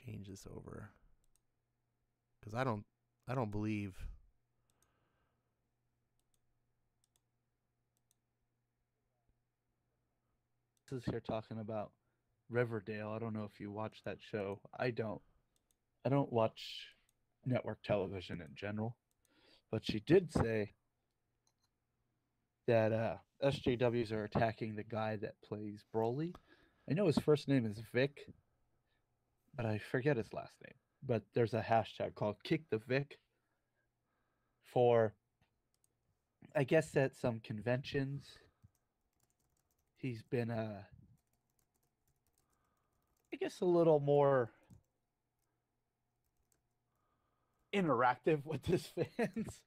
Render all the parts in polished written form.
change this over because I don't believe. This is here talking about Riverdale. I don't know if you watch that show. I don't. I don't watch network television in general. But she did say that SJWs are attacking the guy that plays Broly. I know his first name is Vic, but I forget his last name. But there's a hashtag called Kick the Vic for, I guess, at some conventions. He's been, I guess, a little more interactive with his fans.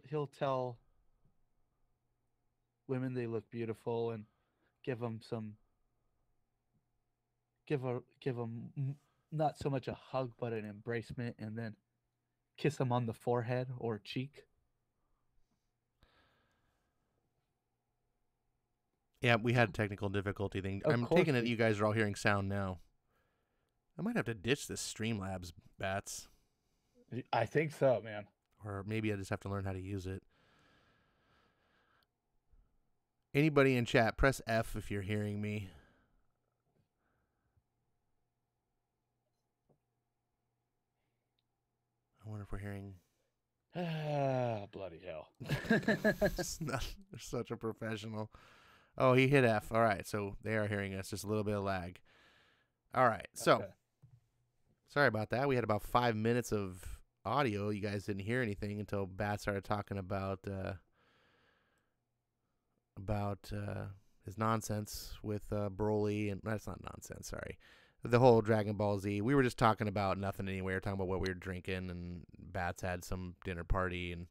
He'll tell women they look beautiful and give them some give them not so much a hug but an embracement, and then kiss them on the forehead or cheek. Yeah, we had a technical difficulty thing. Of I'm course taking it we. you guys are all hearing sound now. I might have to ditch this Streamlabs, Bats. I think so, man. Or maybe I just have to learn how to use it. Anybody in chat, press F if you're hearing me. I wonder if we're hearing. Ah, bloody hell. They're such a professional. Oh, he hit F. All right, so they are hearing us. Just a little bit of lag. All right, so Okay. sorry about that. We had about 5 minutes of audio. You guys didn't hear anything until Bat started talking about his nonsense with Broly, and that's not nonsense. Sorry, the whole Dragon Ball Z. We were just talking about nothing anyway. We were talking about what we were drinking, and Bats had some dinner party, and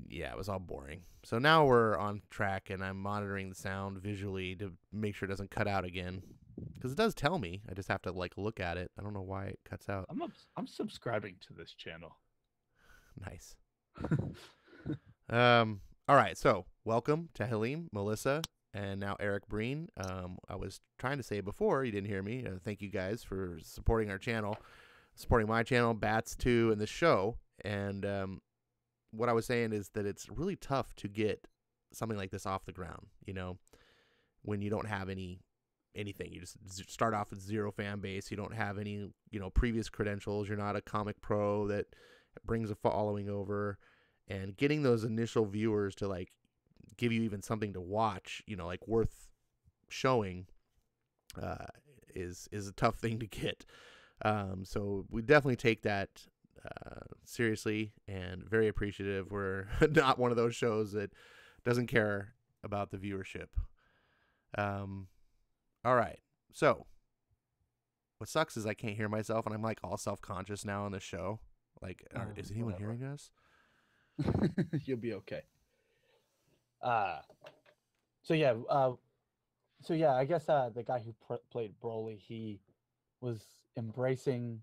yeah, it was all boring. So now we're on track, and I'm monitoring the sound visually to make sure it doesn't cut out again. Because it does tell me. I just have to like look at it. I don't know why it cuts out. I'm subscribing to this channel. Nice. All right. So welcome to Halim, Melissa, and now Eric Breen. I was trying to say before you didn't hear me. Thank you guys for supporting our channel, supporting my channel, Bats too, and the show. And what I was saying is that it's really tough to get something like this off the ground. You know, when you don't have anything. You just start off with zero fan base. You don't have any, previous credentials. You're not a comic pro that brings a following over, and getting those initial viewers to like give you even something to watch, like worth showing, is a tough thing to get. So we definitely take that seriously and very appreciative. We're not one of those shows that doesn't care about the viewership. All right. So what sucks is I can't hear myself, and I'm like all self-conscious now on the show. Like, is anyone Whatever. hearing us? You'll be okay. Uh so yeah, I guess the guy who played Broly, he was embracing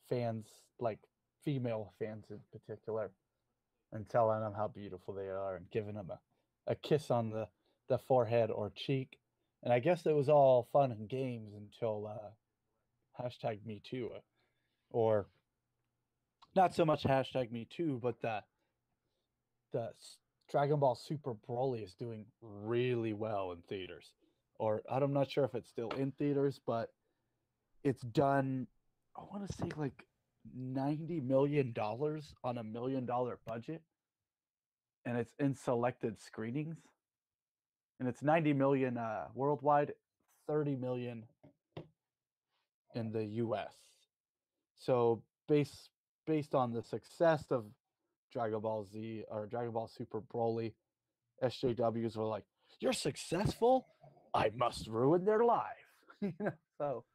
fans, like female fans in particular, and telling them how beautiful they are and giving them a kiss on the forehead or cheek. And I guess it was all fun and games until hashtag Me Too, or not so much hashtag Me Too, but the Dragon Ball Super Broly is doing really well in theaters. Or I'm not sure if it's still in theaters, but it's done. I want to say like $90 million on $1 million budget, and it's in selected screenings. And it's 90 million worldwide, 30 million in the U.S. So based on the success of Dragon Ball Z or Dragon Ball Super Broly, SJWs were like, "You're successful? I must ruin their life." So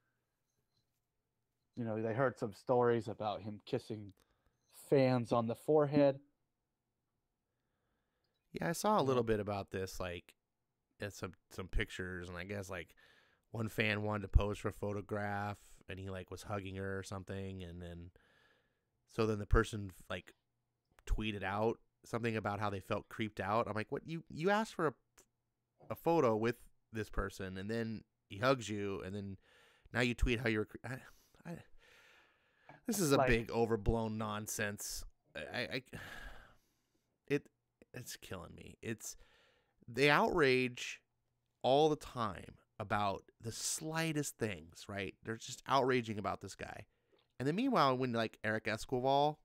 they heard some stories about him kissing fans on the forehead. Yeah, I saw a You little know, bit about this, like some pictures, and I guess like one fan wanted to pose for a photograph, and he like was hugging her or something, and then the person like tweeted out something about how they felt creeped out. I'm like, what? You asked for a photo with this person, and then he hugs you, and then Now you tweet how you're. This is a Like, big overblown nonsense. I it's killing me. It's they outrage all the time about the slightest things, right? They're just outraging about this guy. And then meanwhile, when like Eric Esquivel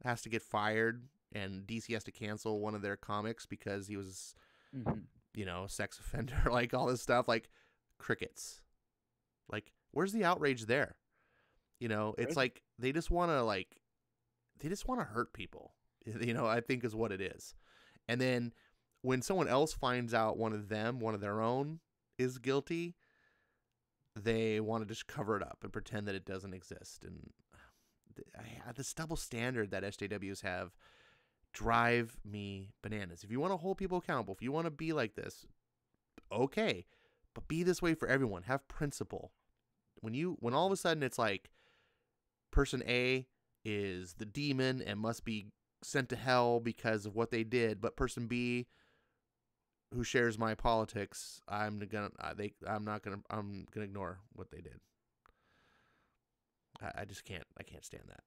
has to get fired and DC has to cancel one of their comics because he was, a sex offender, like all this stuff, like crickets. Like, where's the outrage there? It's like they just want to hurt people. I think is what it is. And then when someone else finds out one of their own is guilty, they want to just cover it up and pretend that it doesn't exist. And this double standard that SJWs have drive me bananas. If you want to hold people accountable, if you want to be like this, okay, but be this way for everyone. Have principle. When all of a sudden it's like person A is the demon and must be sent to hell because of what they did, but person B who shares my politics, I'm gonna ignore what they did. I just can't. I can't stand that.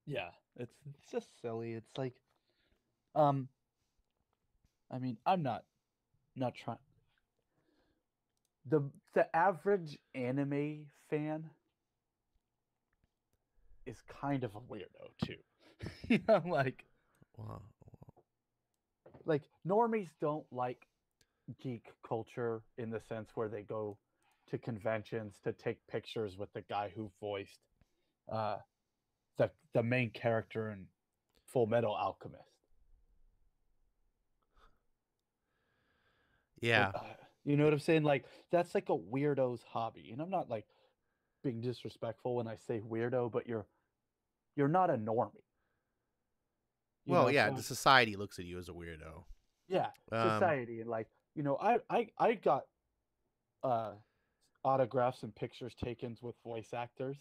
yeah, it's just silly. It's like, I mean, I'm not trying. The average anime fan is kind of a weirdo too. Wow. Like normies don't like geek culture in the sense where they go to conventions to take pictures with the guy who voiced the main character in Full Metal Alchemist. Yeah. You know what I'm saying? Like that's like a weirdo's hobby. And I'm not like being disrespectful when I say weirdo, but you're not a normie. Well, yeah, the society looks at you as a weirdo. Yeah, society and like, I got autographs and pictures taken with voice actors,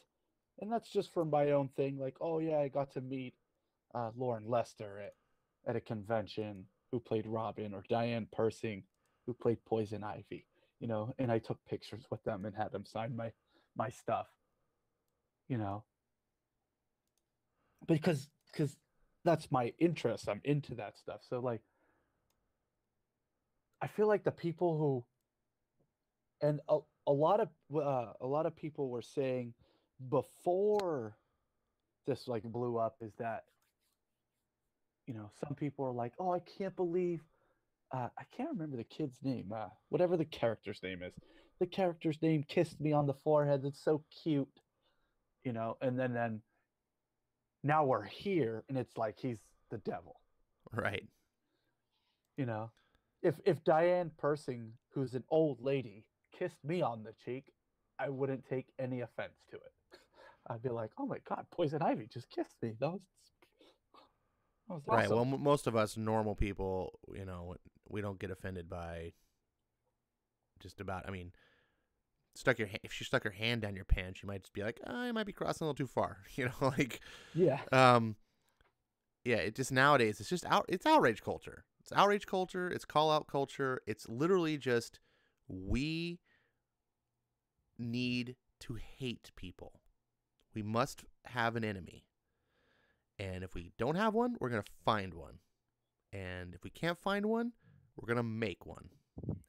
and that's just for my own thing. Like, oh yeah, I got to meet Lauren Lester at a convention who played Robin, or Diane Persing who played Poison Ivy, and I took pictures with them and had them sign my stuff, because that's my interest. I'm into that stuff. So like, I feel like the people who, and a lot of people were saying before this like blew up, is that some people are like, oh, I can't believe I can't remember the kid's name, whatever the character's name is. The character's name kissed me on the forehead. It's so cute, and then now we're here and it's like he's the devil. Right. If Diane Persing, who's an old lady, kissed me on the cheek, I wouldn't take any offense to it. I'd be like, oh my god, Poison Ivy just kissed me. That was awesome. Right. Well, most of us normal people, we don't get offended by just about. I mean, if she stuck her hand down your pants, you might just be like, oh, I might be crossing a little too far. Like, yeah. Yeah. It just nowadays it's just it's outrage culture. It's outrage culture. It's call out culture. It's literally just we need to hate people. We must have an enemy. And if we don't have one, we're going to find one. And if we can't find one, we're going to make one.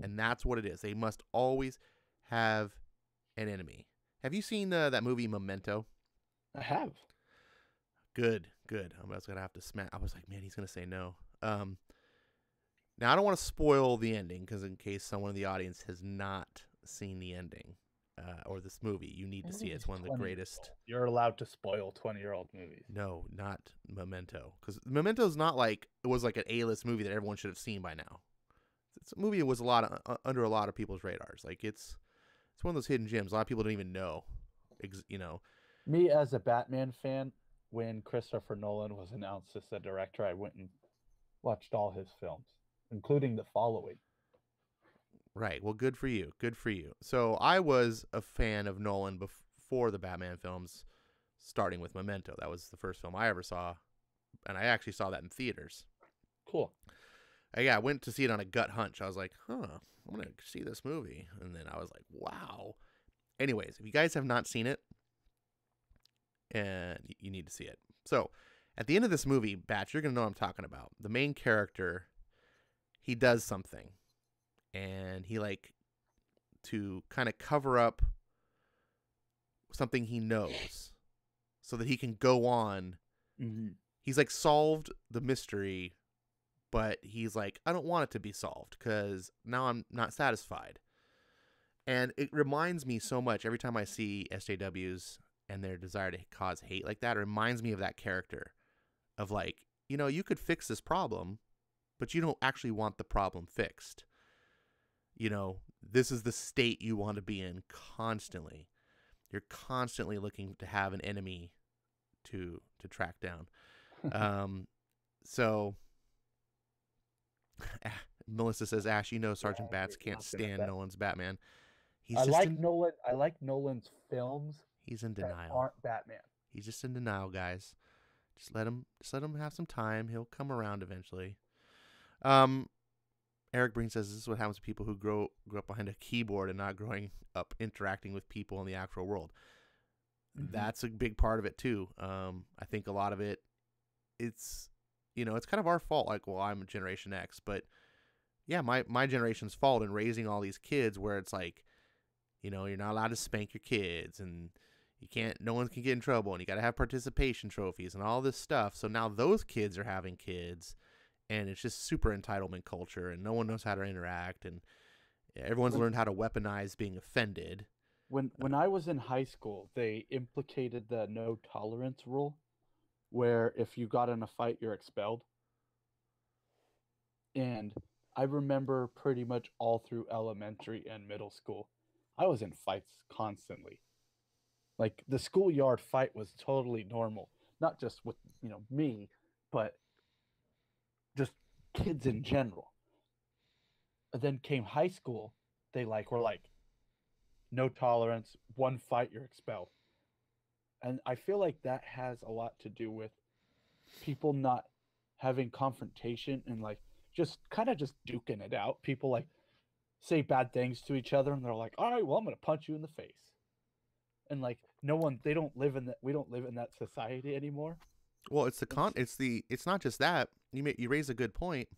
And that's what it is. They must always have an enemy. Have you seen that movie Memento? I have. Good. I was going to have to smack. I was like, man, he's going to say no. Now, I don't want to spoil the ending because in case someone in the audience has not seen the ending or this movie, you need to see it. It's one of the greatest. You're allowed to spoil 20-year-old movies. No, not Memento. Because Memento's not like it was like an A-list movie that everyone should have seen by now. It's a movie that was under a lot of people's radars. Like it's one of those hidden gems. A lot of people don't even know. Me as a Batman fan, when Christopher Nolan was announced as the director, I went and watched all his films, including The Following. Right. Well, good for you. Good for you. So I was a fan of Nolan before the Batman films, starting with Memento. That was the first film I ever saw, and I actually saw that in theaters. Cool. I went to see it on a gut hunch. I was like, huh, I'm going to see this movie. And then I was like, wow. Anyways, if you guys have not seen it, and you need to see it. So, at the end of this movie, Batch, you're going to know what I'm talking about. The main character, he does something. And he, like, to kind of cover up something he knows so that he can go on. Mm-hmm. He's, like, solved the mystery, but he's like, I don't want it to be solved because now I'm not satisfied. And it reminds me so much every time I see SJWs and their desire to cause hate like that. It reminds me of that character of like, you know, you could fix this problem, but you don't actually want the problem fixed. You know, this is the state you want to be in constantly. You're constantly looking to have an enemy to track down. So Melissa says, Ash, you know Sergeant Bats can't stand Nolan's Batman. I like Nolan's films. He's in denial. That aren't Batman. He's just in denial, guys. Just let him have some time. He'll come around eventually. Eric Breen says this is what happens to people who grew up behind a keyboard and not growing up interacting with people in the actual world. Mm-hmm. That's a big part of it too. I think a lot of it, it's kind of our fault. Like, well, I'm Generation X, but yeah, my generation's fault in raising all these kids where it's like, you know, you're not allowed to spank your kids and no one can get in trouble and you got to have participation trophies and all this stuff. So now those kids are having kids and it's just super entitlement culture and no one knows how to interact and everyone's learned how to weaponize being offended. When I was in high school, they implicated the no tolerance rule where if you got in a fight, you're expelled. And I remember pretty much all through elementary and middle school, I was in fights constantly. Like the schoolyard fight was totally normal, not just with, me, but just kids in general. And then came high school, they were like, no tolerance, one fight, you're expelled. And I feel like that has a lot to do with people not having confrontation and just duking it out. People say bad things to each other and they're like, all right, well, I'm going to punch you in the face. And we don't live in that society anymore. Well, it's not just that. You raise a good point,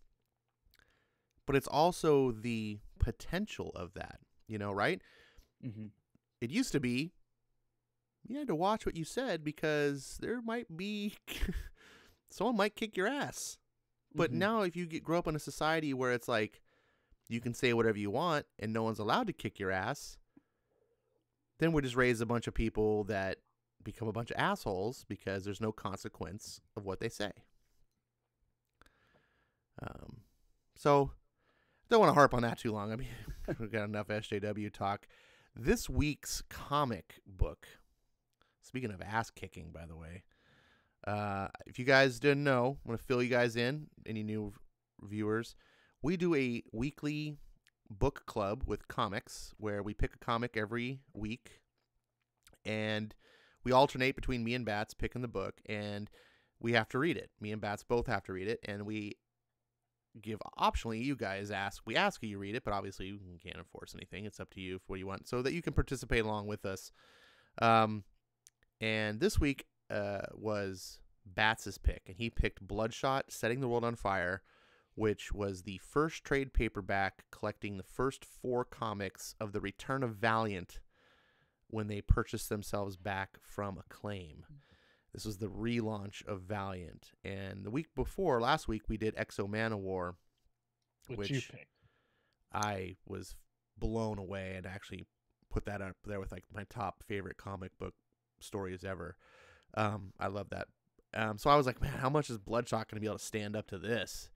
but it's also the potential of that, right? Mm-hmm. It used to be you had to watch what you said because there might be someone might kick your ass. But mm-hmm. now if you grow up in a society where it's like you can say whatever you want and no one's allowed to kick your ass, then we just raise a bunch of people that become a bunch of assholes because there's no consequence of what they say. So don't want to harp on that too long. I mean, we've got enough SJW talk. This week's comic book, speaking of ass kicking, by the way, if you guys didn't know, I'm going to fill you guys in, any new viewers. We do a weekly book club with comics where we pick a comic every week and we alternate between me and Bats picking the book and we have to read it. Me and Bats both have to read it, and we give optionally, we ask you read it, but obviously you can't enforce anything. It's up to you for what you want so that you can participate along with us. And this week was Bats' pick, and he picked Bloodshot, Setting the World on Fire, which was the first trade paperback collecting the first 4 comics of the Return of Valiant when they purchased themselves back from Acclaim. This was the relaunch of Valiant. And the week before, last week, we did Exo Manowar, which you picked. I was blown away and actually put that up there with my top favorite comic book stories ever. I love that. So I was like, man, how much is Bloodshot going to be able to stand up to this?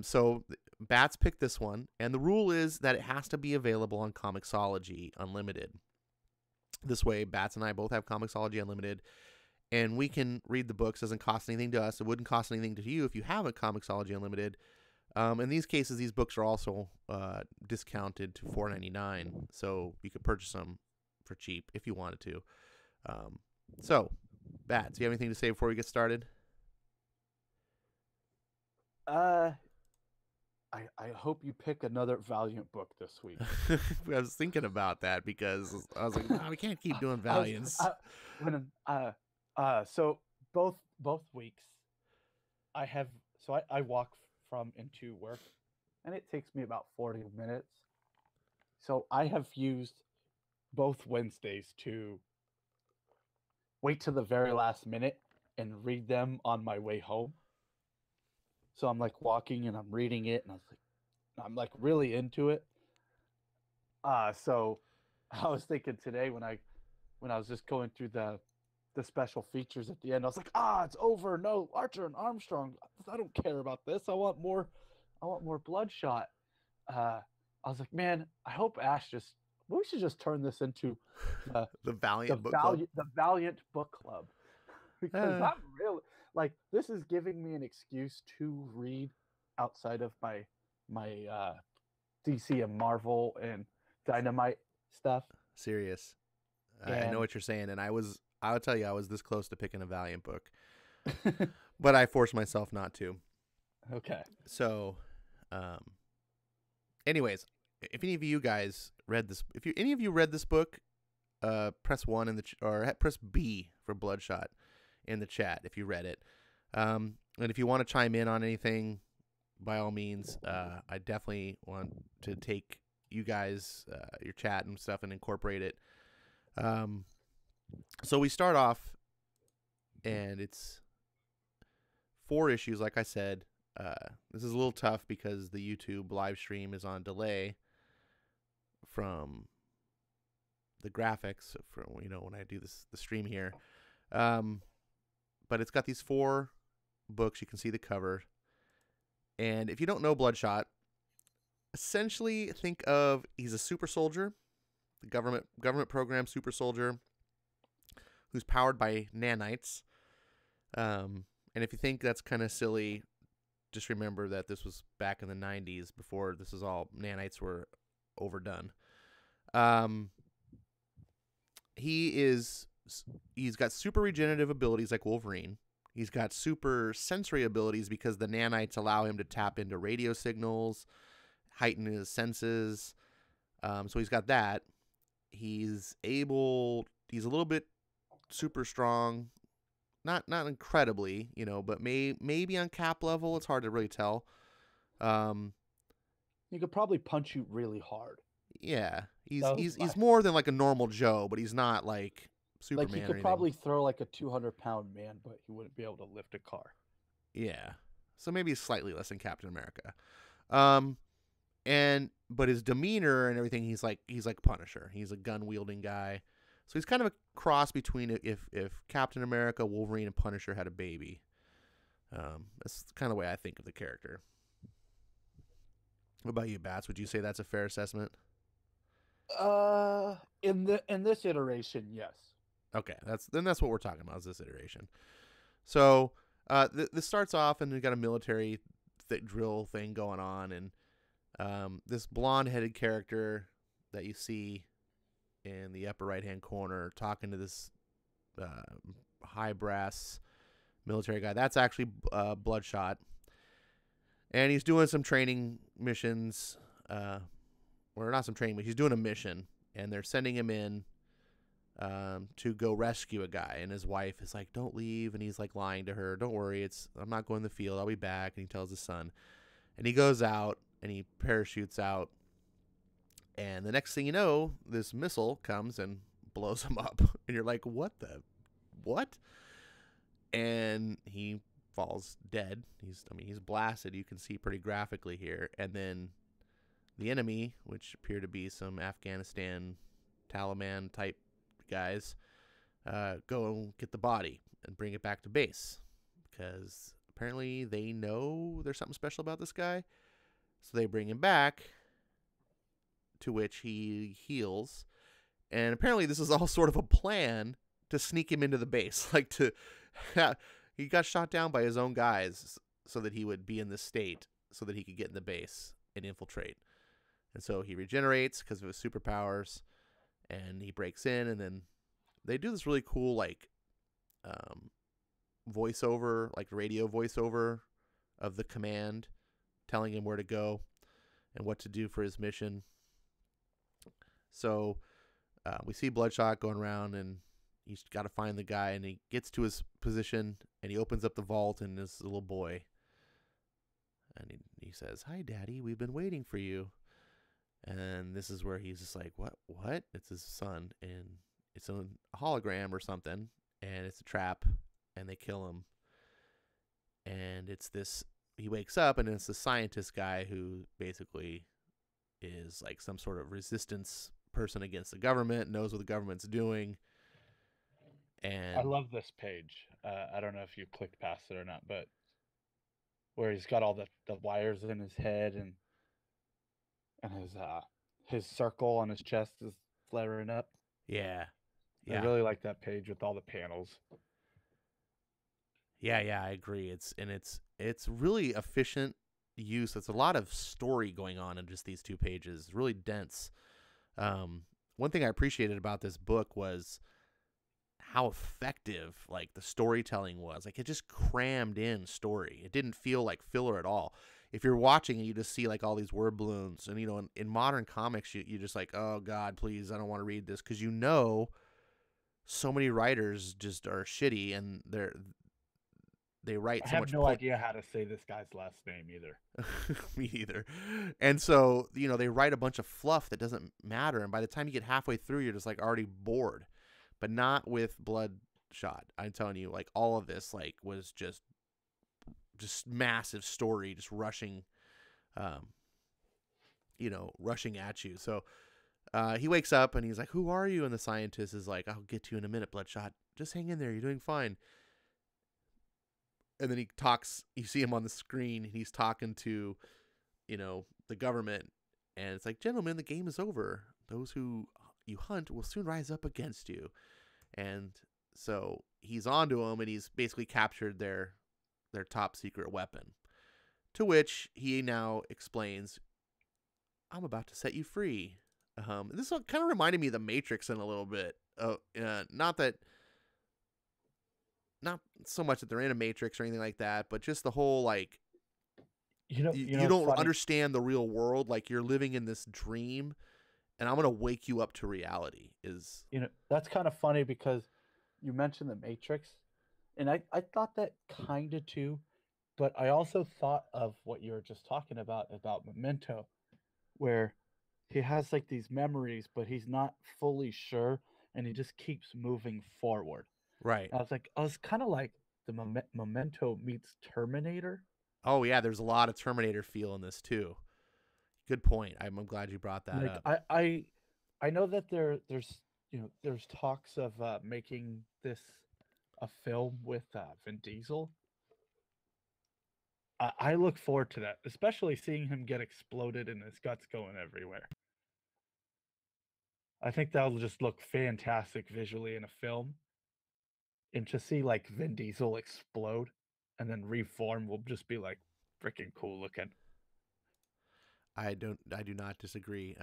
So Bats picked this one, and the rule is that it has to be available on ComiXology Unlimited. This way, Bats and I both have ComiXology Unlimited, and we can read the books. It doesn't cost anything to us. It wouldn't cost anything to you if you have a ComiXology Unlimited. In these cases, these books are also discounted to $4.99, so you could purchase them for cheap if you wanted to. So, Bats, do you have anything to say before we get started? I hope you pick another Valiant book this week. I was thinking about that because I was like, no, we can't keep doing I was Valiants. when so both weeks I have I walk from into work, and it takes me about 40 minutes. So I have used both Wednesdays to wait to the very last minute and read them on my way home. So I'm like walking and I'm reading it, and I'm like really into it. So I was thinking today when I was just going through the special features at the end, I was like, it's over. No, Archer and Armstrong. I don't care about this. I want more. I want more Bloodshot. I was like, man, I hope Ash we should just turn this into The Valiant book club. the Valiant book club, because I'm really like, this is giving me an excuse to read outside of my DC and Marvel and Dynamite stuff. Serious. I know what you're saying, and I would tell you I was this close to picking a Valiant book, but I forced myself not to. Okay. So, anyways, if any of you guys read this, any of you read this book, press 1 in the or press B for Bloodshot in the chat if you read it. And if you want to chime in on anything, by all means, I definitely want to take you guys, your chat and stuff, and incorporate it. So we start off, and it's 4 issues, like I said. This is a little tough because the YouTube live stream is on delay from the graphics from when I do the stream here. But it's got these 4 books. You can see the cover. And if you don't know Bloodshot, essentially think of he's a super soldier, the government program super soldier who's powered by nanites. And if you think that's kind of silly, just remember that this was back in the 90s before this is all nanites were overdone. He's got super regenerative abilities like Wolverine. He's got super sensory abilities because the nanites allow him to tap into radio signals, heighten his senses. So he's got that. He's a little bit super strong. Not incredibly, but maybe on Cap level. It's hard to really tell. He could probably punch you really hard. Yeah, he's more than like a normal Joe, but he's not like Superman. Like, he could probably throw like a 200-pound man, but he wouldn't be able to lift a car. Yeah, so maybe slightly less than Captain America. But his demeanor and everything, he's like Punisher. He's a gun wielding guy. So he's kind of a cross between if Captain America, Wolverine, and Punisher had a baby. That's kind of the way I think of the character. What about you, Bats? Would you say that's a fair assessment? In this iteration, yes. Okay, that's what we're talking about, is this iteration. So this starts off, and we got a military drill thing going on, and this blonde-headed character that you see in the upper right-hand corner talking to this high brass military guy. That's actually Bloodshot. And he's doing some training missions, or not some training, but he's doing a mission, and they're sending him in to go rescue a guy. And his wife is like, don't leave, and he's like lying to her. Don't worry, I'm not going to the field. I'll be back. And he tells his son. And he goes out, and he parachutes out. And the next thing you know, this missile comes and blows him up. And you're like, what? And he falls dead. He's blasted. You can see pretty graphically here. And then the enemy, which appear to be some Afghanistan Taliban type guys, go and get the body and bring it back to base. Because apparently they know there's something special about this guy. So they bring him back, to which he heals. And apparently this is all sort of a plan to sneak him into the base. He got shot down by his own guys so that he would be in this state so that he could get in the base and infiltrate. And so he regenerates because of his superpowers, and he breaks in, and then they do this really cool voiceover, like radio voiceover of the command telling him where to go and what to do for his mission. So we see Bloodshot going around, and he's got to find the guy, and he gets to his position, and he opens up the vault, and there's a little boy. And he says, "Hi, Daddy, we've been waiting for you." And this is where he's just like, what? It's his son, and it's a hologram or something, and it's a trap, and they kill him. And it's this, he wakes up, and it's the scientist guy who basically is like some sort of resistance person against the government, knows what the government's doing. And I love this page. I don't know if you clicked past it or not, but where he's got all the wires in his head, and his circle on his chest is flaring up. yeah. I really like that page with all the panels. Yeah, I agree. It's really efficient use. It's a lot of story going on in just these 2 pages. Really dense. One thing I appreciated about this book was how effective like the storytelling was. Like, it just crammed in story. It didn't feel like filler at all. If you're watching and you just see like all these word balloons, and in modern comics you just like, oh God, please, I don't want to read this, because so many writers just are shitty, and they write I so have much. no idea how to say this guy's last name either. Me either. And so they write a bunch of fluff that doesn't matter, and by the time you get halfway through, you're just like already bored. But not with Bloodshot. I'm telling you, like, all of this like was just massive story, just rushing, rushing at you. So he wakes up, and he's like, "Who are you?" And the scientist is like, "I'll get to you in a minute, Bloodshot. Just hang in there. You're doing fine." And then he talks. You see him on the screen, and he's talking to, the government, and it's like, "Gentlemen, the game is over. Those who you hunt will soon rise up against you." And so he's onto them, and he's basically captured their top secret weapon. To which he now explains, "I'm about to set you free." This one kind of reminded me of the Matrix in a little bit. Not so much that they're in a Matrix or anything like that, but just the whole like, you don't understand the real world. Like, you're living in this dream, and I'm gonna wake you up to reality. That's kind of funny because you mentioned the Matrix, and I thought that kind of too, but I also thought of what you were just talking about Memento, where he has like these memories, but he's not fully sure, and he just keeps moving forward. Right. I was kind of like the Memento meets Terminator. Oh yeah, there's a lot of Terminator feel in this too. Good point. I'm glad you brought that up. I know that there's talks of making this a film with Vin Diesel. I look forward to that, especially seeing him get exploded and his guts going everywhere. I think that'll just look fantastic visually in a film. And to see like Vin Diesel explode and then reform will just be like freaking cool looking. I do not disagree.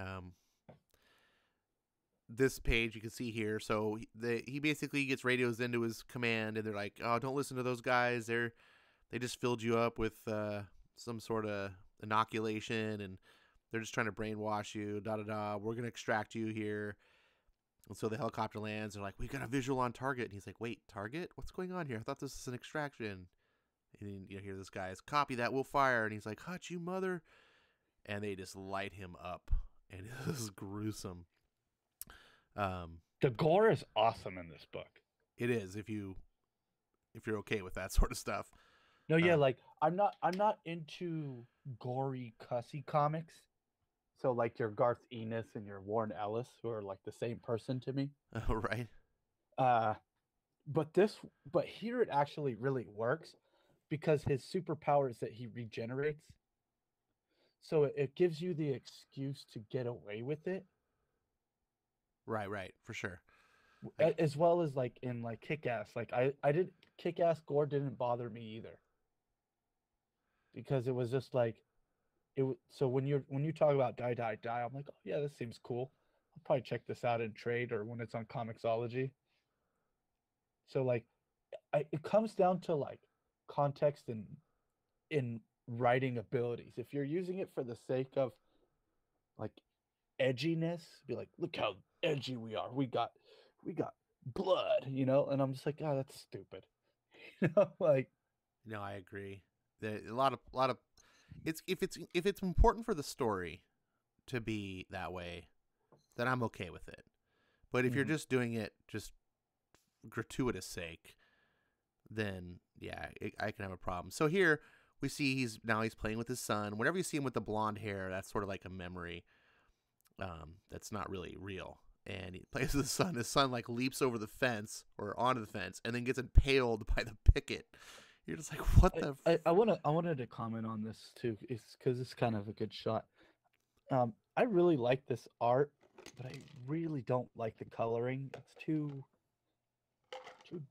This page you can see here, so he basically gets radios into his command, and they're like, "Oh, don't listen to those guys. They just filled you up with some sort of inoculation, and they're just trying to brainwash you. Da da da. We're gonna extract you here." And so the helicopter lands. They're like, "We got a visual on target." And he's like, "Wait, target? What's going on here? I thought this was an extraction." And then you hear this guy's, "Copy that. We'll fire." And he's like, "Hutch, you mother!" And they just light him up, and it is gruesome. The gore is awesome in this book. It is, if you're okay with that sort of stuff. No, yeah, like I'm not into gory cussy comics. So like your Garth Ennis and your Warren Ellis, who are like the same person to me. Right. But here it actually really works because his superpower is that he regenerates. So it gives you the excuse to get away with it. Right, for sure. As well as like in like Kick-Ass. Like I did Kick-Ass gore didn't bother me either. Because it was just like so when you talk about die, I'm like, oh yeah, this seems cool. I'll probably check this out in trade or when it's on ComiXology. So like it comes down to like context and in writing abilities. If you're using it for the sake of like edginess, be like, look how edgy we are. We got blood, you know? And I'm just like, oh, that's stupid. You know, like No, I agree. A lot of it's if it's important for the story to be that way, then I'm okay with it. But if you're mhm. just doing it just gratuitous sake, then yeah, I can have a problem. So here we see he's playing with his son. Whenever you see him with the blonde hair, that's sort of like a memory. That's not really real. And he plays with his son. His son like leaps over the fence or onto the fence and then gets impaled by the picket. You're just like, what the? I wanted to comment on this too. It's because it's kind of a good shot. I really like this art, but I really don't like the coloring. It's too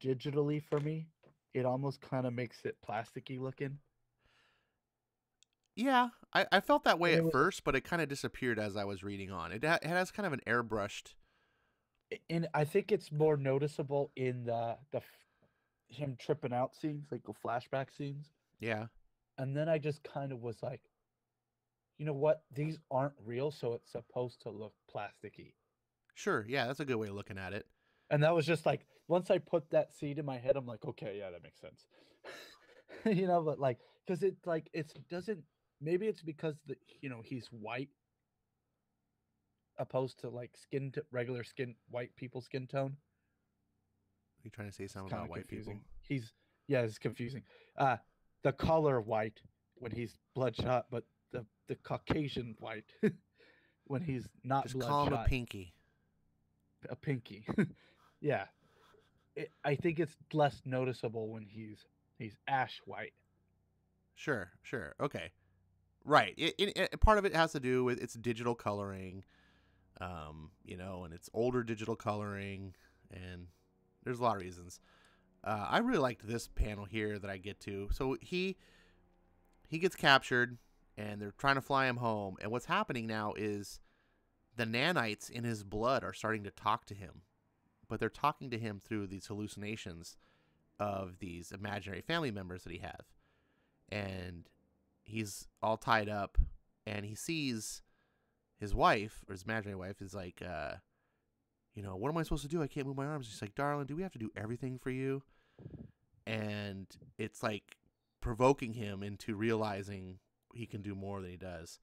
digitally for me. It almost kind of makes it plasticky looking. Yeah, I felt that way And at first, but it kind of disappeared as I was reading on. It has kind of an airbrushed. and I think it's more noticeable in him tripping out scenes, like the flashback scenes. Yeah, And then I just kind of was like, you know what? These aren't real, so it's supposed to look plasticky. sure. Yeah, that's a good way of looking at it. And that was just like once I put that seed in my head, I'm like, okay, yeah, that makes sense. You know, but like because it like it doesn't maybe it's because he's white opposed to like regular skin white people skin tone. Are you trying to say It's something kind about of white people? confusing. Yeah, it's confusing. Uh the color white when he's bloodshot, but the Caucasian white when he's not Just call him a bloodshot, pinky. a pinky. Yeah, I think it's less noticeable when he's ash white. Sure, sure. Okay. Right. Part of it has to do with its digital coloring, and it's older digital coloring, and there's a lot of reasons. I really liked this panel here that I get to. So he gets captured, and they're trying to fly him home. And what's happening now is the nanites in his blood are starting to talk to him, but they're talking to him through these hallucinations of these imaginary family members that he has. And he's all tied up, and he sees his wife, or his imaginary wife, is like, what am I supposed to do? I can't move my arms. She's like, darling, do we have to do everything for you? And it's like provoking him into realizing he can do more than he does.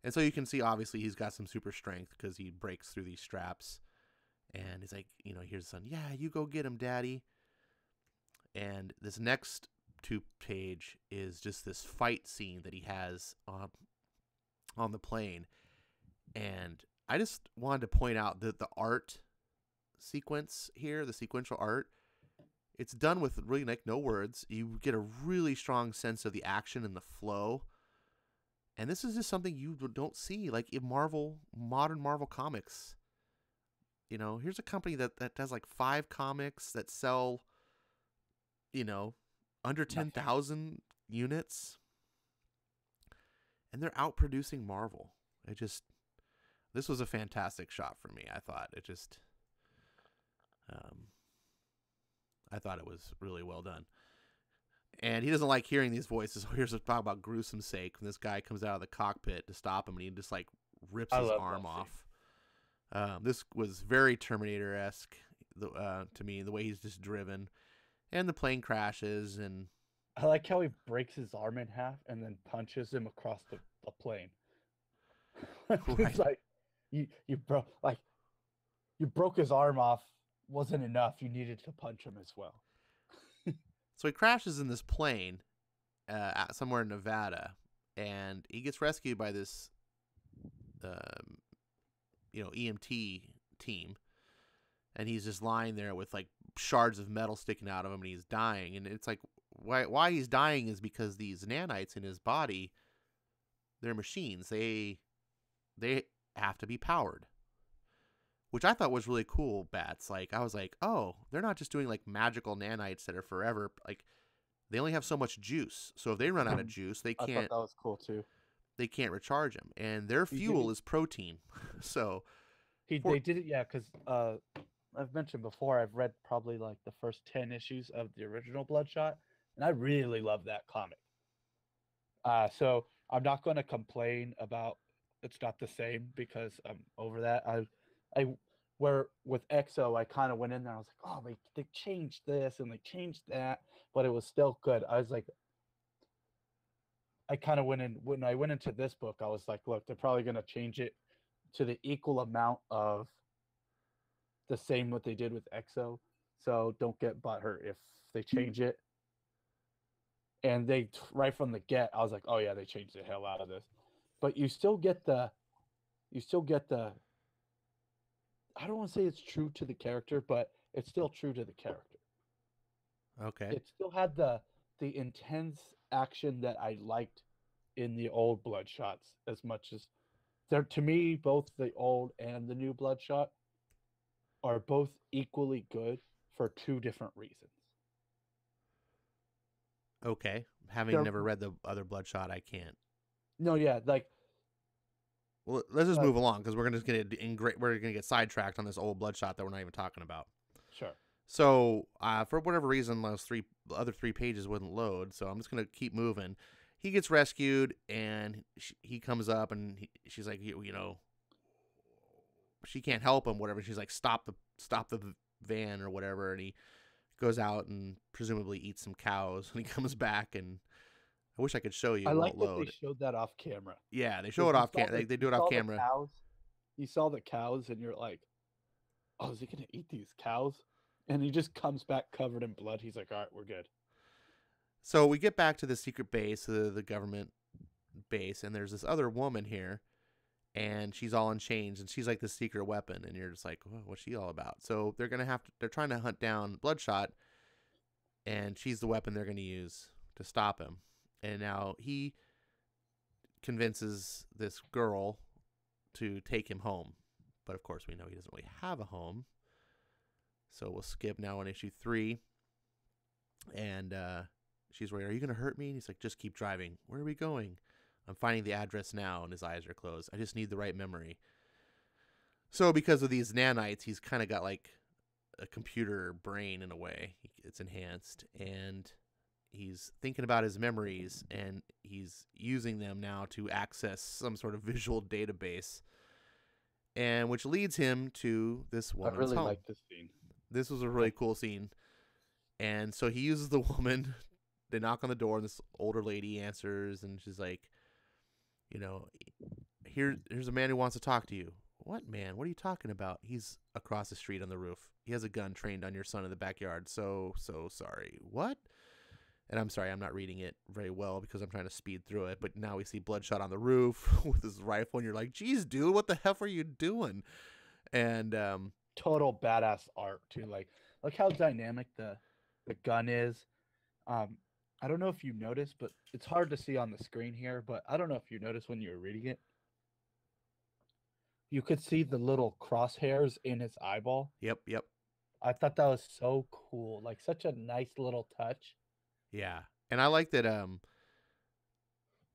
And so you can see, obviously, he's got some super strength because he breaks through these straps. And he's like, here's the son. Yeah, you go get him, daddy. And this next page is just this fight scene that he has on the plane. And I just wanted to point out that the art sequence here, the sequential art, it's done with really like no words. You get a really strong sense of the action and the flow. And this is just something you don't see like in modern Marvel comics. Here's a company that does like 5 comics that sell, under 10,000 units. And they're outproducing Marvel. This was a fantastic shot for me. I thought I thought it was really well done. And he doesn't like hearing these voices. So here's a talk about gruesome sake. When this guy comes out of the cockpit to stop him, and he just like rips his arm off. This was very Terminator-esque to me. The way he's just driven, and the plane crashes, and I like how he breaks his arm in half and then punches him across the plane. It's like you broke his arm off. Wasn't enough. You needed to punch him as well. So he crashes in this plane somewhere in Nevada, and he gets rescued by this, EMT team, and he's just lying there with like shards of metal sticking out of him, and he's dying. And it's like why he's dying is because these nanites in his body, they're machines. They have to be powered, which I thought was really cool. Bats, like I was like, oh, they're not just doing like magical nanites that are forever. Like they only have so much juice, so if they run out of juice, they can't. I thought that was cool too. They can't recharge them, and their fuel is protein. So they did it, yeah, because I've mentioned before, I've read probably like the first 10 issues of the original Bloodshot, and I really love that comic. So I'm not going to complain about it's not the same because I'm over that. I where with EXO, I kind of went in there. I was like, oh, they changed this and they changed that, but it was still good. I was like, I kind of went in when I went into this book. I was like, look, they're probably going to change it to the equal amount of the same what they did with EXO. So don't get butthurt if they change it. And they right from the get, I was like, oh yeah, they changed the hell out of this. But you still get the. I don't want to say it's true to the character, but it's still true to the character. Okay. It still had the intense action that I liked in the old Bloodshots as much as they're to me both the old and the new Bloodshot are both equally good for two different reasons. Okay. Having They're never read the other Bloodshot, I can't. no, yeah, like Well, let's just move along because we're gonna get sidetracked on this old Bloodshot that we're not even talking about. sure. So, for whatever reason, the other three pages wouldn't load. So I'm just gonna keep moving. He gets rescued, and he comes up, and she's like, you know, she can't help him. Whatever. She's like, stop the van or whatever, and he goes out and presumably eats some cows. And he comes back, and I wish I could show you. I It like won't that they load. showed that off camera. Yeah, they show 'Cause it you off saw camera. They do you it off saw the camera. cows. You saw the cows, and you're like, "Oh, is he gonna eat these cows?" And he just comes back covered in blood. He's like, "All right, we're good." So we get back to the secret base, the government base, and there's this other woman here, and she's all in chains, and she's like the secret weapon, and you're just like, what's she all about? So they're trying to hunt down Bloodshot, and she's the weapon they're going to use to stop him. And now he convinces this girl to take him home, but of course we know he doesn't really have a home. So we'll skip now on issue 3, and she's like, are you going to hurt me? And he's like, just keep driving. Where are we going? I'm finding the address now, and his eyes are closed. I just need the right memory. So because of these nanites, he's kind of got like a computer brain in a way. It's enhanced, and he's thinking about his memories, and he's using them now to access some sort of visual database, and which leads him to this I woman's really home. like this scene. This was a really cool scene. And so he uses the woman. They knock on the door, and this older lady answers, and she's like, you know, here's a man who wants to talk to you. What man? What are you talking about? He's across the street on the roof. He has a gun trained on your son in the backyard. So sorry. What? And I'm sorry, I'm not reading it very well because I'm trying to speed through it. But now we see Bloodshot on the roof with his rifle, and you're like, geez, dude, what the hell are you doing? And Total badass art too. Like how dynamic the gun is. I don't know if you noticed, but it's hard to see on the screen here. But I don't know if you noticed when you were reading it. You could see the little crosshairs in his eyeball. Yep. I thought that was so cool. Like such a nice little touch. Yeah. And I like that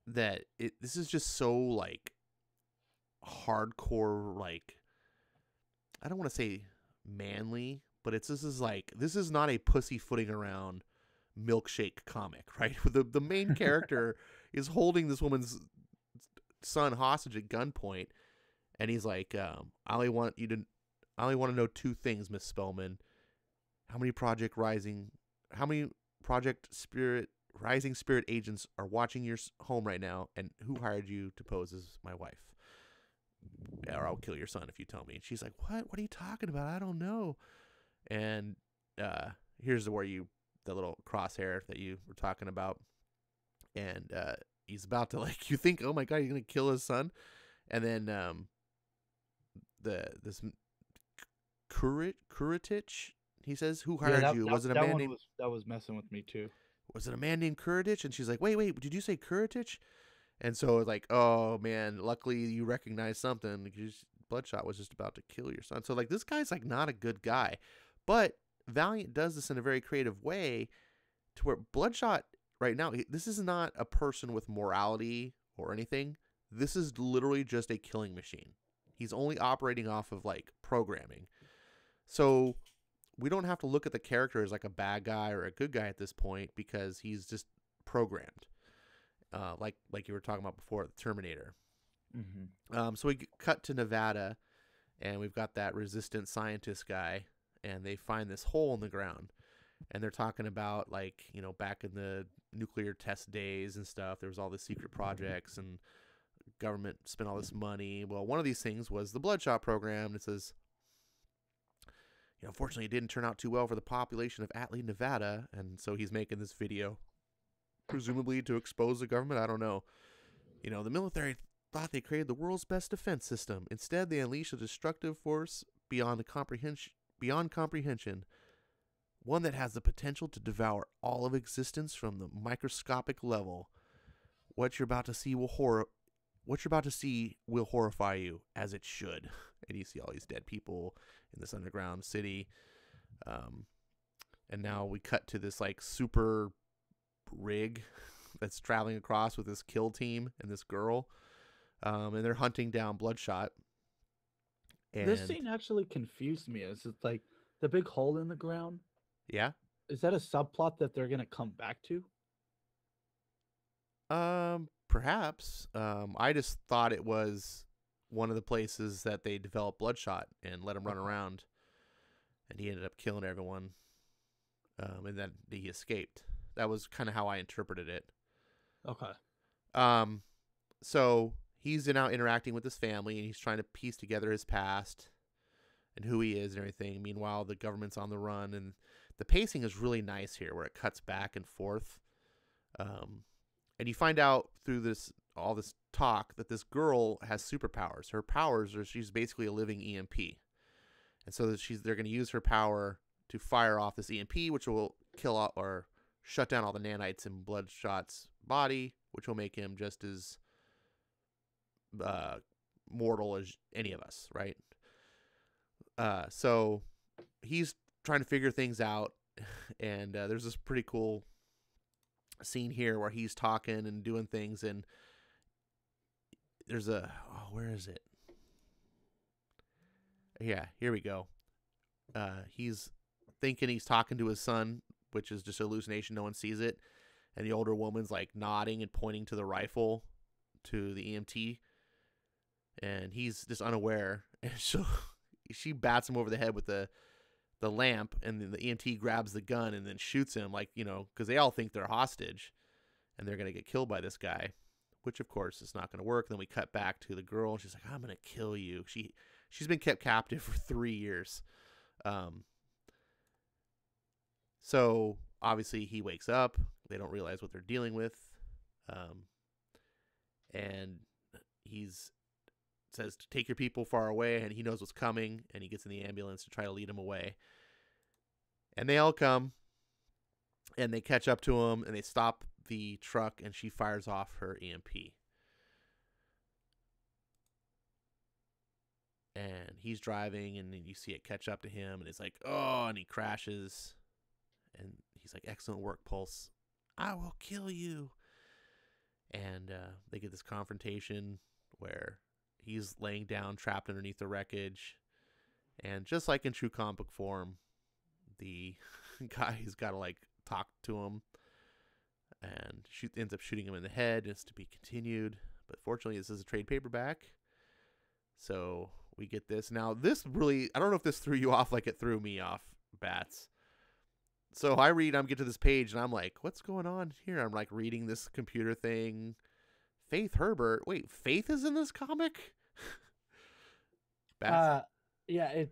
this is just so like hardcore, like, I don't want to say manly, but this is not a pussyfooting around milkshake comic, right? The main character is holding this woman's son hostage at gunpoint, and he's like, I only want to know 2 things, Miss Spellman. How many Project Rising Spirit agents are watching your home right now, and who hired you to pose as my wife? Or I'll kill your son if you tell me. And she's like, what are you talking about? I don't know. And here's the little crosshair that you were talking about, and he's about to, like, you think, oh my god, you're gonna kill his son, and then this Kuritich, he says, who hired you? Was it a man named? That was messing with me too. Was it a man named Kuritich? And she's like, wait, did you say Kuritich? And so it's like, oh man, luckily you recognize something because Bloodshot was just about to kill your son. So like, this guy's like not a good guy, but Valiant does this in a very creative way to where Bloodshot right now, this is not a person with morality or anything. This is literally just a killing machine. He's only operating off of like programming. So we don't have to look at the character as like a bad guy or a good guy at this point because he's just programmed. like you were talking about before, the Terminator. Mm-hmm. So we cut to Nevada, and we've got that resistant scientist guy, and they find this hole in the ground, and they're talking about, like, back in the nuclear test days and stuff, there was all these secret projects and government spent all this money. Well, one of these things was the Bloodshot program. And it says, unfortunately, it didn't turn out too well for the population of Atlee, Nevada, and so he's making this video, presumably to expose the government. I don't know. The military thought they created the world's best defense system. Instead, they unleashed a destructive force beyond comprehension, one that has the potential to devour all of existence from the microscopic level. What you're about to see will horrify you, as it should. And you see all these dead people in this underground city. And now we cut to this like super rig that's traveling across with this kill team and this girl. And they're hunting down Bloodshot. And This scene actually confused me. Is it like the big hole in the ground? yeah. Is that a subplot that they're gonna come back to? Perhaps. I just thought it was one of the places that they developed Bloodshot and let him run around, and he ended up killing everyone. And then he escaped. That was kind of how I interpreted it. Okay. So he's now interacting with his family, and he's trying to piece together his past and who he is and everything. Meanwhile, the government's on the run, and the pacing is really nice here, where it cuts back and forth. And you find out through all this talk that this girl has superpowers. Her powers are she's basically a living EMP, and so they're going to use her power to fire off this EMP, which will kill or shut down all the nanites in Bloodshot's body, which will make him just as mortal as any of us, right? So he's trying to figure things out, and there's this pretty cool scene here where he's talking and doing things, and there's where is it? Yeah, here we go. He's thinking he's talking to his son, which is just a hallucination. No one sees it. And the older woman's like nodding and pointing to the rifle, to the EMT. And he's just unaware. And so she bats him over the head with the lamp, and then the EMT grabs the gun and then shoots him, like, because they all think they're hostage and they're going to get killed by this guy, which of course is not going to work. Then we cut back to the girl, and she's like, I'm going to kill you. She's been kept captive for 3 years. So obviously he wakes up. They don't realize what they're dealing with. And says to take your people far away, and he knows what's coming, and he gets in the ambulance to try to lead him away. And they all come, and they catch up to him, and they stop the truck, and she fires off her EMP. And he's driving, and then you see it catch up to him, and it's like, oh, and he crashes. And he's like, excellent work, Pulse. I will kill you. And they get this confrontation where he's laying down, trapped underneath the wreckage. And just like in true comic book form, the guy's got to like talk to him, and ends up shooting him in the head. It's to be continued. But fortunately, this is a trade paperback. So we get this. Now, this really, I don't know if this threw you off like it threw me off, Bats. So I get to this page, and I'm like, what's going on here? I'm like reading this computer thing. Faith Herbert. Wait, Faith is in this comic? Yeah,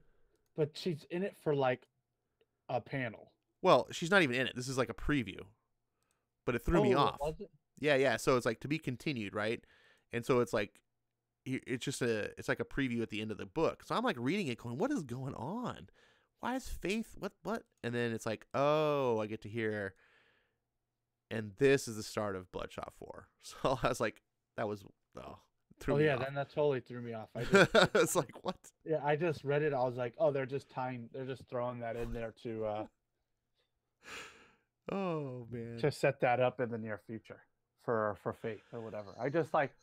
but she's in it for like a panel. Well, she's not even in it. This is like a preview. But it threw me off. Was it? Yeah. So it's like to be continued, right? And so it's like it's like a preview at the end of the book. So I'm like reading it going, what is going on? Why is Faith what? And then it's like, oh, I get to hear, and this is the start of Bloodshot 4. So I was like, that was threw me off. Then that totally threw me off. It's like, what? Yeah, I just read it. I was like, oh, they're just throwing that in there to oh man, to set that up in the near future for Faith or whatever. I just like,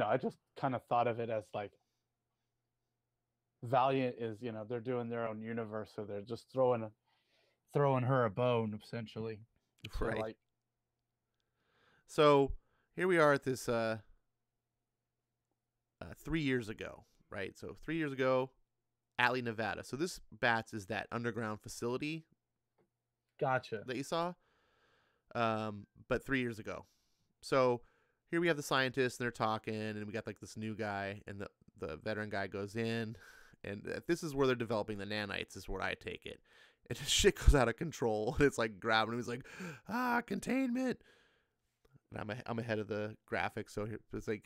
I just kind of thought of it as like Valiant is, they're doing their own universe, so they're just throwing her a bone essentially. right? So, like, so here we are at this 3 years ago, right? So 3 years ago, Alley, Nevada. So this Bats is that underground facility Gotcha. that you saw, but 3 years ago. So here we have the scientists, and they're talking, and we got like this new guy, and the veteran guy goes in, and this is where they're developing the nanites, is where I take it. And shit goes out of control, and it's like grabbing him. He's like, containment. And I'm ahead of the graphics, so it's like,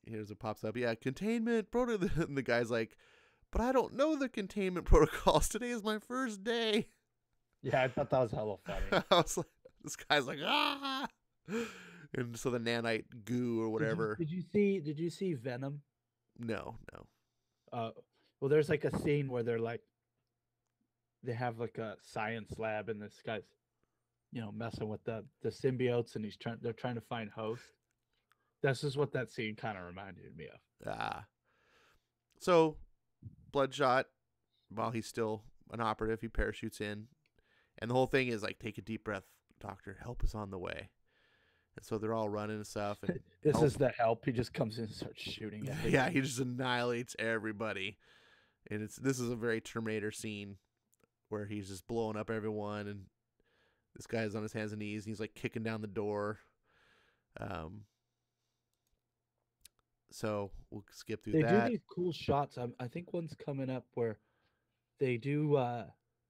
here's what pops up. Yeah, containment protocol. And the guy's like, but I don't know the containment protocols. Today is my first day. Yeah, I thought that was hella funny. I was like, this guy's like, ah. And so the nanite goo or whatever. Did you see Venom? No. Well, there's like a scene where they have like a science lab, and this guy's, messing with the symbiotes, and they're trying to find hosts. This is what that scene kind of reminded me of. So Bloodshot, while he's still an operative, he parachutes in, and the whole thing is like, take a deep breath, doctor, help is on the way. And so they're all running and stuff. And this is the help. He just comes in and starts shooting at yeah, he just annihilates everybody. And this is a very Terminator scene where he's just blowing up everyone, and this guy's on his hands and knees, and he's like kicking down the door. So we'll skip through that. They do these cool shots. I think one's coming up where they do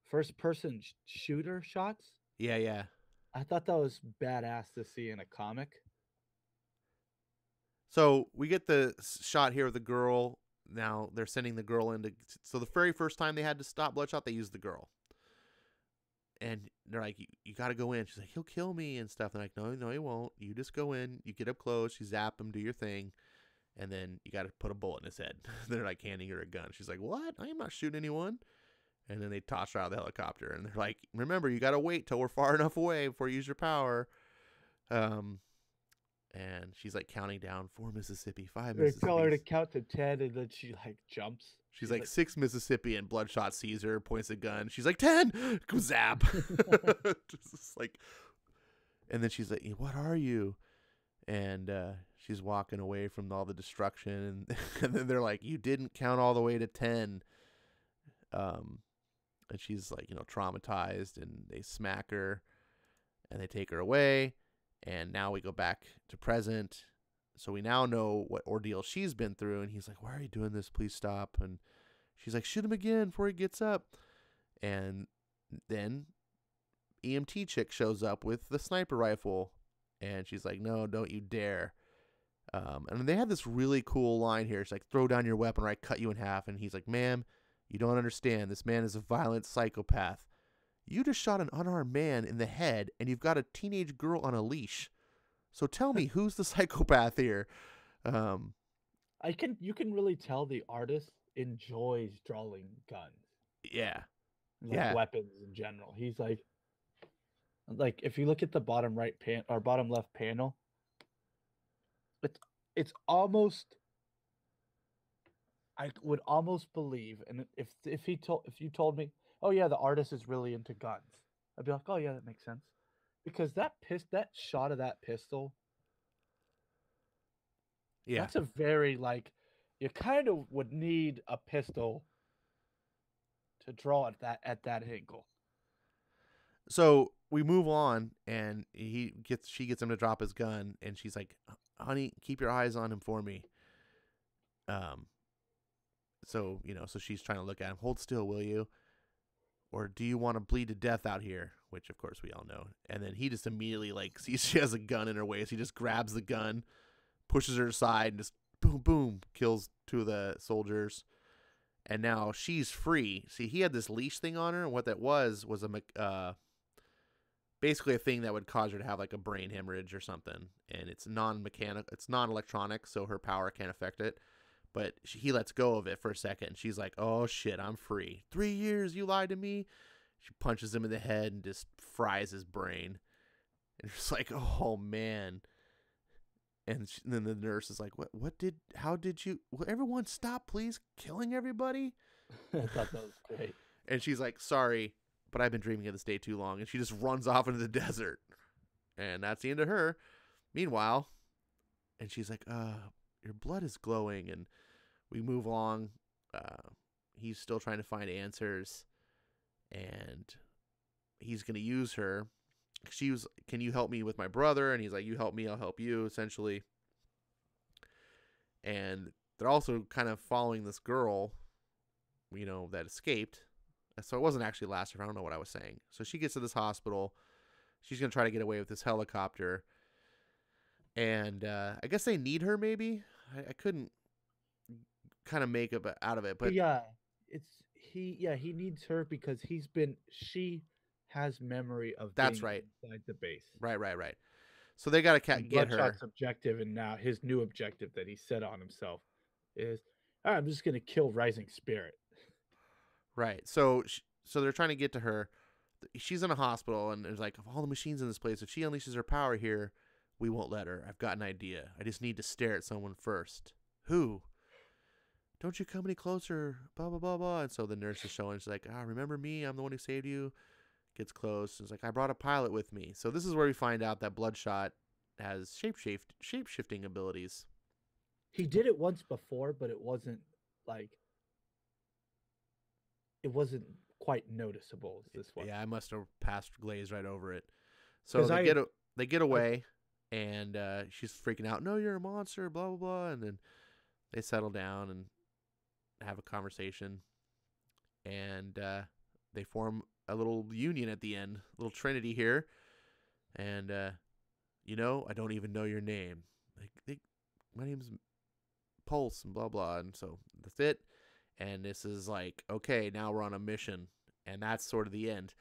first-person shooter shots. Yeah. I thought that was badass to see in a comic. So we get the shot here of the girl. Now they're sending the girl into. So the very first time they had to stop Bloodshot, they used the girl. And they're like, you got to go in. She's like, he'll kill me and stuff. They're like, no, he won't. You just go in. You get up close. You zap him, do your thing. And then you got to put a bullet in his head. They're like handing her a gun. She's like, what? I am not shooting anyone. And then they toss her out of the helicopter. And they're like, remember, you got to wait till we're far enough away before you use your power. And she's like counting down 4 Mississippi, 5 Mississippi. They tell her to count to 10, and then she like jumps. She's like 6 Mississippi, and Bloodshot sees her, points a gun. She's like 10, zap. Just like, and then she's like, what are you? And she's walking away from all the destruction, and then they're like, you didn't count all the way to 10. And she's like, traumatized, and they smack her, and they take her away. And now we go back to present. So we now know what ordeal she's been through. And he's like, why are you doing this? Please stop. And she's like, shoot him again before he gets up. And then EMT chick shows up with the sniper rifle. And she's like, no, don't you dare. And they had this really cool line here. It's like, throw down your weapon or I cut you in half. And he's like, ma'am, you don't understand. This man is a violent psychopath. You just shot an unarmed man in the head, and you've got a teenage girl on a leash. So tell me, who's the psychopath here? You can really tell the artist enjoys drawing guns. Yeah. Weapons in general. He's like if you look at the bottom right or bottom left panel, it's almost, I would almost believe, and if you told me, oh yeah, the artist is really into guns, I'd be like, oh yeah, that makes sense, because that shot of that pistol, yeah, that's a very you kind of would need a pistol to draw at that angle. So we move on, and she gets him to drop his gun, and she's like, honey, keep your eyes on him for me. So she's trying to look at him. Hold still, will you? Or do you want to bleed to death out here? Which, of course, we all know. And then he just immediately, sees she has a gun in her waist. He just grabs the gun, pushes her aside, and just boom, boom, kills 2 of the soldiers. And now she's free. See, he had this leash thing on her, and what that was basically a thing that would cause her to have, a brain hemorrhage or something. And it's non-mechanical. It's non-electronic, so her power can't affect it. But he lets go of it for a second. She's like, oh, shit, I'm free. 3 years, you lied to me? She punches him in the head and just fries his brain. And it's like, oh, man. And then the nurse is like, how did you, will everyone stop, please, killing everybody? I thought that was great. And she's like, sorry, but I've been dreaming of this day too long. And she just runs off into the desert. And that's the end of her. Meanwhile, and she's like, your blood is glowing. And we move along. He's still trying to find answers, and he's going to use her. She was, can you help me with my brother? And he's like, you help me, I'll help you, essentially. And they're also kind of following this girl, that escaped. So it wasn't actually last year. I don't know what I was saying. So she gets to this hospital. She's going to try to get away with this helicopter. And I guess they need her, maybe. I couldn't kind of make it out of it. But yeah, he needs her because she has memory of that's being right. inside the base. Right. So they got to And get her. Bloodshot's objective, and now his new objective that he set on himself is, I'm just going to kill Rising Spirit. Right. So they're trying to get to her. She's in a hospital, and there's like, of all the machines in this place, if she unleashes her power here, we won't let her. I've got an idea. I just need to stare at someone first. Who? Don't you come any closer, blah, blah, blah, blah. And so the nurse is showing, she's like, remember me? I'm the one who saved you. Gets close. It's like, I brought a pilot with me. So this is where we find out that Bloodshot has shape-shifting abilities. He did it once before, but it wasn't quite noticeable as this one. Yeah, I must have glazed right over it. So they get away, and she's freaking out. No, you're a monster, blah, blah, blah. And then they settle down and have a conversation. And they form a little union at the end, a little trinity here. And, I don't even know your name. My name's Pulse and blah, blah. And so that's it. And this is like, okay, now we're on a mission. And that's sort of the end.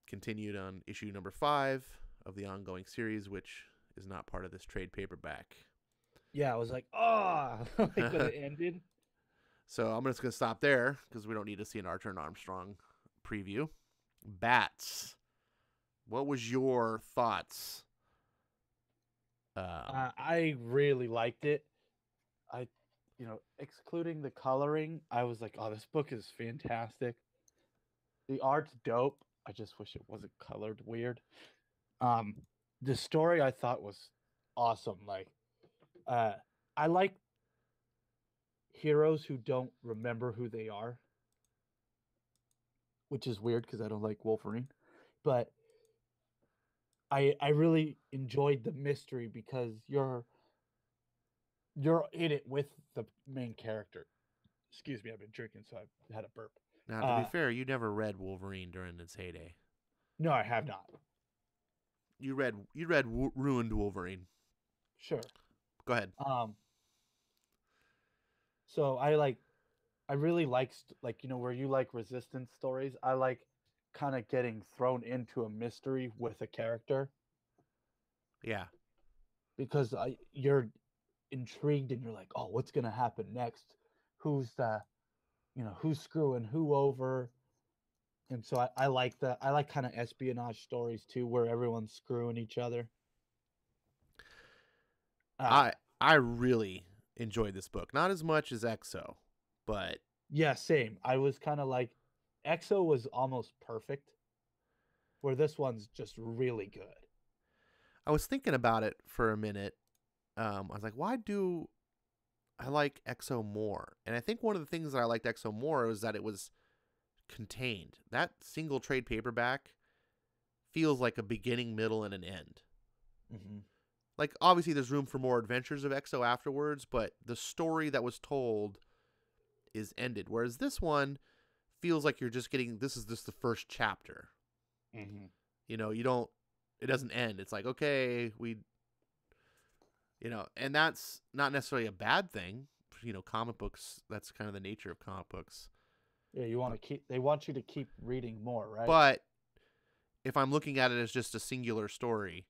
Continued on issue number 5 of the ongoing series, which is not part of this trade paperback. Yeah, I was like, when it ended. So I'm just going to stop there because we don't need to see an Archer and Armstrong preview. Bats. What was your thoughts? I really liked it. Excluding the coloring, I was like, oh, this book is fantastic. The art's dope. I just wish it wasn't colored weird. The story I thought was awesome. I like heroes who don't remember who they are, which is weird because I don't like Wolverine. But I really enjoyed the mystery because you're in it with the main character. Excuse me, I've been drinking, so I had a burp. Now, to be fair, you never read Wolverine during its heyday. No, I have not. You read Ruined Wolverine. Sure. Go ahead. So I really like where you like resistance stories. I like kind of getting thrown into a mystery with a character. Yeah. Because you're intrigued and you're like, oh, what's gonna happen next? Who's screwing who over? And so I like that. I like kind of espionage stories too, where everyone's screwing each other. I really enjoyed this book. Not as much as Exo, but yeah, same. I was kind of like, Exo was almost perfect, where this one's just really good. I was thinking about it for a minute. I was like, why do I like Exo more? And I think one of the things that I liked Exo more was that it was contained. That single trade paperback feels like a beginning, middle, and an end. Mm-hmm. Like, obviously, there's room for more adventures of Exo afterwards, but the story that was told is ended. Whereas this one feels like you're just getting, this is just the first chapter. Mm-hmm. It doesn't end. It's like, okay, and that's not necessarily a bad thing. Comic books, that's kind of the nature of comic books. Yeah, they want you to keep reading more, right? But if I'm looking at it as just a singular story,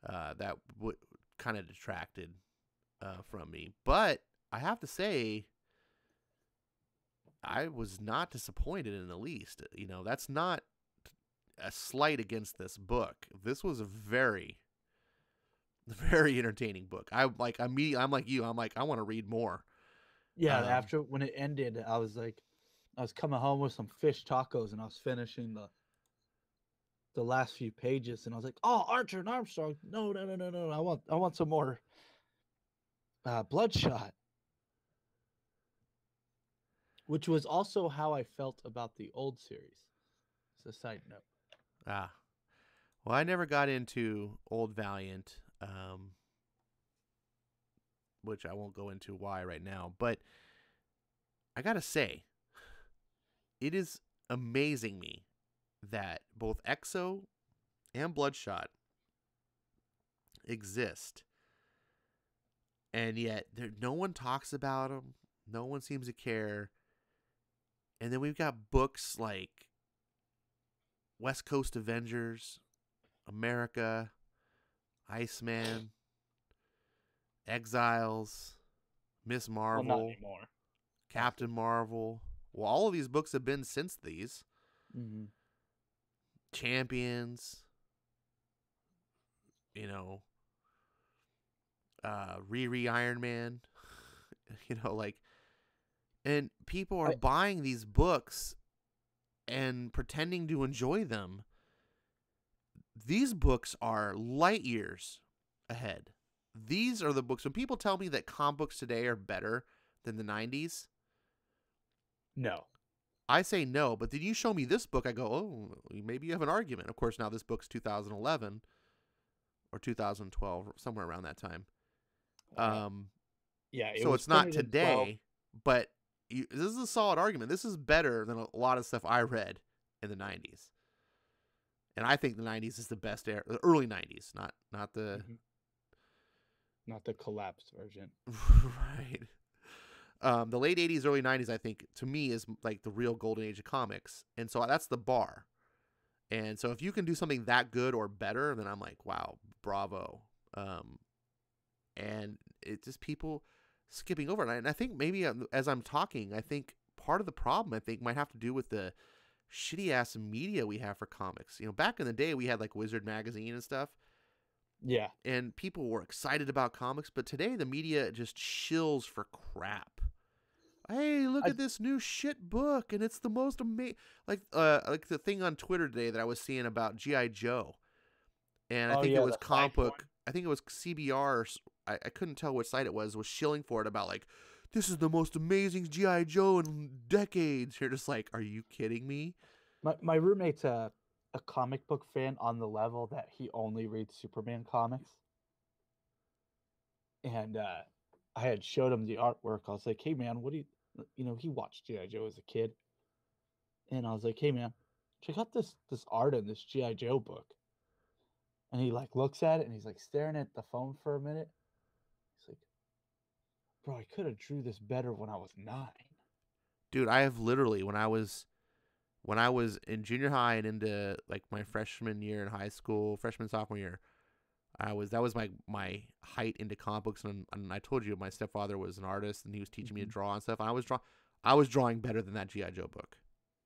that would kind of detracted from me. But I have to say, I was not disappointed in the least. That's not a slight against this book. This was a very, very entertaining book. I'm like you. I'm like, I want to read more. Yeah, after when it ended, I was coming home with some fish tacos, and I was finishing the last few pages, and I was like, "Oh, Archer and Armstrong! No, no, no, no, no! I want some more Bloodshot." Which was also how I felt about the old series. As a side note. Ah, well, I never got into Old Valiant, which I won't go into why right now. But I gotta say, it is amazing me that both Exo and Bloodshot exist, and yet no one talks about them. No one seems to care. And then we've got books like West Coast Avengers, America, Iceman, Exiles, Miss Well, not Marvel, anymore. Captain Marvel. Well, all of these books have been since these. Mm-hmm. Champions, Riri Iron Man, like, and people are buying these books and pretending to enjoy them. These books are light years ahead. These are the books. When people tell me that comic books today are better than the 90s, no. I say no. But then you show me this book, I go, oh, maybe you have an argument. Of course, now this book's 2011 or 2012, somewhere around that time. Yeah. So it's not today, but this is a solid argument. This is better than a lot of stuff I read in the 90s. And I think the 90s is the best era, the early 90s, not the... Mm-hmm. Not the collapsed version. Right. The late 80s, early 90s, I think, to me, is like the real golden age of comics. And so that's the bar. And so if you can do something that good or better, then I'm like, wow, bravo. And it just people skipping over it. And I think maybe as I'm talking, I think part of the problem, might have to do with the shitty ass media we have for comics. Back in the day, we had like Wizard magazine and stuff. Yeah. And people were excited about comics, but today the media just shills for crap. Hey, look at this new shit book, and it's the most amazing. Like the thing on Twitter today that I was seeing about G.I. Joe, and I think it was comic book. I think it was CBR. I couldn't tell which site it was shilling for it about like, this is the most amazing G.I. Joe in decades. You're just like, are you kidding me? My roommate's a comic book fan on the level that he only reads Superman comics. And I had showed him the artwork. I was like, hey, man, what do you... he watched G.I. Joe as a kid. And I was like, hey, man, check out this art in this G.I. Joe book. And he like looks at it and he's like staring at the phone for a minute. He's like, bro, I could have drew this better when I was 9. Dude, I have literally, when I was in junior high and into like my freshman year in high school, sophomore year, that was my height into comic books, and I told you my stepfather was an artist and he was teaching me to draw and stuff. And I was drawing better than that G.I. Joe book.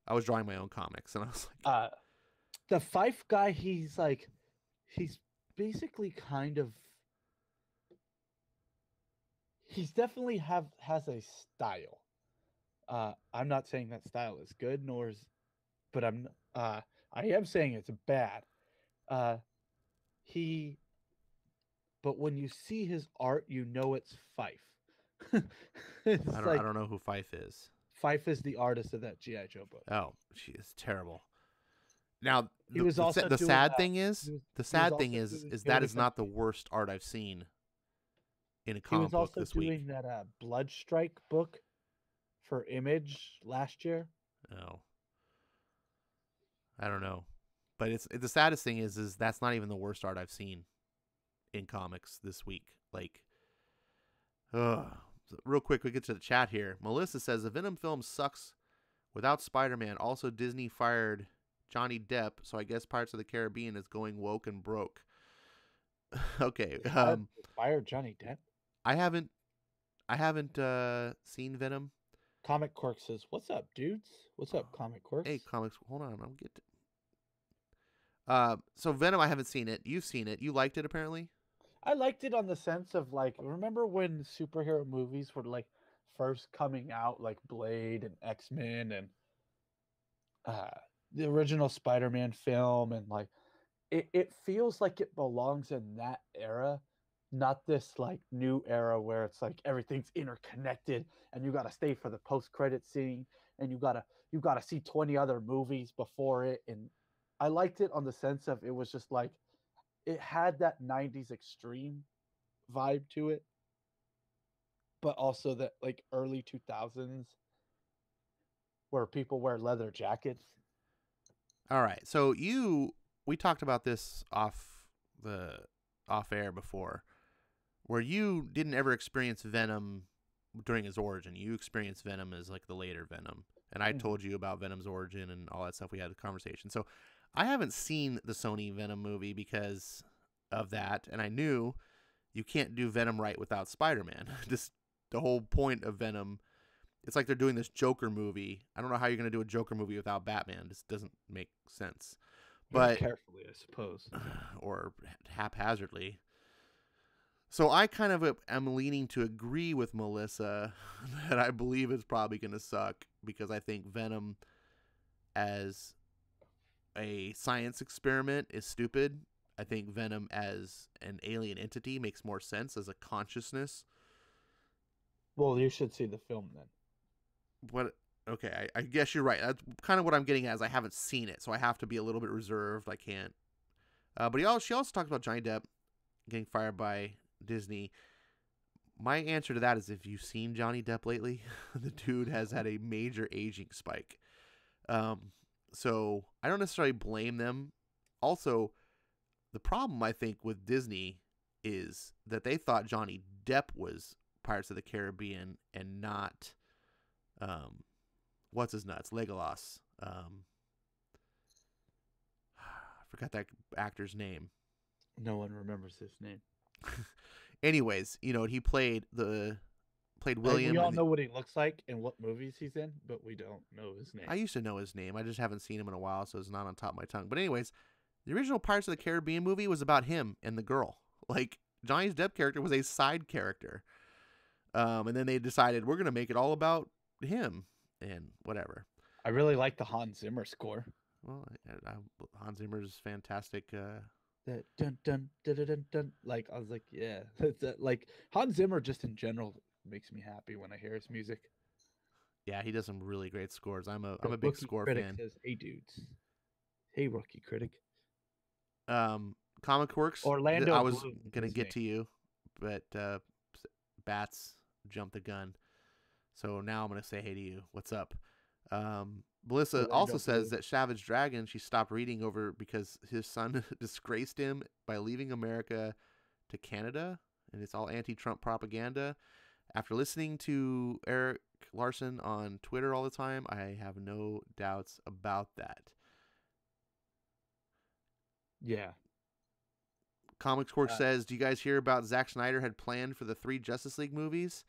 I was drawing my own comics, and I was like, the Fife guy, he's basically kind of, he's definitely has a style. I'm not saying that style is good, but I am saying it's bad. But when you see his art, you know it's Fife. I don't know who Fife is. Fife is the artist of that G.I. Joe book. Oh, she is terrible. Now, the sad thing is that is not the worst art I've seen in a comic book this week. He was also doing that Bloodstrike book for Image last year. Oh, I don't know, but the saddest thing is that's not even the worst art I've seen in comics this week. Like, real quick, we get to the chat here. Melissa says the Venom film sucks without Spider-Man. Also, Disney fired Johnny Depp, so I guess Pirates of the Caribbean is going woke and broke. Okay. Fired Johnny Depp? I haven't seen Venom. Comic Quirk says, "What's up, dudes? What's up, Comic Quirks?" Hey, comics. Hold on, I'll get to... So Venom, I haven't seen it. You've seen it. You liked it, apparently. I liked it on the sense of like, remember when superhero movies were like first coming out, like Blade and X-Men, and the original Spider-Man film, and like it feels like it belongs in that era, not this like new era where it's like everything's interconnected and you got to stay for the post-credit scene and you got to see 20 other movies before it. And I liked it on the sense of it was just like it had that 90s extreme vibe to it, but also that like early 2000s where people wear leather jackets. All right. So we talked about this the off air before, where you didn't ever experience Venom during his origin. You experienced Venom as like the later Venom, and I Mhm. told you about Venom's origin and all that stuff. We had a conversation. So I haven't seen the Sony Venom movie because of that, and I knew you can't do Venom right without Spider-Man. Just the whole point of Venom. It's like they're doing this Joker movie. I don't know how you're going to do a Joker movie without Batman. This doesn't make sense. Very But carefully, I suppose. or haphazardly. So I kind of am leaning to agree with Melissa that I believe it's probably going to suck because I think Venom as a science experiment is stupid. I think Venom as an alien entity makes more sense as a consciousness. Well, you should see the film then. What? Okay, I guess you're right. That's kind of what I'm getting at. Is I haven't seen it, so I have to be a little bit reserved. I can't. She also talked about Johnny Depp getting fired by Disney. My answer to that is if you've seen Johnny Depp lately, the dude has had a major aging spike. So I don't necessarily blame them. Also, the problem I think with Disney is that they thought Johnny Depp was Pirates of the Caribbean and not what's his nuts, Legolas. I forgot that actor's name. No one remembers his name. Anyways, he played Like, we William. all know what he looks like and what movies he's in, but we don't know his name. I used to know his name. I just haven't seen him in a while, so it's not on top of my tongue. But anyways, the original Pirates of the Caribbean movie was about him and the girl. Like Johnny Depp character was a side character. And then they decided we're gonna make it all about him and whatever. I really like the Hans Zimmer score. Well, Hans Zimmer's fantastic. That dun dun dun dun dun. Dun. Like I was like, yeah, like Hans Zimmer just in general makes me happy when I hear his music. Yeah, he does some really great scores. I'm The a big rookie score critic fan. says, "Hey dudes, hey rookie critic." Comic Works. Orlando I was Bloom is gonna his get name. to you, but Bats jumped the gun. So now I'm gonna say hey to you. What's up? Melissa also Orlando says Bloom. that Savage Dragon she stopped reading over because his son disgraced him by leaving America to Canada, and it's all anti-Trump propaganda. After listening to Eric Larson on Twitter all the time, I have no doubts about that. Yeah. Comics Cork Uh, says, do you guys hear about Zack Snyder had planned for the 3 Justice League movies?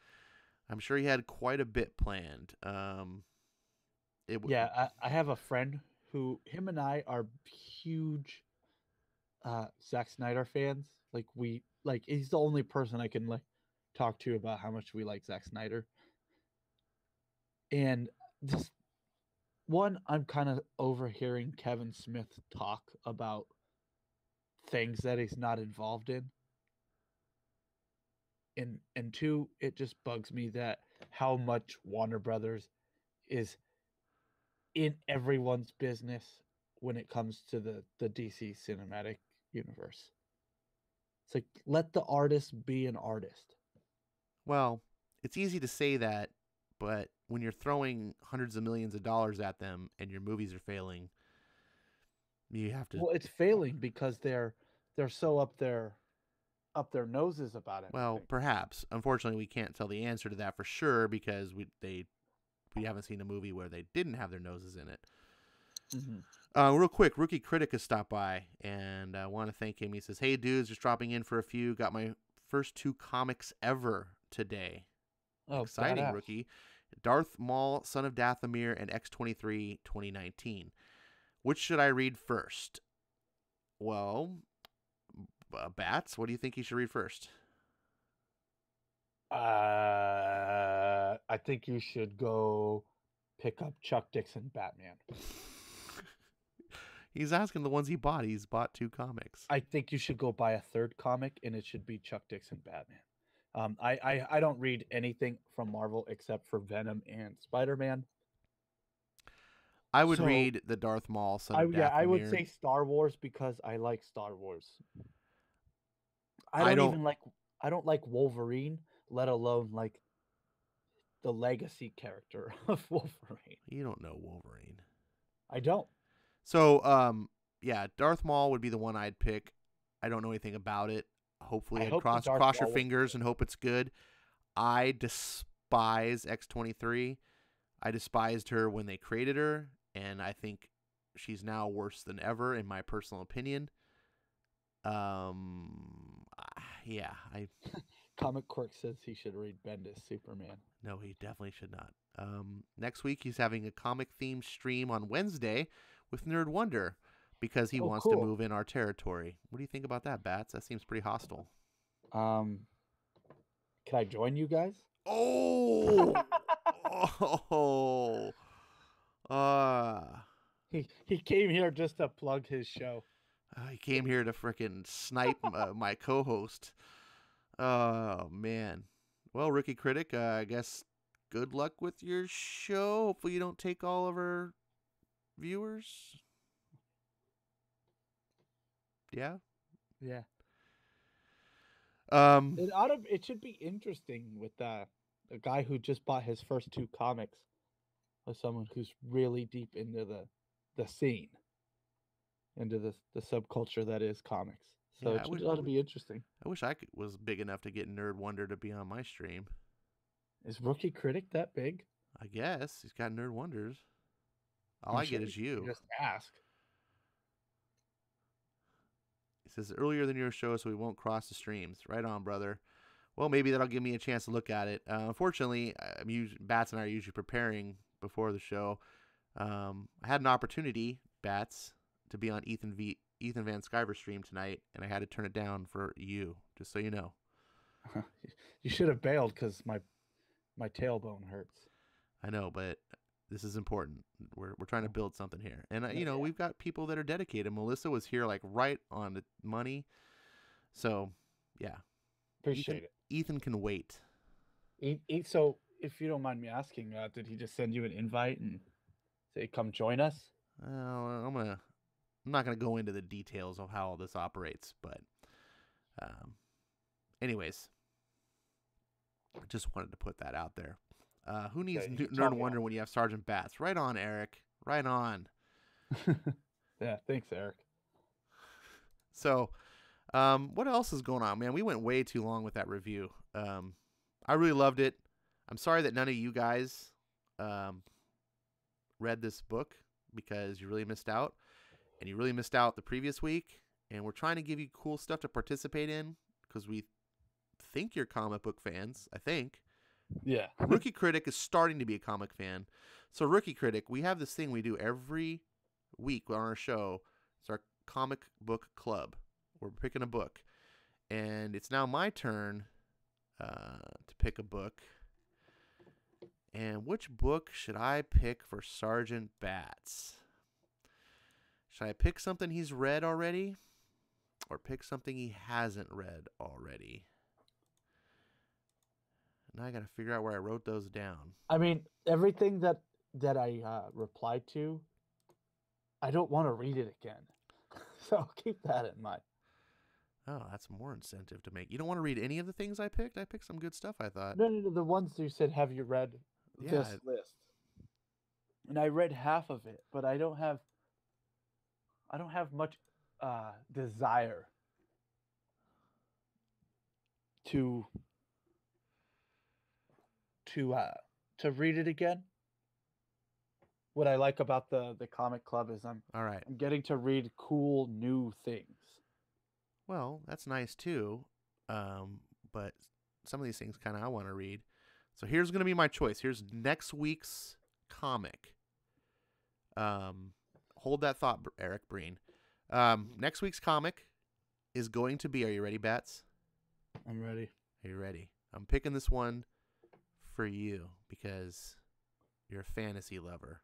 I'm sure he had quite a bit planned. yeah, I have a friend who him and I are huge Zack Snyder fans. Like he's the only person I can like talk to about how much we like Zack Snyder. And this one, I'm kind of overhearing Kevin Smith talk about things that he's not involved in. And two, it just bugs me that how much Warner Brothers is in everyone's business when it comes to the DC cinematic universe. It's like let the artist be an artist. Well, it's easy to say that, but when you're throwing hundreds of millions of dollars at them and your movies are failing, you have to. Well, it's failing because they're so up their noses about Well, everything. perhaps. Unfortunately, we can't tell the answer to that for sure because we haven't seen a movie where they didn't have their noses in it. Mm-hmm. Real quick, Rookie Critic has stopped by, and I want to thank him. He says, "Hey dudes, just dropping in for a few. Got my first 2 comics ever today. Oh, Exciting, badass. Rookie. Darth Maul, Son of Dathomir, and X-23 2019. Which should I read first?" Well, Bats, what do you think you should read first? I think you should go pick up Chuck Dixon Batman. He's asking the ones he bought. He's bought 2 comics. I think you should go buy a third comic, and it should be Chuck Dixon Batman. I don't read anything from Marvel except for Venom and Spider-Man. I would So read the Darth Maul Son of I would Dathomir. say Star Wars because I like Star Wars. I don't. I don't like Wolverine, let alone like the legacy character of Wolverine. You don't know Wolverine. I don't. So, yeah, Darth Maul would be the one I'd pick. I don't know anything about it. Hopefully, I'd cross your fingers and hope it's good. I despise X-23. I despised her when they created her, and I think she's now worse than ever, in my personal opinion. Yeah, Comic Quirk says he should read Bendis Superman. No, he definitely should not. Next week, he's having a comic-themed stream on Wednesday with Nerd Wonder because he wants to move in our territory. What do you think about that, Bats? That seems pretty hostile. Can I join you guys? Oh! He came here just to plug his show. He came here to frickin' snipe my co-host. Oh, man. Well, Rookie Critic, I guess good luck with your show. Hopefully you don't take all of our viewers. Yeah? Yeah. It It should be interesting with a guy who just bought his first 2 comics with someone who's really deep into the scene, into the subculture that is comics. So Yeah, it ought to be interesting. I wish I was big enough to get Nerd Wonder to be on my stream. Is Rookie Critic that big? I guess. He's got Nerd Wonders. All I get is you. Just ask. He says, earlier than your show, so we won't cross the streams. Right on, brother. Well, maybe that'll give me a chance to look at it. Unfortunately, Bats and I are usually preparing before the show. I had an opportunity, Bats, to be on Ethan Van Sciver's stream tonight, and I had to turn it down for you, just so you know. You should have bailed because my tailbone hurts. I know, but this is important. We're trying to build something here. And, we've got people that are dedicated. Melissa was here, like, right on the money. So, yeah. Appreciate it. Ethan can wait. So, if you don't mind me asking, did he just send you an invite and say, come join us? I'm not gonna go into the details of how all this operates, but anyways, I just wanted to put that out there. Who needs Nerd Wonder when you have Sergeant Bats? Right on, Eric. Right on. Yeah, thanks, Eric. So, what else is going on, man? We went way too long with that review. I really loved it. I'm sorry that none of you guys read this book because you really missed out. And you really missed out the previous week. And we're trying to give you cool stuff to participate in because we think you're comic book fans, I think. Yeah. Rookie Critic is starting to be a comic fan. So, Rookie Critic, we have this thing we do every week on our show. It's our comic book club. We're picking a book. And it's now my turn to pick a book. And which book should I pick for Sergeant Bats? Should I pick something he's read already? Or pick something he hasn't read already? Now I got to figure out where I wrote those down. I mean, everything that I replied to, I don't want to read it again. So keep that in mind. Oh, that's more incentive to make. You don't want to read any of the things I picked? I picked some good stuff, I thought. No, the ones you said, have you read this list? And I read half of it, but I don't have much desire to read it again. What I like about the comic club is I'm getting to read cool new things. Well, that's nice too. But some of these things kind of I want to read. So here's going to be my choice. Here's next week's comic. Hold that thought, Eric Breen. Next week's comic is going to be, are you ready, Bats? I'm ready. Are you ready? I'm picking this one for you because you're a fantasy lover.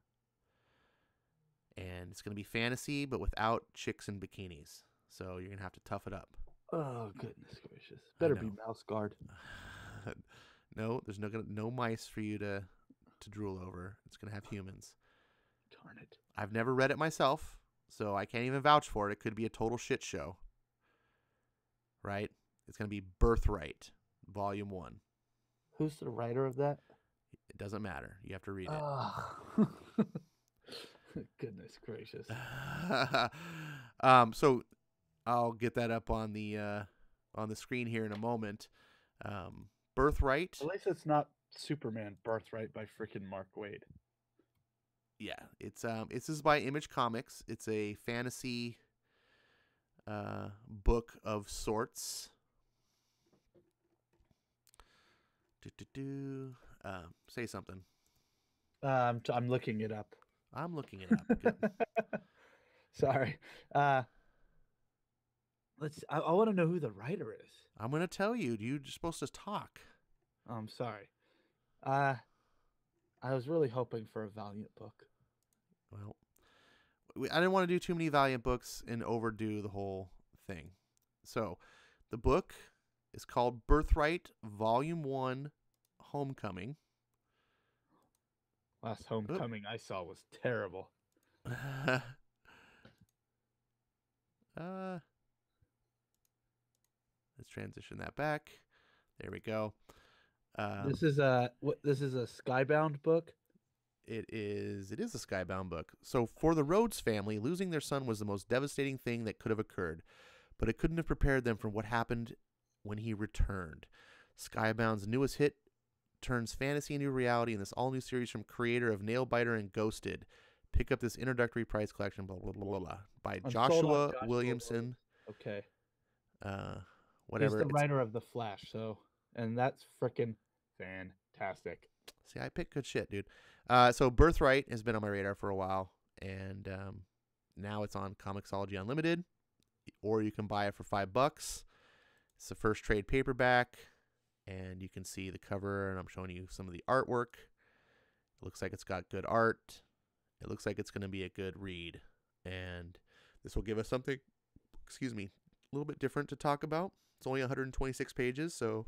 and it's going to be fantasy, but without chicks in bikinis. So you're going to have to tough it up. Oh, goodness gracious. I Better be know. mouse guard. No, there's no mice for you to drool over. It's going to have humans. Darn it. I've never read it myself, so I can't even vouch for it. It could be a total shit show. Right? It's going to be Birthright, Volume 1. Who's the writer of that? It doesn't matter. You have to read it. Oh. Goodness gracious. So I'll get that up on the screen here in a moment. Birthright. At least it's not Superman Birthright by freaking Mark Waid. Yeah, this is by Image Comics. It's a fantasy book of sorts. Say something. I'm looking it up. I'm looking it up. Good. Sorry. I want to know who the writer is. I'm gonna tell you. You're supposed to talk. I'm sorry. I was really hoping for a Valiant book. Well, I didn't want to do too many Valiant books and overdo the whole thing. So, the book is called Birthright, Volume 1, Homecoming. Last Homecoming I saw was terrible. Let's transition that back. There we go. This is a Skybound book. It is a Skybound book. So for the Rhodes family, losing their son was the most devastating thing that could have occurred, but it couldn't have prepared them for what happened when he returned. Skybound's newest hit turns fantasy into reality in this all-new series from creator of Nailbiter and Ghosted. Pick up this introductory price collection, blah, blah, blah, blah, blah, by Joshua Williamson. Okay. Whatever. He's the writer of The Flash, and that's freaking fantastic. See, I pick good shit, dude. So Birthright has been on my radar for a while, and now it's on ComiXology Unlimited, or you can buy it for $5. It's the first trade paperback, and you can see the cover, and I'm showing you some of the artwork. It looks like it's got good art. It looks like it's going to be a good read, and this will give us something, a little bit different to talk about. It's only 126 pages, so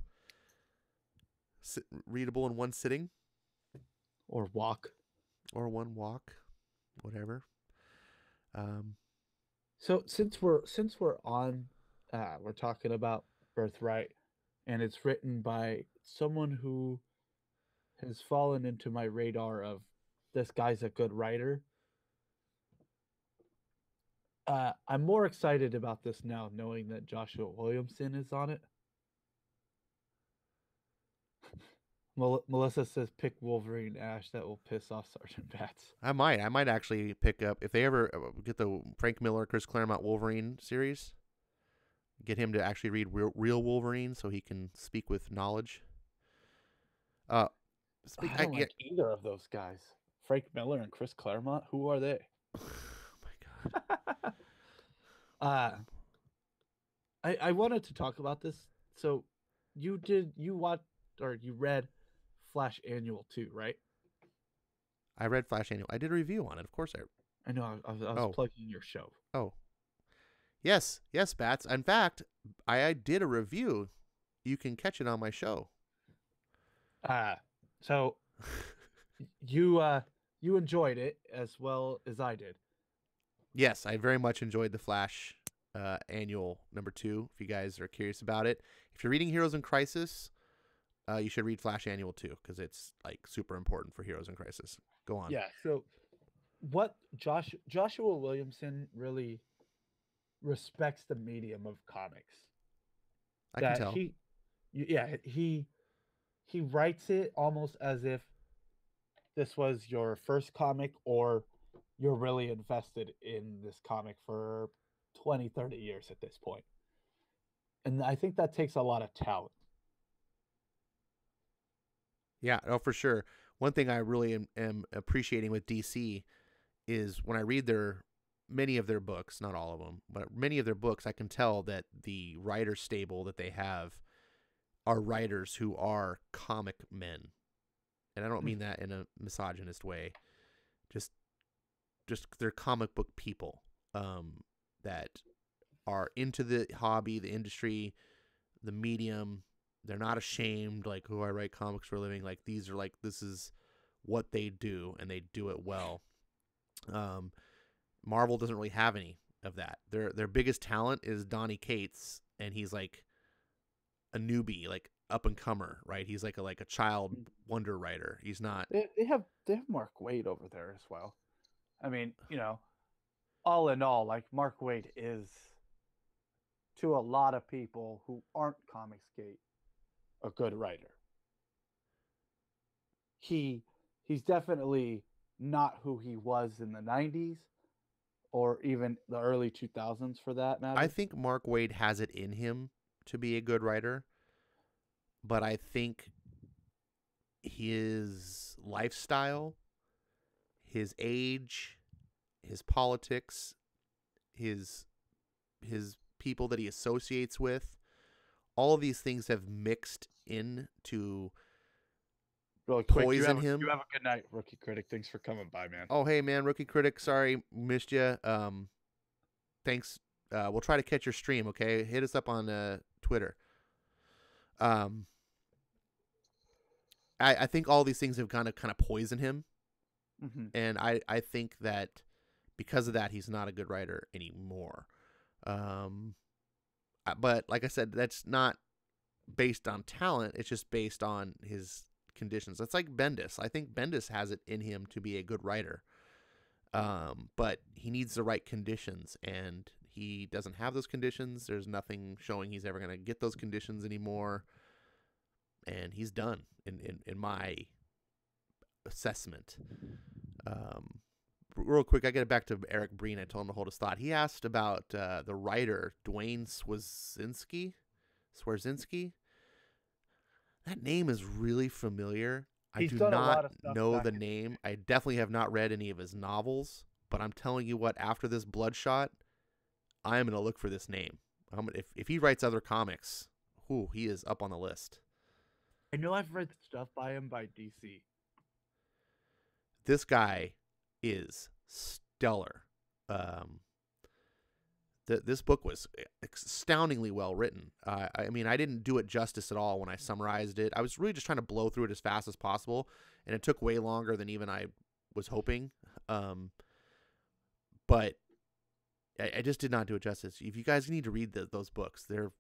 readable in one sitting. Or walk. Or one walk. Whatever. So since we're on, we're talking about Birthright, and it's written by someone who has fallen into my radar of this guy's a good writer. I'm more excited about this now, knowing that Joshua Williamson is on it. Melissa says pick Wolverine Ash. That will piss off Sergeant Bats. I might actually pick up, if they ever get the Frank Miller, Chris Claremont Wolverine series, get him to actually read real Wolverine so he can speak with knowledge. I don't like either of those guys. Frank Miller and Chris Claremont. Who are they? Oh my god. I wanted to talk about this. So you read Flash Annual 2, right? I read Flash Annual. I did a review on it. Of course I know. I was plugging your show. Oh. Yes, Bats. In fact, I did a review. You can catch it on my show. So you enjoyed it as well as I did. Yes, I very much enjoyed the Flash Annual number 2. If you guys are curious about it, if you're reading Heroes in Crisis, you should read Flash Annual 2 because it's like super important for Heroes in Crisis. Go on. Yeah. So what Joshua Williamson really respects the medium of comics. I can tell. He writes it almost as if this was your first comic, or you're really invested in this comic for 20, 30 years at this point. And I think that takes a lot of talent. Yeah, no, for sure. One thing I really am appreciating with DC is when I read many of their books, not all of them, but many of their books, I can tell that the writer stable that they have are writers who are comic men. And I don't mean that in a misogynist way. Just they're comic book people that are into the hobby, the industry, the medium. They're not ashamed, like, oh, I write comics for a living. Like, these are like, this is what they do, and they do it well. Marvel doesn't really have any of that. Their biggest talent is Donny Cates, and he's like a newbie, like up and comer, right? He's like a child wonder writer. He's not. They have Mark Waid over there as well. I mean, all in all, like Mark Waid is, to a lot of people who aren't Comicsgate, a good writer. He's definitely not who he was in the 90s or even the early 2000s for that matter. I think Mark Waid has it in him to be a good writer, but I think his lifestyle, his age, his politics, his people that he associates with, all of these things have mixed into really quick, poison him. You have a good night, Rookie Critic. Thanks for coming by, man. Oh, hey, man, Rookie Critic. Sorry, missed you. Thanks. We'll try to catch your stream, okay? Hit us up on Twitter. I think all these things have kind of poisoned him. Mm-hmm. And I think that because of that, he's not a good writer anymore. But like I said, that's not based on talent. It's just based on his conditions. It's like Bendis. I think Bendis has it in him to be a good writer. But he needs the right conditions, and he doesn't have those conditions. There's nothing showing he's ever going to get those conditions anymore. And he's done in my assessment. Real quick, I get it back to Eric Breen. I told him to hold his thought. He asked about the writer, Dwayne Swarzynski. That name is really familiar. I do not know the name. I definitely have not read any of his novels, but I'm telling you what, after this Bloodshot, I am going to look for this name. If he writes other comics, he is up on the list. I know I've read stuff by him by DC. This guy is stellar. This book was astoundingly well written. I mean, I didn't do it justice at all when I summarized it. I was really just trying to blow through it as fast as possible, and it took way longer than even I was hoping. But I just did not do it justice. If you guys need to read those books, they're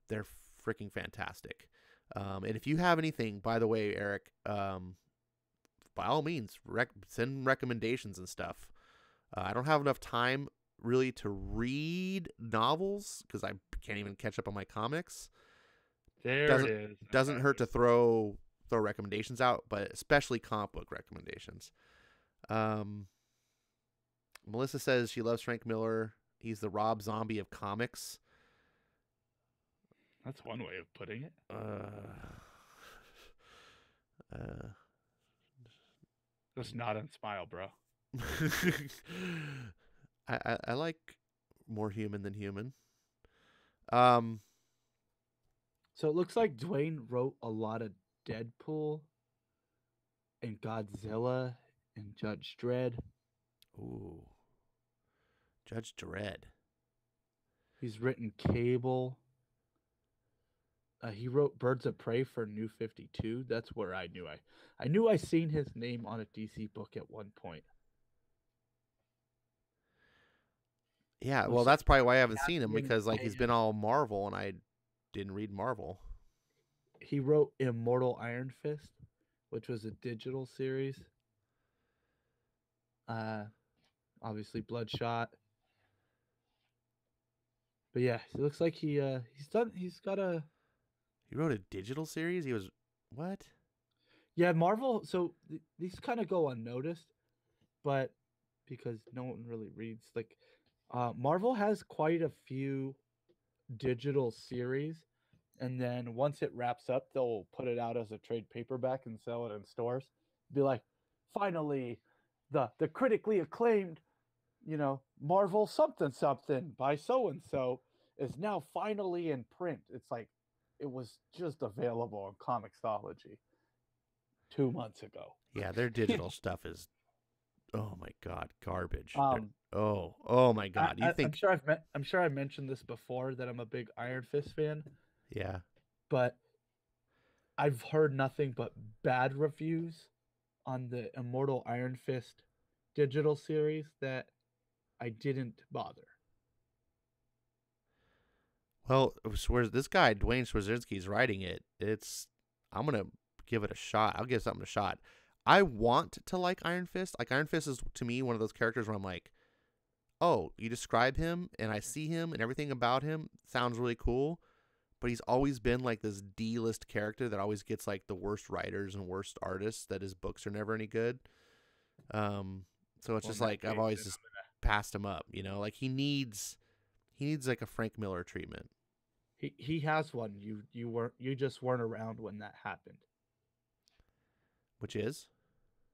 freaking fantastic. And if you have anything, by the way, Eric, by all means, send recommendations and stuff. I don't have enough time really to read novels because I can't even catch up on my comics. It is. Doesn't hurt to throw recommendations out, but especially comic book recommendations. Melissa says she loves Frank Miller. He's the Rob Zombie of comics. That's one way of putting it. Just nod and smile, bro. I like more human than human. So it looks like Dwayne wrote a lot of Deadpool and Godzilla and Judge Dredd. Ooh. Judge Dredd. He's written Cable. He wrote Birds of Prey for New 52. That's where I knew I seen his name on a DC book at one point. Yeah, well, that's probably why I haven't seen him, because like he's been all Marvel and I didn't read Marvel. He wrote Immortal Iron Fist, which was a digital series. Obviously Bloodshot. But yeah, it looks like he wrote a digital series? He was what? Yeah, Marvel, so these kind of go unnoticed, but because no one really reads, like Marvel has quite a few digital series, and then once it wraps up, they'll put it out as a trade paperback and sell it in stores. Be like, finally, the critically acclaimed, Marvel something by so and so is now finally in print. It's like it was just available on Comixology 2 months ago. Yeah, their digital stuff is Oh my god, garbage. Um, Oh my god. You I'm think? sure I'm sure I mentioned this before that I'm a big Iron Fist fan, Yeah. but I've heard nothing but bad reviews on the Immortal Iron Fist digital series that I didn't bother. Well, this guy Dwayne Swazinski's writing it. I'm gonna give it a shot. I'll give something a shot. I want to like Iron Fist. Like Iron Fist is to me one of those characters where I'm like, oh, you describe him and I see him and everything about him sounds really cool. But he's always been like this D-list character that always gets like the worst writers and worst artists. That his books are never any good. So it's Well, in just that like I've case, always then just passed him up. You know, like he needs like a Frank Miller treatment. he has one. You just weren't around when that happened. Which is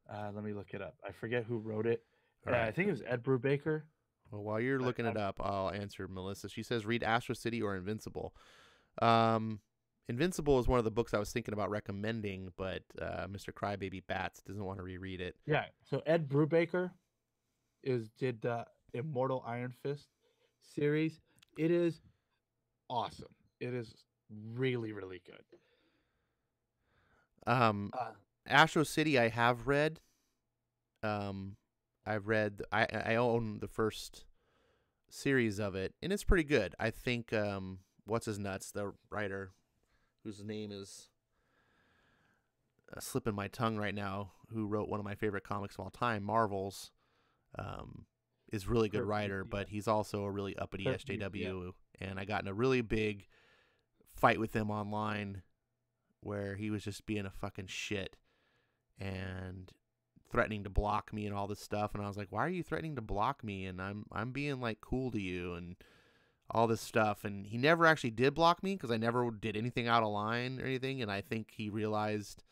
Let me look it up. I forget who wrote it. all I right. think it was Ed Brubaker. Well, while you're But looking it up, I'll answer Melissa. She says read Astro City or Invincible. Um, Invincible is one of the books I was thinking about recommending, but Mr. Crybaby Bats doesn't want to reread it. yeah, so Ed Brubaker did the Immortal Iron Fist series. It is awesome. It is really really good. Um, Uh, Astro City I have read. Um, I've read. I own the first series of it, and it's pretty good. I think what's his nuts, the writer, whose name is slipping my tongue right now, who wrote one of my favorite comics of all time, Marvels, is a really good Kurt writer, Busiek. but he's also a really uppity Kurt SJW. And I got in a really big fight with him online where he was just being a fucking shit and threatening to block me and all this stuff. And I was like, why are you threatening to block me? And I'm being like cool to you and all this stuff. And he never actually did block me because I never did anything out of line or anything. And I think he realized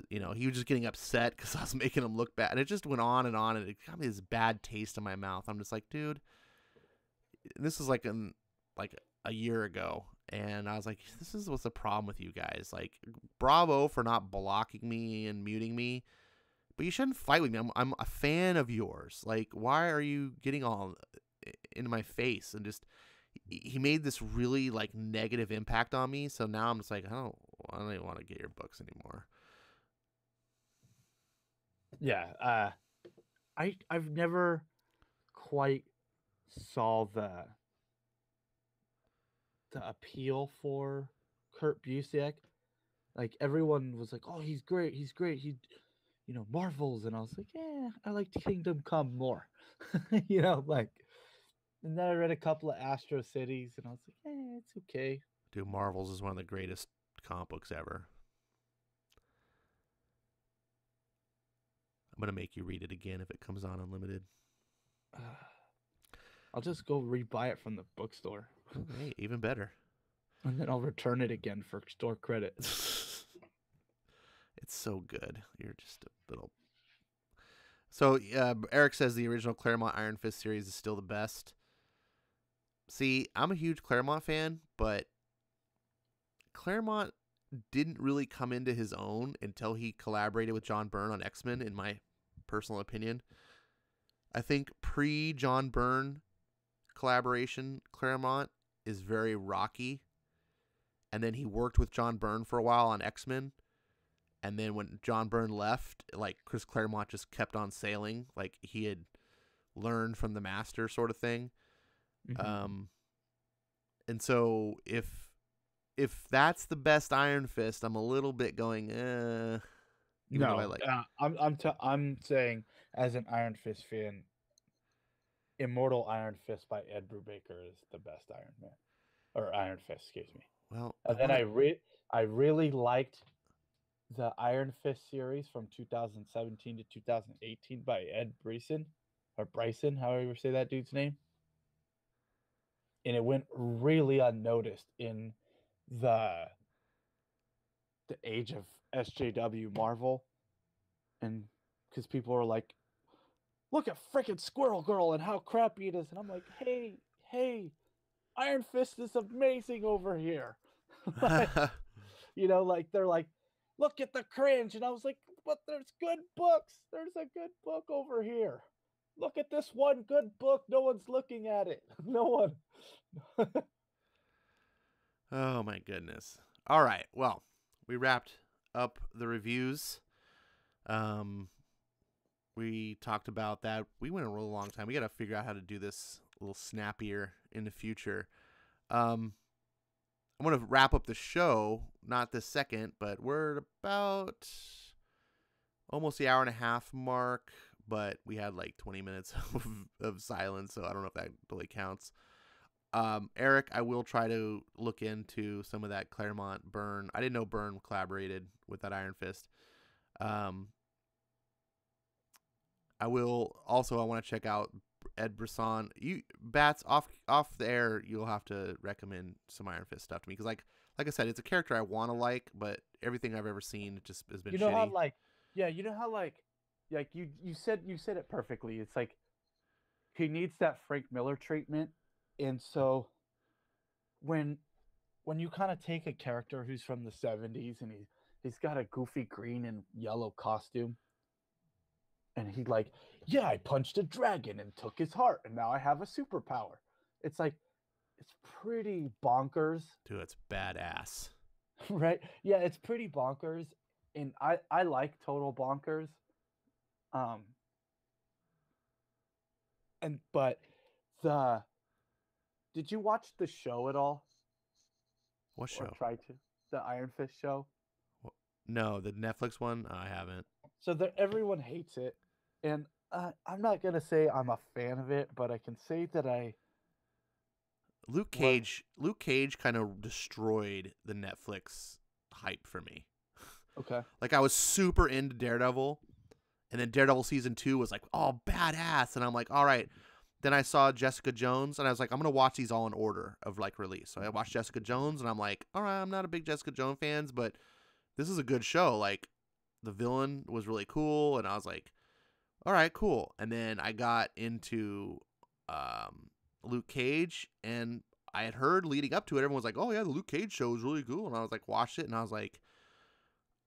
he was just getting upset because I was making him look bad. And it just went on, and it got me this bad taste in my mouth. I'm just like, dude, this is like a year ago. And I was like, this is what's the problem with you guys. Like, bravo for not blocking me and muting me, but you shouldn't fight with me. I'm a fan of yours. Like, why are you getting all into my face? And just, he made this really like negative impact on me. So now I'm just like, I don't even want to get your books anymore. yeah, I've never quite saw the appeal for Kurt Busiek. Like everyone was like, "Oh, he's great. He's great. Marvels." And I was like, "Yeah, I liked Kingdom Come more." Like. And then I read a couple of Astro Cities, and I was like, it's okay. Dude, Marvels is one of the greatest comic books ever. I'm gonna make you read it again if it comes on Unlimited. I'll just go rebuy it from the bookstore. Hey, even better. And then I'll return it again for store credit. It's so good. You're just a little. So Eric says the original Claremont Iron Fist series is still the best. See, I'm a huge Claremont fan, but Claremont didn't really come into his own until he collaborated with John Byrne on X-Men, in my personal opinion. I think pre-John Byrne collaboration, Claremont is very rocky. And then he worked with John Byrne for a while on X-Men. And then when John Byrne left, like Chris Claremont just kept on sailing. Like he had learned from the master sort of thing. Mm-hmm. And so if that's the best Iron Fist, I'm a little bit going, No, I'm saying as an Iron Fist fan, Immortal Iron Fist by Ed Brubaker is the best Iron Man or Iron Fist, excuse me. Well, and then I really liked the Iron Fist series from 2017 to 2018 by Ed Bryson, or Bryson, however you say that dude's name. And it went really unnoticed in the age of SJW Marvel, and because people are like, look at freaking Squirrel Girl and how crappy it is, and I'm like, hey, Iron Fist is amazing over here. Like, they're like, look at the cringe, and I was like, but there's good books. There's a good book over here. Look at this one good book. No one's looking at it. No one. Oh my goodness. All right. Well, we wrapped up the reviews. We talked about that. We went a really long time. We got to figure out how to do this a little snappier in the future. I'm going to wrap up the show, not this second, but we're at about almost the hour and a half mark, but we had like 20 minutes of silence, so I don't know if that really counts. Eric, I will try to look into some of that Claremont Byrne. I didn't know Byrne collaborated with that Iron Fist. I will also. I want to check out Ed Brisson. You Bats off the air. You'll have to recommend some Iron Fist stuff to me because, like I said, it's a character I want to like, but everything I've ever seen just has been You know shitty. how you know how you said it perfectly. It's like he needs that Frank Miller treatment, and so when you kind of take a character who's from the 70s and he's got a goofy green and yellow costume, and he's like, yeah, I punched a dragon and took his heart, and now I have a superpower. It's like, it's pretty bonkers. Dude, it's badass. Right? Yeah, it's pretty bonkers, and I like total bonkers. But did you watch the show at all? What show? Or try to? The Iron Fist show? No, the Netflix one? I haven't. So everyone hates it, and I'm not gonna say I'm a fan of it, but I can say that Luke Cage kind of destroyed the Netflix hype for me. Okay. Like I was super into Daredevil, and then Daredevil season 2 was like, oh, badass, and I'm like, all right. Then I saw Jessica Jones, and I was like, I'm gonna watch these all in order of like release. So I watched Jessica Jones, and I'm like, all right, I'm not a big Jessica Jones fan, but this is a good show. Like the villain was really cool, and I was like, all right, cool. And then I got into Luke Cage, and I had heard leading up to it, everyone was like, oh yeah, the Luke Cage show is really cool. And I was like, watched it, and I was like,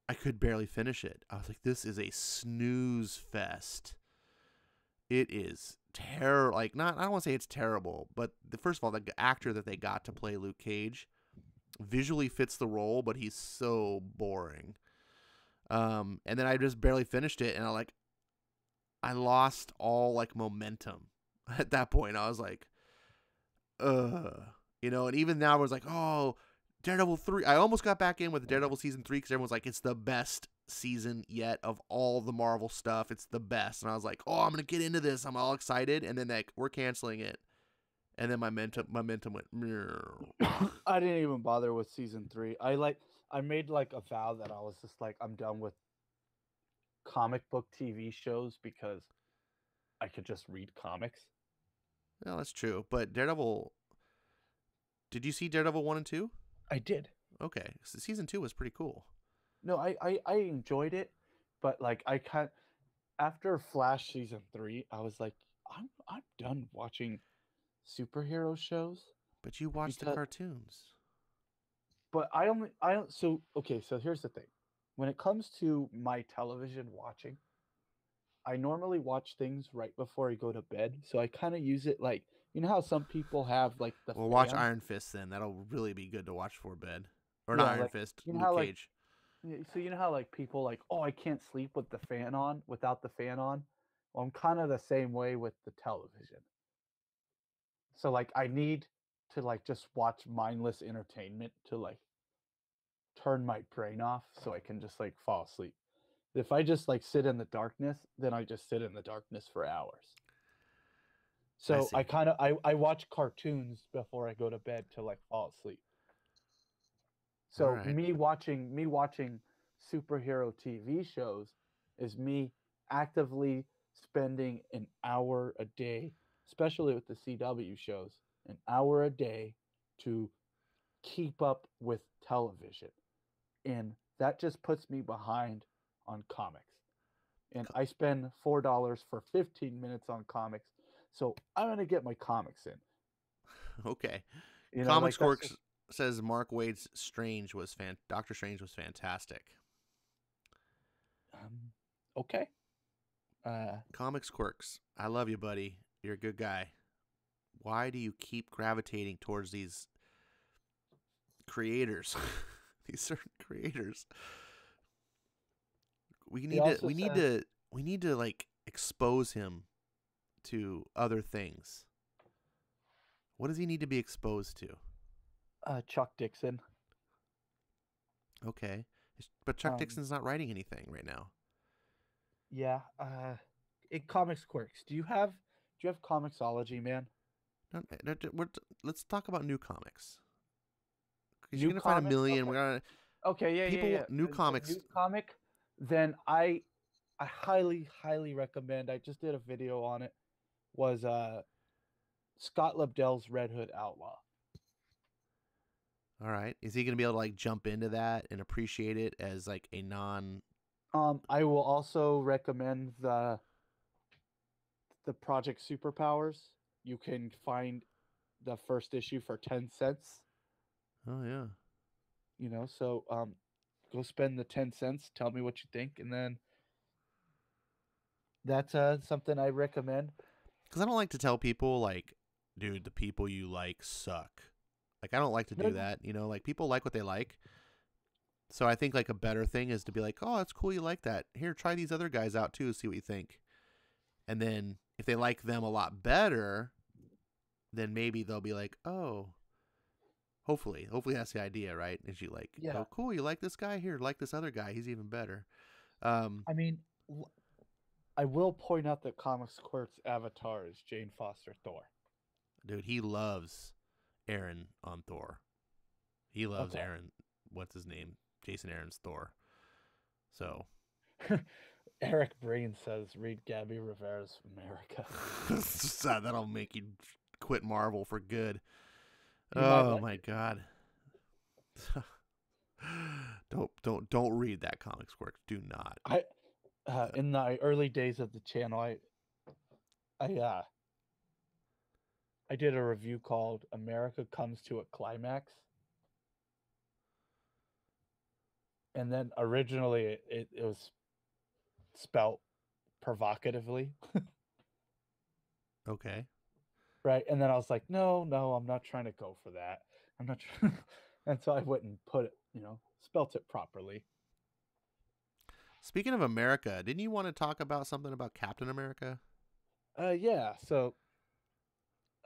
I could barely finish it. I was like, this is a snooze fest. It is terrible. Like, I don't want to say it's terrible, but first of all, the actor that they got to play Luke Cage visually fits the role, but he's so boring. And then I just barely finished it, and I lost all like momentum at that point. I was like, and even now I was like, oh, Daredevil 3. I almost got back in with Daredevil season 3 because everyone's like, it's the best season yet of all the Marvel stuff. It's the best. And I was like, oh, I'm going to get into this. I'm all excited. And then we're canceling it. And then my momentum went. I didn't even bother with season 3. I made like a vow that I was just like, I'm done with comic book TV shows because I could just read comics. Well, that's true. But Daredevil, did you see Daredevil 1 and 2? I did. Okay. So season 2 was pretty cool. No, I enjoyed it, but like after Flash season 3, I was like, I'm done watching superhero shows. But you watched the cartoons. But so here's the thing. When it comes to my television watching, I normally watch things right before I go to bed. So I kind of use it like, you know how some people have like the Well, watch Iron Fist then. That'll really be good to watch before bed. Or not Iron Fist, you know Luke Cage. So you know how like people like, oh, I can't sleep with the fan on, without the fan on? Well, I'm kind of the same way with the television. So like I need to like just watch mindless entertainment to like turn my brain off so I can just like fall asleep. If I just like sit in the darkness, then I just sit in the darkness for hours. So I watch cartoons before I go to bed to like fall asleep. So right. me watching superhero TV shows is me actively spending an hour a day, especially with the CW shows, an hour a day to keep up with television. And that just puts me behind on comics. And I spend $4 for 15 minutes on comics. So I'm going to get my comics in. Okay. Comics Works says Mark Waid's Doctor Strange was fantastic. Okay. Uh, Comics Quirks. I love you, buddy. You're a good guy. Why do you keep gravitating towards these creators? These certain creators. We he need to also we need says to we need to like expose him to other things. What does he need to be exposed to? Chuck Dixon. Okay. But Chuck Um, Dixon's not writing anything right now. yeah. In Comics Quirks, do you have Comixology, man? Let's talk about new comics. Because you're New gonna find a comics? million. Okay. We're gonna Okay, yeah, yeah, people yeah. new A comics. new comic, then I highly, highly recommend. I just did a video on it. Was Scott Lobdell's Red Hood Outlaw. All right. Is he gonna be able to like jump into that and appreciate it as like a non? I will also recommend the Project Superpowers. You can find the first issue for 10 cents. Oh yeah. So go spend the 10 cents, tell me what you think, and then that's something I recommend. Because I don't like to tell people like, dude, the people you like suck. Like I don't like to No, do no. that. Like people like what they like. So I think like a better thing is to be like, oh, it's cool you like that. Here, try these other guys out too, see what you think. And then if they like them a lot better, then maybe they'll be like, oh, hopefully that's the idea, right? Is you like, Yeah. oh, cool, you like this guy? Here, like this other guy. He's even better. Um, I mean, I will point out that Comics Quirk's avatar is Jane Foster Thor. dude, he loves Aaron on Thor. He loves Okay. Aaron. What's his name? Jason Aaron's Thor. So Eric Breen says, read Gabby Rivera's America. that'll make you quit Marvel for good. You might Oh like my it. god. don't read that Comics Quirks. Do not. In the early days of the channel, I I did a review called America Comes to a Climax. And then originally it was spelt provocatively, Okay. right? And then I was like, no, I'm not trying to go for that. I'm not trying. And so I went and put it, spelt it properly. Speaking of America, didn't you want to talk about something about Captain America? Yeah. So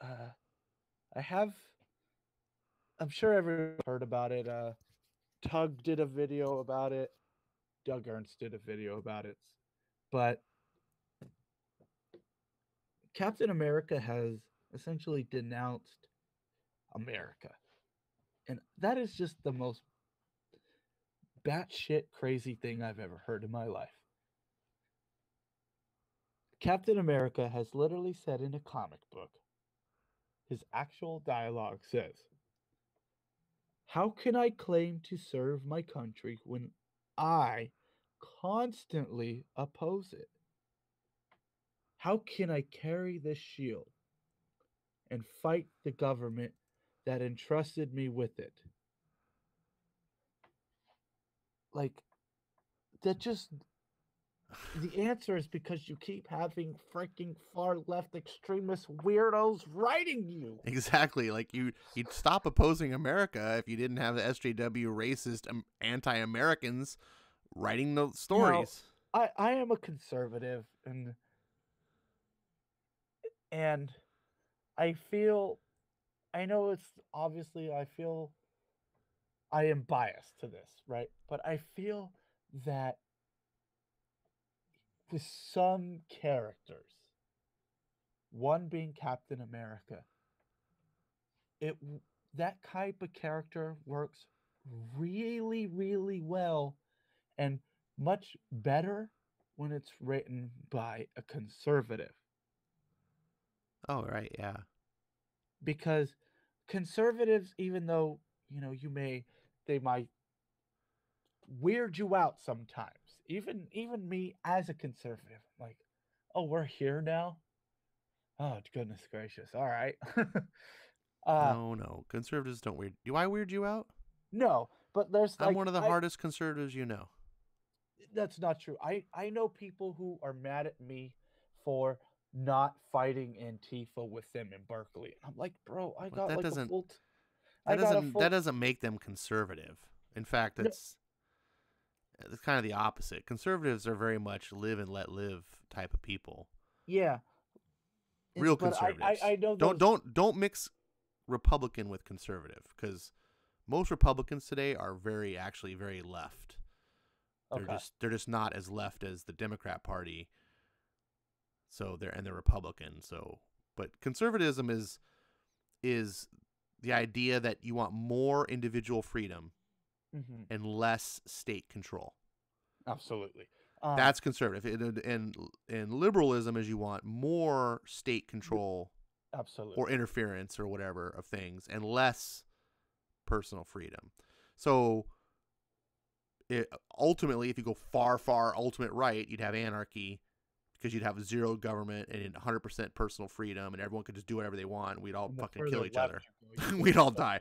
uh, I have. I'm sure everyone heard about it. Tug did a video about it. Doug Ernst did a video about it. But Captain America has essentially denounced America. And that is just the most batshit crazy thing I've ever heard in my life. Captain America has literally said in a comic book, his actual dialogue says, how can I claim to serve my country when I constantly oppose it? How can I carry this shield and fight the government that entrusted me with it? Like, that just. The answer is because you keep having freaking far left extremist weirdos writing you. Exactly. Like you'd stop opposing America if you didn't have the SJW racist anti-Americans writing the stories. I am a conservative and I feel I know it's obviously I feel I am biased to this, right? But I feel that with some characters, one being Captain America, it that type of character works really, really well and much better when it's written by a conservative. Oh, right, yeah. Because conservatives, even though, they might weird you out sometimes. Even me as a conservative, like, oh, we're here now? Oh, goodness gracious. All right. uh No. Conservatives don't weird. Do I weird you out? no, but there's I'm like one of the hardest conservatives you know. That's not true. I know people who are mad at me for not fighting Antifa with them in Berkeley. I'm like, bro, I But got that like a doesn't full. that I got a doesn't that full. doesn't make them conservative. In fact, No, it's kind of the opposite. Conservatives are very much live and let live type of people. yeah, Real but conservatives. I know Don't those. don't don't mix Republican with conservative, because most Republicans today are actually very left. Okay. They're just not as left as the Democrat Party. So they're Republican. So, but conservatism is the idea that you want more individual freedom Hmm. and less state control. Absolutely. That's conservative. And liberalism is you want more state control Absolutely. or interference or whatever of things and less personal freedom. So ultimately, if you go far ultimate right, you'd have anarchy, because you'd have zero government and 100% personal freedom, and everyone could just do whatever they want. And we'd all And the fucking further kill each left other. you go, you get We'd all stuck. die.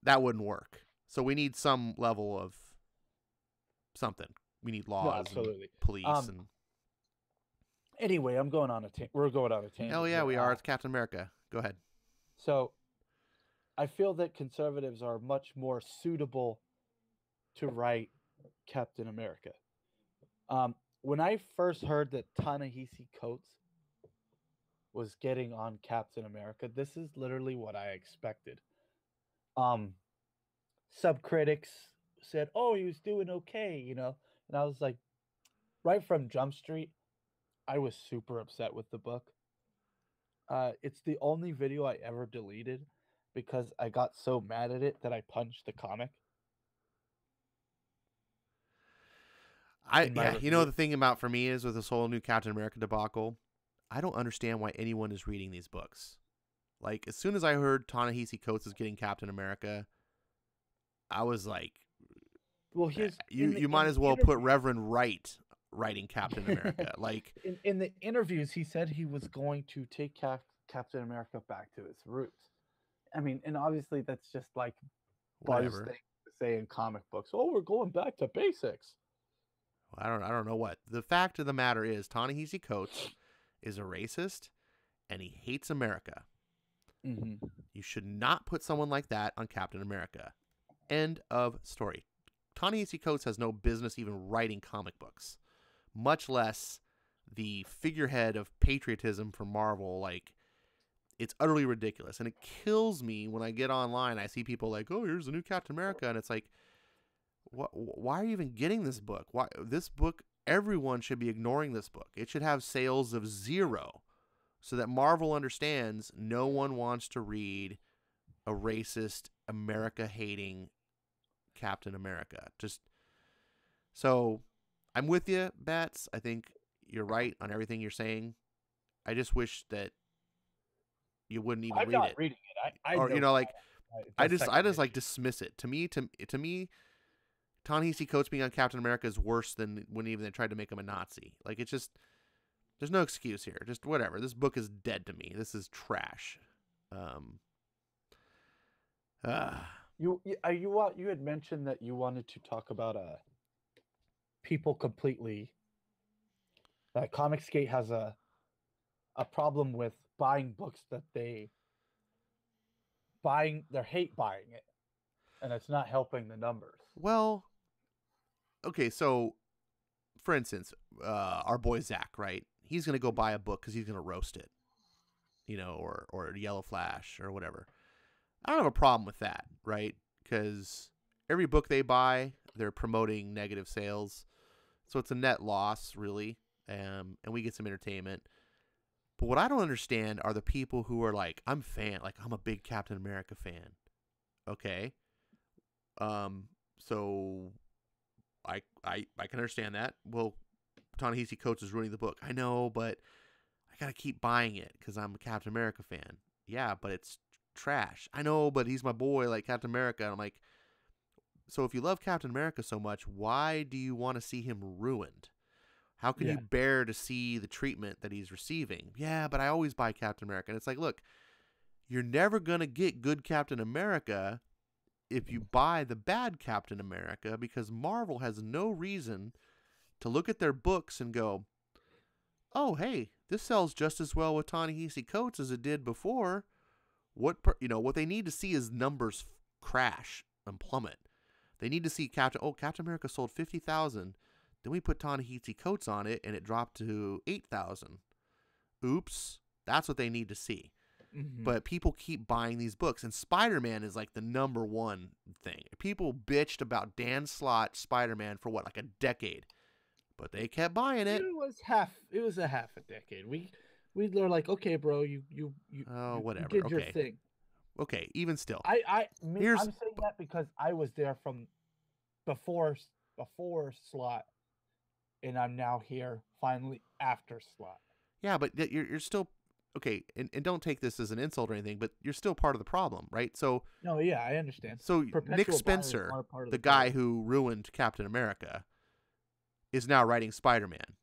That wouldn't work. So we need some level of something. We need No, laws and absolutely. police and Anyway, I'm going on a we're going on a tangent hell yeah, here. we are. It's Captain America. Go ahead. So I feel that conservatives are much more suitable to write Captain America. When I first heard that Ta-Nehisi Coates was getting on Captain America, this is literally what I expected. Um, Subcritics said, "Oh, he was doing okay," and I was like, right from Jump Street, I was super upset with the book. It's the only video I ever deleted because I got so mad at it that I punched the comic in my You know, review. the thing about for me is with this whole new Captain America debacle, I don't understand why anyone is reading these books. Like, as soon as I heard Ta-Nehisi Coates is getting Captain America, I was like, Well, he's you in might the as well put interview. Reverend Wright writing Captain America. Like, In the interviews, he said he was going to take Captain America back to its roots. I mean, and obviously that's just like buzz whatever. thing to say in comic books. Oh, we're going back to basics. I don't know what. The fact of the matter is, Ta-Nehisi Coates is a racist and he hates America. Mm-hmm. You should not put someone like that on Captain America. End of story. Ta-Nehisi Coates has no business even writing comic books, much less the figurehead of patriotism for Marvel. Like, it's utterly ridiculous. And it kills me when I get online, I see people like, oh, here's the new Captain America. And it's like, why are you even getting this book? Why this book? Everyone should be ignoring this book. It should have sales of 0, so that Marvel understands no one wants to read a racist, America-hating Captain America. Just so I'm with you, Bats. I think you're right on everything you're saying. I just wish that you wouldn't even I'm read not it, reading it. I or know like the I second just like issue. dismiss it. To me, Ta-Nehisi Coates being on Captain America is worse than when even they tried to make him a Nazi. Like, it's just, there's no excuse here. Just whatever. This book is dead to me. This is trash. Um, uh, You had mentioned that you wanted to talk about people completely. Comicsgate has a problem with buying books that they're hate buying it, and it's not helping the numbers. well, okay. So, for instance, our boy Zach, right? He's gonna go buy a book because he's gonna roast it, or Yellow Flash or whatever. I don't have a problem with that, right? Because every book they buy, they're promoting negative sales, so it's a net loss, really, and we get some entertainment. But what I don't understand are the people who are like, I'm a big Captain America fan. Okay, so I can understand that. Well, Ta-Nehisi Coates is ruining the book. I know, but I gotta keep buying it because I'm a Captain America fan. Yeah, but it's trash. I know, but he's my boy, like Captain America. And I'm like, so if you love Captain America so much, why do you want to see him ruined? How can Yeah, you bear to see the treatment that he's receiving? Yeah, but I always buy Captain America. And it's like, look, you're never going to get good Captain America if you buy the bad Captain America, because Marvel has no reason to look at their books and go, oh, hey, this sells just as well with Ta-Nehisi Coates as it did before. What they need to see is numbers crash and plummet. They need to see Captain America sold 50,000. Then we put Ta-Nehisi Coates on it and it dropped to 8,000. Oops. That's what they need to see. Mm-hmm. But people keep buying these books, and Spider-Man is like the number one thing. People bitched about Dan Slott Spider-Man for what, like a decade, but they kept buying it. It was a half a decade. We were like, okay, bro, you whatever. did your thing. Okay, even still. I'm saying that because I was there from before Slott, and I'm now here finally after Slott. Yeah, but you're still okay, and don't take this as an insult or anything, but you're still part of the problem, right? So no, yeah, I understand. So Nick Spencer, the guy who ruined Captain America, is now writing Spider-Man.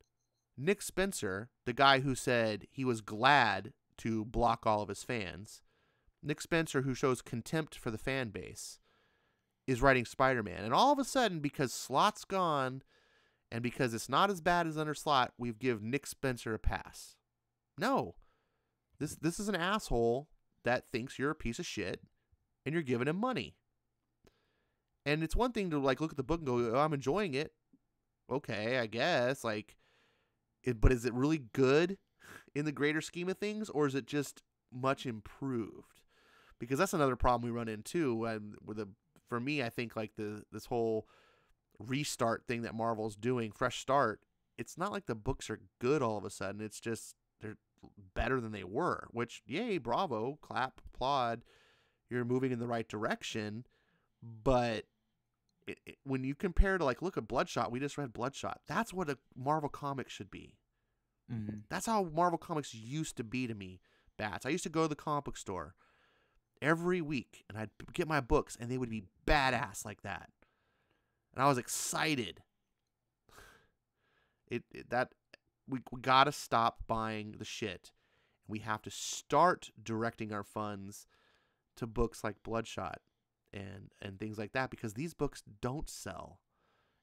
Nick Spencer, the guy who said he was glad to block all of his fans, Nick Spencer, who shows contempt for the fan base, is writing Spider-Man. And all of a sudden, because Slott's gone, and because it's not as bad as under Slott, we've give Nick Spencer a pass. No. This is an asshole that thinks you're a piece of shit, and you're giving him money. And it's one thing to like look at the book and go, oh, I'm enjoying it. Okay, I guess. But is it really good in the greater scheme of things, or is it just much improved? Because that's another problem we run into. For me, I think like this whole restart thing that Marvel's doing, fresh start, it's not like the books are good all of a sudden. It's just they're better than they were, which, yay, bravo, clap, applaud. You're moving in the right direction. But when you compare to, like, look at Bloodshot, we just read Bloodshot. That's what a Marvel comic should be. Mm-hmm. That's how Marvel Comics used to be to me, Bats. I used to go to the comic book store every week, and I'd get my books, and they would be badass like that. And I was excited. We got to stop buying the shit. We have to start directing our funds to books like Bloodshot and things like that, because these books don't sell.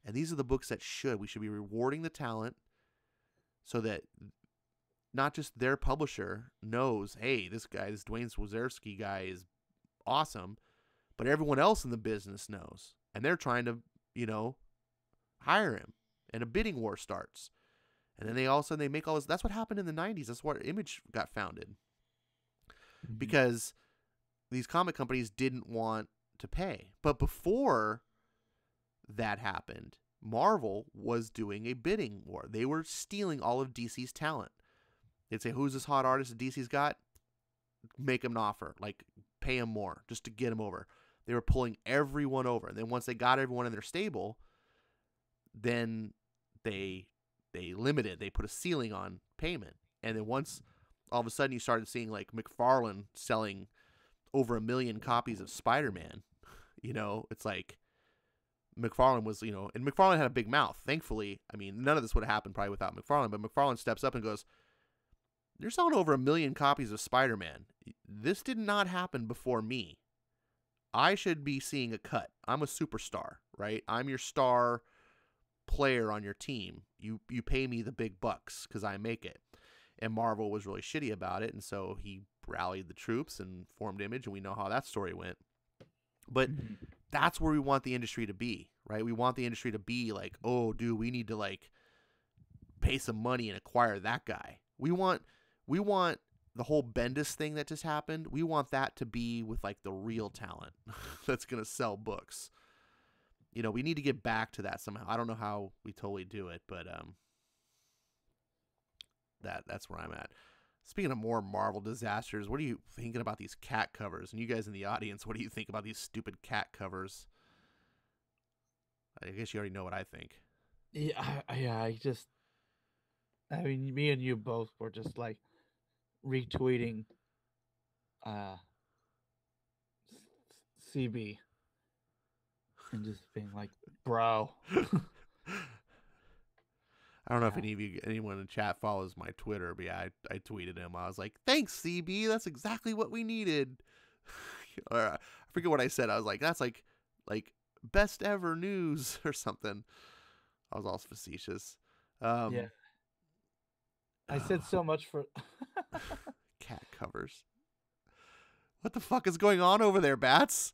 And these are the books that should. We should be rewarding the talent so that not just their publisher knows, hey, this Dwayne Swazerski guy is awesome, but everyone else in the business knows. And they're trying to, hire him. And a bidding war starts. And then all of a sudden they make all this. That's what happened in the 90s. That's where Image got founded. Mm-hmm. Because these comic companies didn't want to pay. But before that happened, Marvel was doing a bidding war. They were stealing all of DC's talent. They'd say, who's this hot artist that DC's got? Make him an offer. Like, pay him more just to get him over. They were pulling everyone over. And then once they got everyone in their stable, then they put a ceiling on payment. And then once all of a sudden you started seeing like McFarlane selling over 1 million copies of Spider-Man, it's like McFarlane was, and McFarlane had a big mouth. Thankfully, I mean, none of this would have happened probably without McFarlane, but McFarlane steps up and goes, you're selling over 1 million copies of Spider-Man. This did not happen before me. I should be seeing a cut. I'm a superstar, right? I'm your star player on your team. You pay me the big bucks because I make it. And Marvel was really shitty about it, and so he rallied the troops and formed Image, and we know how that story went. But that's where we want the industry to be, right? We want the industry to be like, oh, dude, we need to like pay some money and acquire that guy. We want the whole Bendis thing that just happened. We want that to be with like the real talent that's gonna sell books. We need to get back to that somehow. I don't know how we totally do it, but that's where I'm at. Speaking of more Marvel disasters, what are you thinking about these cat covers? And you guys in the audience, what do you think about these stupid cat covers? I guess you already know what I think. Yeah, I mean, me and you both were just like retweeting CB and just being like, bro. I don't know if anyone in the chat follows my Twitter, but yeah, I tweeted him. I was like, thanks, CB. That's exactly what we needed. Or I forget what I said. I was like, that's like like best ever news or something. I was all facetious. Yeah. I said so much for cat covers. What the fuck is going on over there, Bats?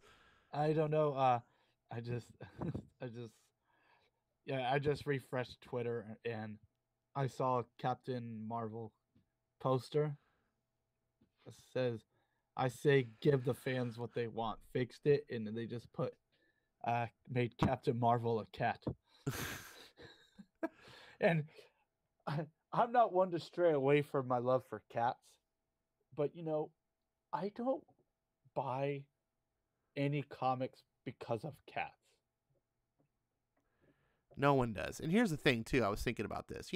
I don't know. I just I just refreshed Twitter and I saw a Captain Marvel poster. It says, "I say give the fans what they want." Fixed it, and then they just put made Captain Marvel a cat. And I'm not one to stray away from my love for cats, but I don't buy any comics because of cats. No one does. And here's the thing too. I was thinking about this.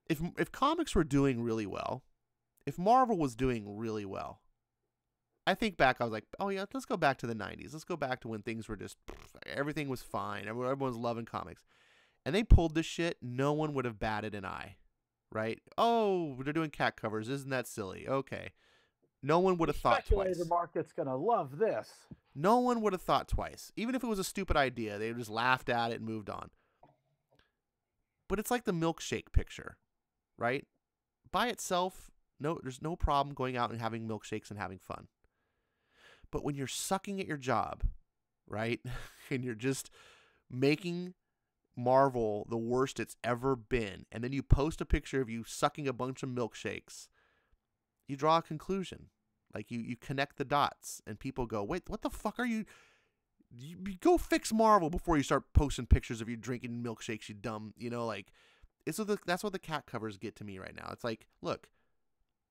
If comics were doing really well, if Marvel was doing really well, I think back, I was like, oh yeah, let's go back to the 90s. Let's go back to when things were just, everything was fine. Everyone was loving comics. And they pulled this shit, no one would have batted an eye, right? Oh, they're doing cat covers. Isn't that silly? Okay. No one would have thought twice. The market's going to love this. No one would have thought twice. Even if it was a stupid idea, they just laughed at it and moved on. But it's like the milkshake picture, right? By itself, no, there's no problem going out and having milkshakes and having fun. But when you're sucking at your job, right? And you're just making Marvel the worst it's ever been, and then you post a picture of you sucking a bunch of milkshakes, you draw a conclusion. Like you connect the dots, and people go, wait, what the fuck are you go fix Marvel before you start posting pictures of you drinking milkshakes, you dumb, that's what the cat covers get to me right now. It's like, look,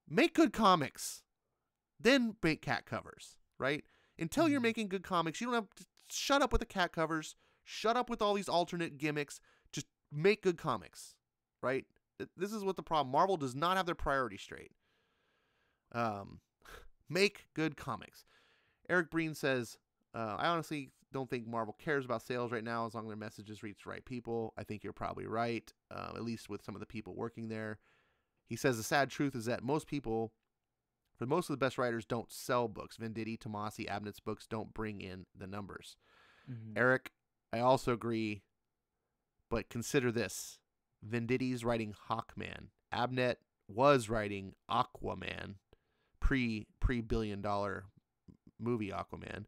make good comics, then make cat covers, right? Until you're making good comics, you don't have to shut up with the cat covers. Shut up with all these alternate gimmicks. Just make good comics, right? This is what the problem. Marvel does not have their priorities straight. Make good comics. Eric Breen says, I honestly don't think Marvel cares about sales right now as long as their messages reach the right people. I think you're probably right, at least with some of the people working there. He says the sad truth is that for most of the best writers, don't sell books. Venditti, Tomasi, Abnett's books don't bring in the numbers. Mm-hmm. Eric, I also agree, but consider this. Venditti's writing Hawkman. Abnett was writing Aquaman, pre-billion-dollar movie Aquaman.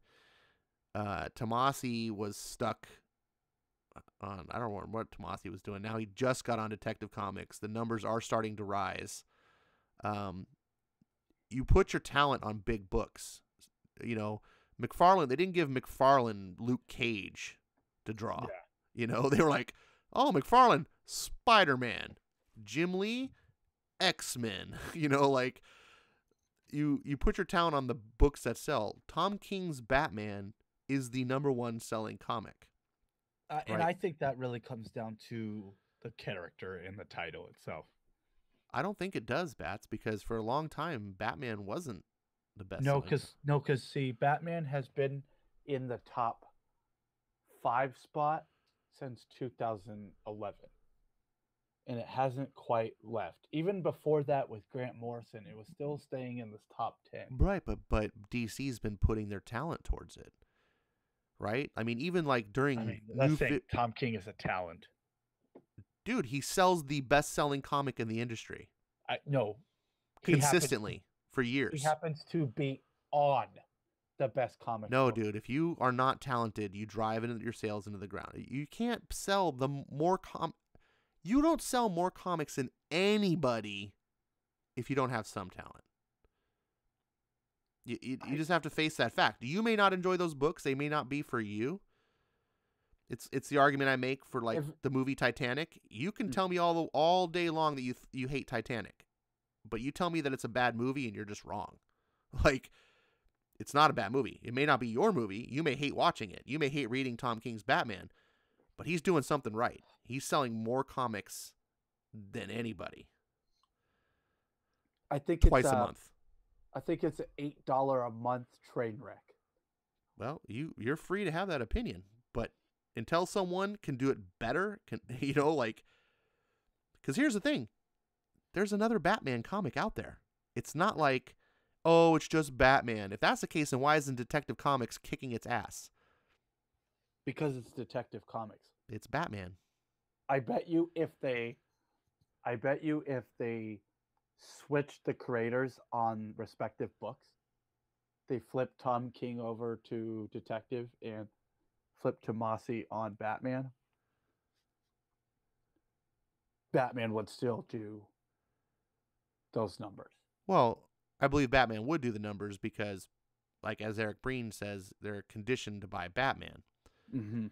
Tomasi was stuck on, I don't know what Tomasi was doing. Now he just got on Detective Comics. The numbers are starting to rise. You put your talent on big books. McFarlane, they didn't give McFarlane Luke Cage to draw. Yeah. They were like, oh, McFarlane, Spider-Man. Jim Lee, X-Men. Like you put your talent on the books that sell. Tom King's Batman is the #1 selling comic. Right? And I think that really comes down to the character in the title itself. I don't think it does, Bats, because for a long time, Batman wasn't the best. No, because see, Batman has been in the top 5 spot since 2011, and it hasn't quite left. Even before that, with Grant Morrison, it was still staying in this top 10. Right, but DC's been putting their talent towards it, right? I mean, even like during Tom King is a talent. Dude, he sells the best-selling comic in the industry. No, consistently for years. He happens to be on the best comic. No, dude, if you are not talented, you drive your sales into the ground. You can't sell you don't sell more comics than anybody if you don't have some talent. You just have to face that fact. You may not enjoy those books. They may not be for you. It's the argument I make for the movie Titanic. You can tell me all day long that you hate Titanic, but you tell me that it's a bad movie and you're just wrong. Like, it's not a bad movie. It may not be your movie. You may hate watching it. You may hate reading Tom King's Batman, but he's doing something right. He's selling more comics than anybody. I think twice a month. I think it's an $8 a month train wreck. Well, you're free to have that opinion, but until someone can do it better, because here's the thing. There's another Batman comic out there. It's not like, oh, it's just Batman. If that's the case, then why isn't Detective Comics kicking its ass? Because it's Detective Comics. It's Batman. I bet you if they switched the creators on respective books, they flipped Tom King over to Detective and flipped Tomasi on Batman, Batman would still do those numbers. Well, I believe Batman would do the numbers because, like as Eric Breen says, they're conditioned to buy Batman. Mm-hmm.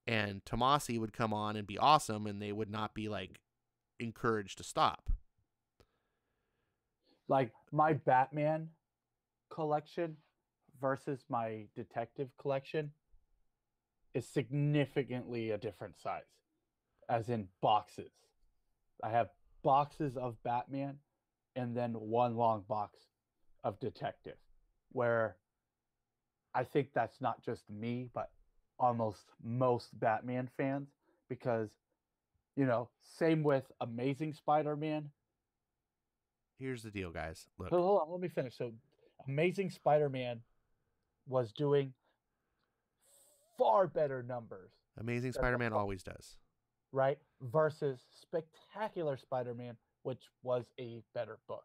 And Tomasi would come on and be awesome, and they would not be like encouraged to stop. Like my Batman collection versus my Detective collection is significantly a different size, as in boxes. I have boxes of Batman and then one long box of Detective, where I think that's not just me, but almost most Batman fans, because, same with Amazing Spider-Man. Here's the deal, guys. Look, Hold on, let me finish. So, Amazing Spider-Man was doing far better numbers Amazing than the Spider-Man book, always does. right? Versus Spectacular Spider-Man, which was a better book.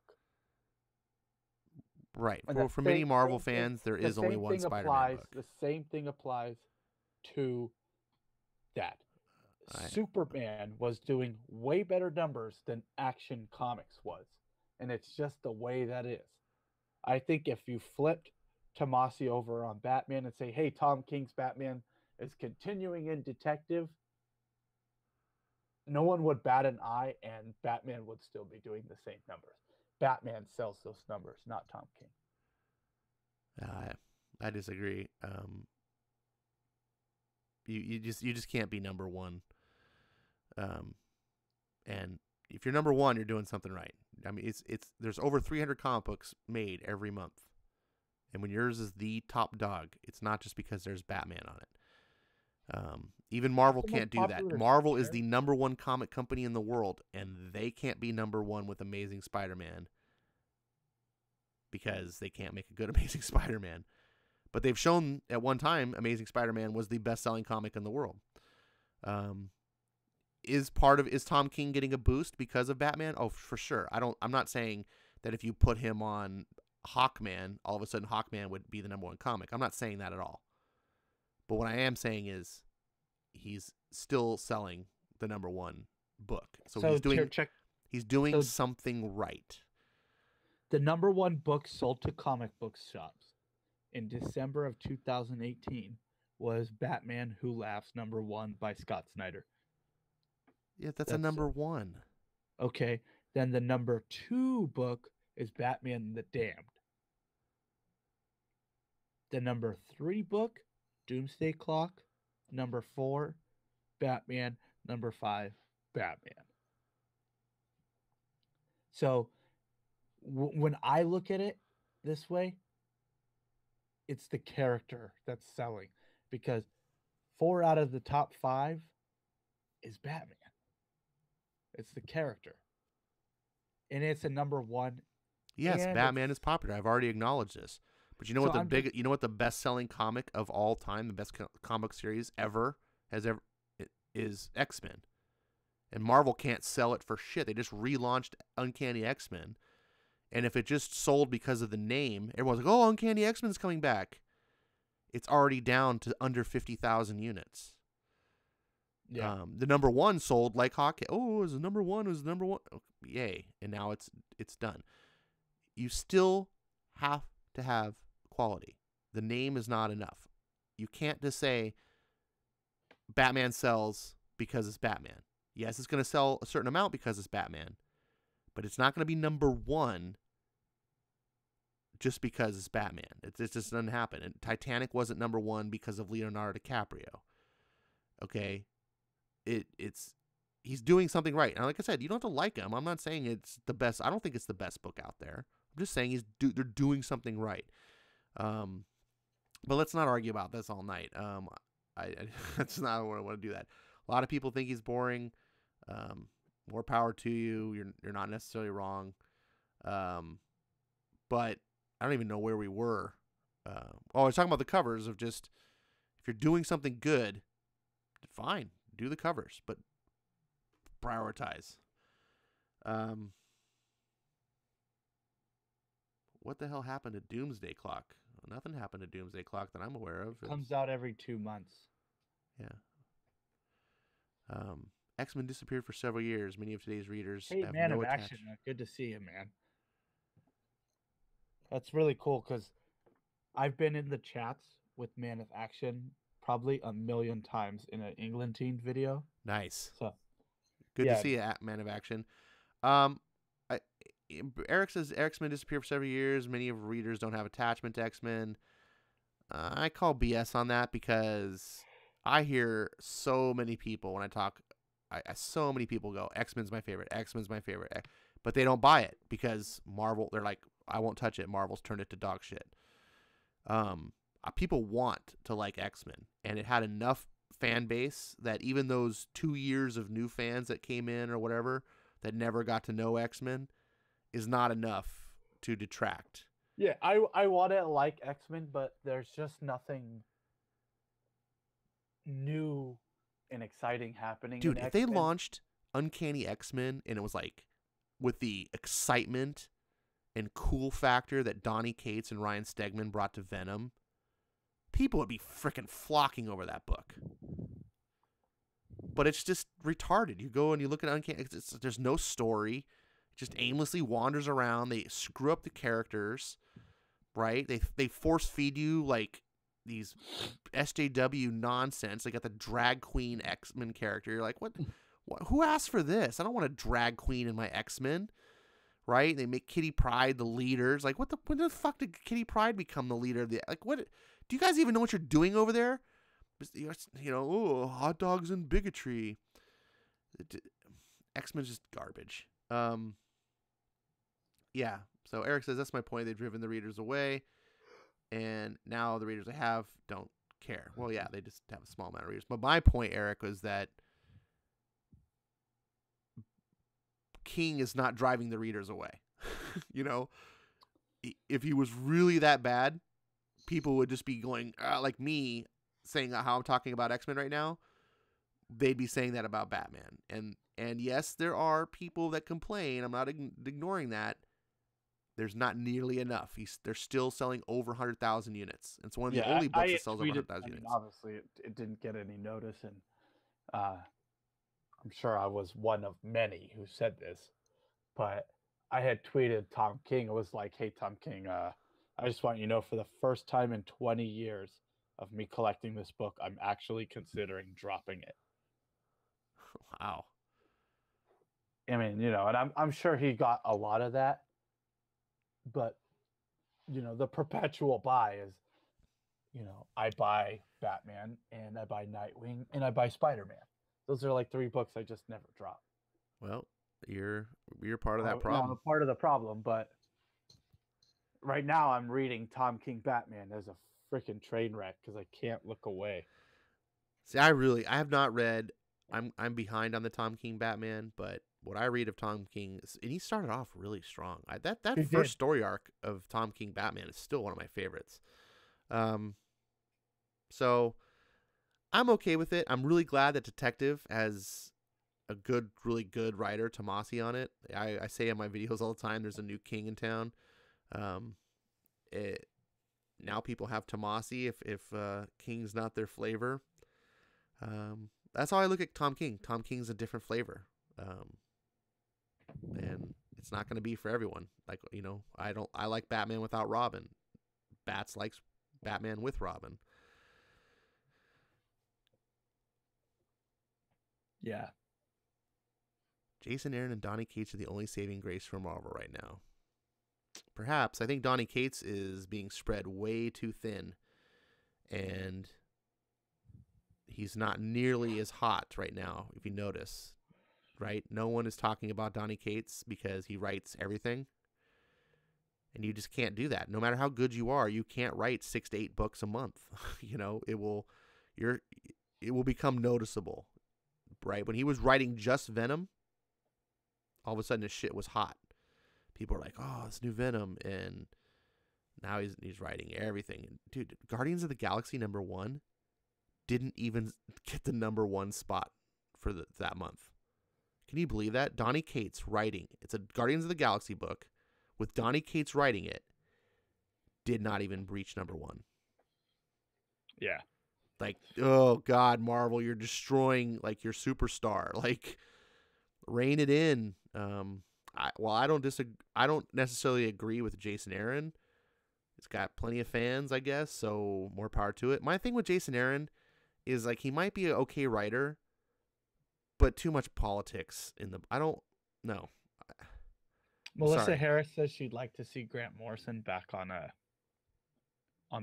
Right. And For many Marvel same thing- fans, there the is only same one thing Spider-Man applies. book. The same thing applies to that. Superman was doing way better numbers than Action Comics was, and it's just the way that is. I think if you flipped Tomasi over on Batman and say, "Hey, Tom King's Batman is continuing in Detective," no one would bat an eye, and Batman would still be doing the same numbers. Batman sells those numbers, not Tom King. I disagree. You just can't be number one. And if you're number one, you're doing something right. I mean, it's there's over 300 comic books made every month, and when yours is the top dog, it's not just because there's Batman on it. Even Marvel can't do that. Marvel is the number one comic company in the world, and they can't be number one with Amazing Spider-Man because they can't make a good Amazing Spider-Man. But they've shown at one time Amazing Spider-Man was the best-selling comic in the world. Is Tom King getting a boost because of Batman? Oh, for sure. I'm not saying that if you put him on Hawkman, all of a sudden Hawkman would be the number one comic. I'm not saying that at all. But what I am saying is he's still selling the number one book. So he's doing something right. The number one book sold to comic book shops in December of 2018 was Batman Who Laughs #1 by Scott Snyder. Yeah, that's a number one. Okay, then the number 2 book is Batman the Damned. The number 3 book, Doomsday Clock. Number 4, Batman. Number 5, Batman. So when I look at it this way, it's the character that's selling, because 4 out of the top 5 is Batman. It's the character, and it's a number one. Yes, Batman is popular. I've already acknowledged this. But you know what the best-selling comic of all time, the best comic series ever is X-Men. And Marvel can't sell it for shit. They just relaunched Uncanny X-Men. And if it just sold because of the name, everyone's like, "Oh, Uncanny X-Men's coming back." It's already down to under 50,000 units. Yeah. The number one sold like hockey. Oh, it was the number one. It was the number one. Oh, yay. And now it's done. You still have to have quality. The name is not enough. You can't just say Batman sells because it's Batman. Yes, it's going to sell a certain amount because it's Batman, but it's not going to be number one just because it's Batman. It just doesn't happen. And Titanic wasn't number one because of Leonardo DiCaprio. Okay? He's doing something right. And like I said, you don't have to like him. I'm not saying it's the best. I don't think it's the best book out there. I'm just saying they're doing something right. But let's not argue about this all night. That's not what I want to do that. A lot of people think he's boring. More power to you. You're not necessarily wrong. But I don't even know where we were. I was talking about the covers of just, if you're doing something good, fine, do the covers, but prioritize. What the hell happened to Doomsday Clock? Nothing happened to Doomsday Clock that I'm aware of. It comes out every 2 months. Yeah. X-Men disappeared for several years. Many of today's readers Hey, have Man no of attach. Action. Good to see you, man. That's really cool because I've been in the chats with Man of Action probably a million times in an England Teen video. Nice. So Good yeah. to see you, Man of Action. Eric says X-Men disappeared for several years. Many of readers don't have attachment to X-Men. I call BS on that because I hear so many people when I talk. So many people go, X-Men's my favorite. X-Men's my favorite. But they don't buy it because Marvel, they're like, I won't touch it. Marvel's turned it to dog shit. People want to like X-Men, and it had enough fan base that even those 2 years of new fans that came in or whatever that never got to know X-Men is not enough to detract. Yeah, I want to like X-Men, but there's just nothing new and exciting happening. Dude, in if they X-Men. launched Uncanny X-Men and it was like with the excitement and cool factor that Donny Cates and Ryan Stegman brought to Venom, people would be freaking flocking over that book. But it's just retarded. You go and you look at Uncanny, there's no story. It just aimlessly wanders around. They screw up the characters, right? They force feed you like these SJW nonsense. They got the drag queen X-Men character. You're like, what? Who asked for this? I don't want a drag queen in my X-Men, right? They make Kitty Pryde the leaders. Like, when the fuck did Kitty Pryde become the leader of the? Like, what? Do you guys even know what you're doing over there? You know, hot dogs and bigotry. X-Men's just garbage. Yeah. So Eric says, that's my point. They've driven the readers away. And now the readers they have don't care. Well, yeah, they just have a small amount of readers. But my point, Eric, was that King is not driving the readers away. You know, if he was really that bad, people would just be going, like me, saying how I'm talking about X-Men right now. They'd be saying that about Batman. And yes, there are people that complain. I'm not ignoring that. There's not nearly enough. They're still selling over 100,000 units. It's one of the only books that sells over 100,000 units. Obviously, it didn't get any notice, and I'm sure I was one of many who said this, but I had tweeted Tom King. It was like, hey, Tom King, I just want you to know, for the first time in 20 years of me collecting this book, I'm actually considering dropping it. Wow. I mean, you know, and I'm sure he got a lot of that. But, you know, the perpetual buy is, you know, I buy Batman and I buy Nightwing and I buy Spider-Man. Those are like 3 books I just never drop. Well, you're part of that problem. I'm part of the problem, but right now I'm reading Tom King Batman as a freaking train wreck because I can't look away. See, I have not read. I'm behind on the Tom King Batman, but what I read of Tom King, and he started off really strong. That first story arc of Tom King Batman is still one of my favorites. So I'm okay with it. I'm really glad that Detective has a really good writer, Tomasi, on it. I say in my videos all the time, there's a new king in town. Now people have Tomasi if King's not their flavor. That's how I look at Tom King. Tom King's a different flavor. And it's not going to be for everyone. Like, you know, I like Batman without Robin. Bats likes Batman with Robin. Yeah. Jason Aaron and Donny Cates are the only saving grace for Marvel right now. Perhaps. I think Donny Cates is being spread way too thin. And he's not nearly as hot right now, if you notice. Right? No one is talking about Donny Cates because he writes everything. And you just can't do that. No matter how good you are, you can't write 6 to 8 books a month. You know, it will become noticeable. Right? When he was writing just Venom, all of a sudden his shit was hot. People are like, "Oh, this new Venom," and now he's writing everything. Dude, Guardians of the Galaxy #1 didn't even get the #1 spot for that month. Can you believe that? Donny Cates writing. It's a Guardians of the Galaxy book with Donny Cates writing it. Did not even reach #1. Yeah. Like, oh God, Marvel, you're destroying like your superstar. Like, rein it in. I don't necessarily agree with Jason Aaron. It's got plenty of fans, I guess, so more power to it. My thing with Jason Aaron is like he might be an okay writer, but too much politics in the. I don't know. Melissa Sorry. Harris says she'd like to see Grant Morrison back on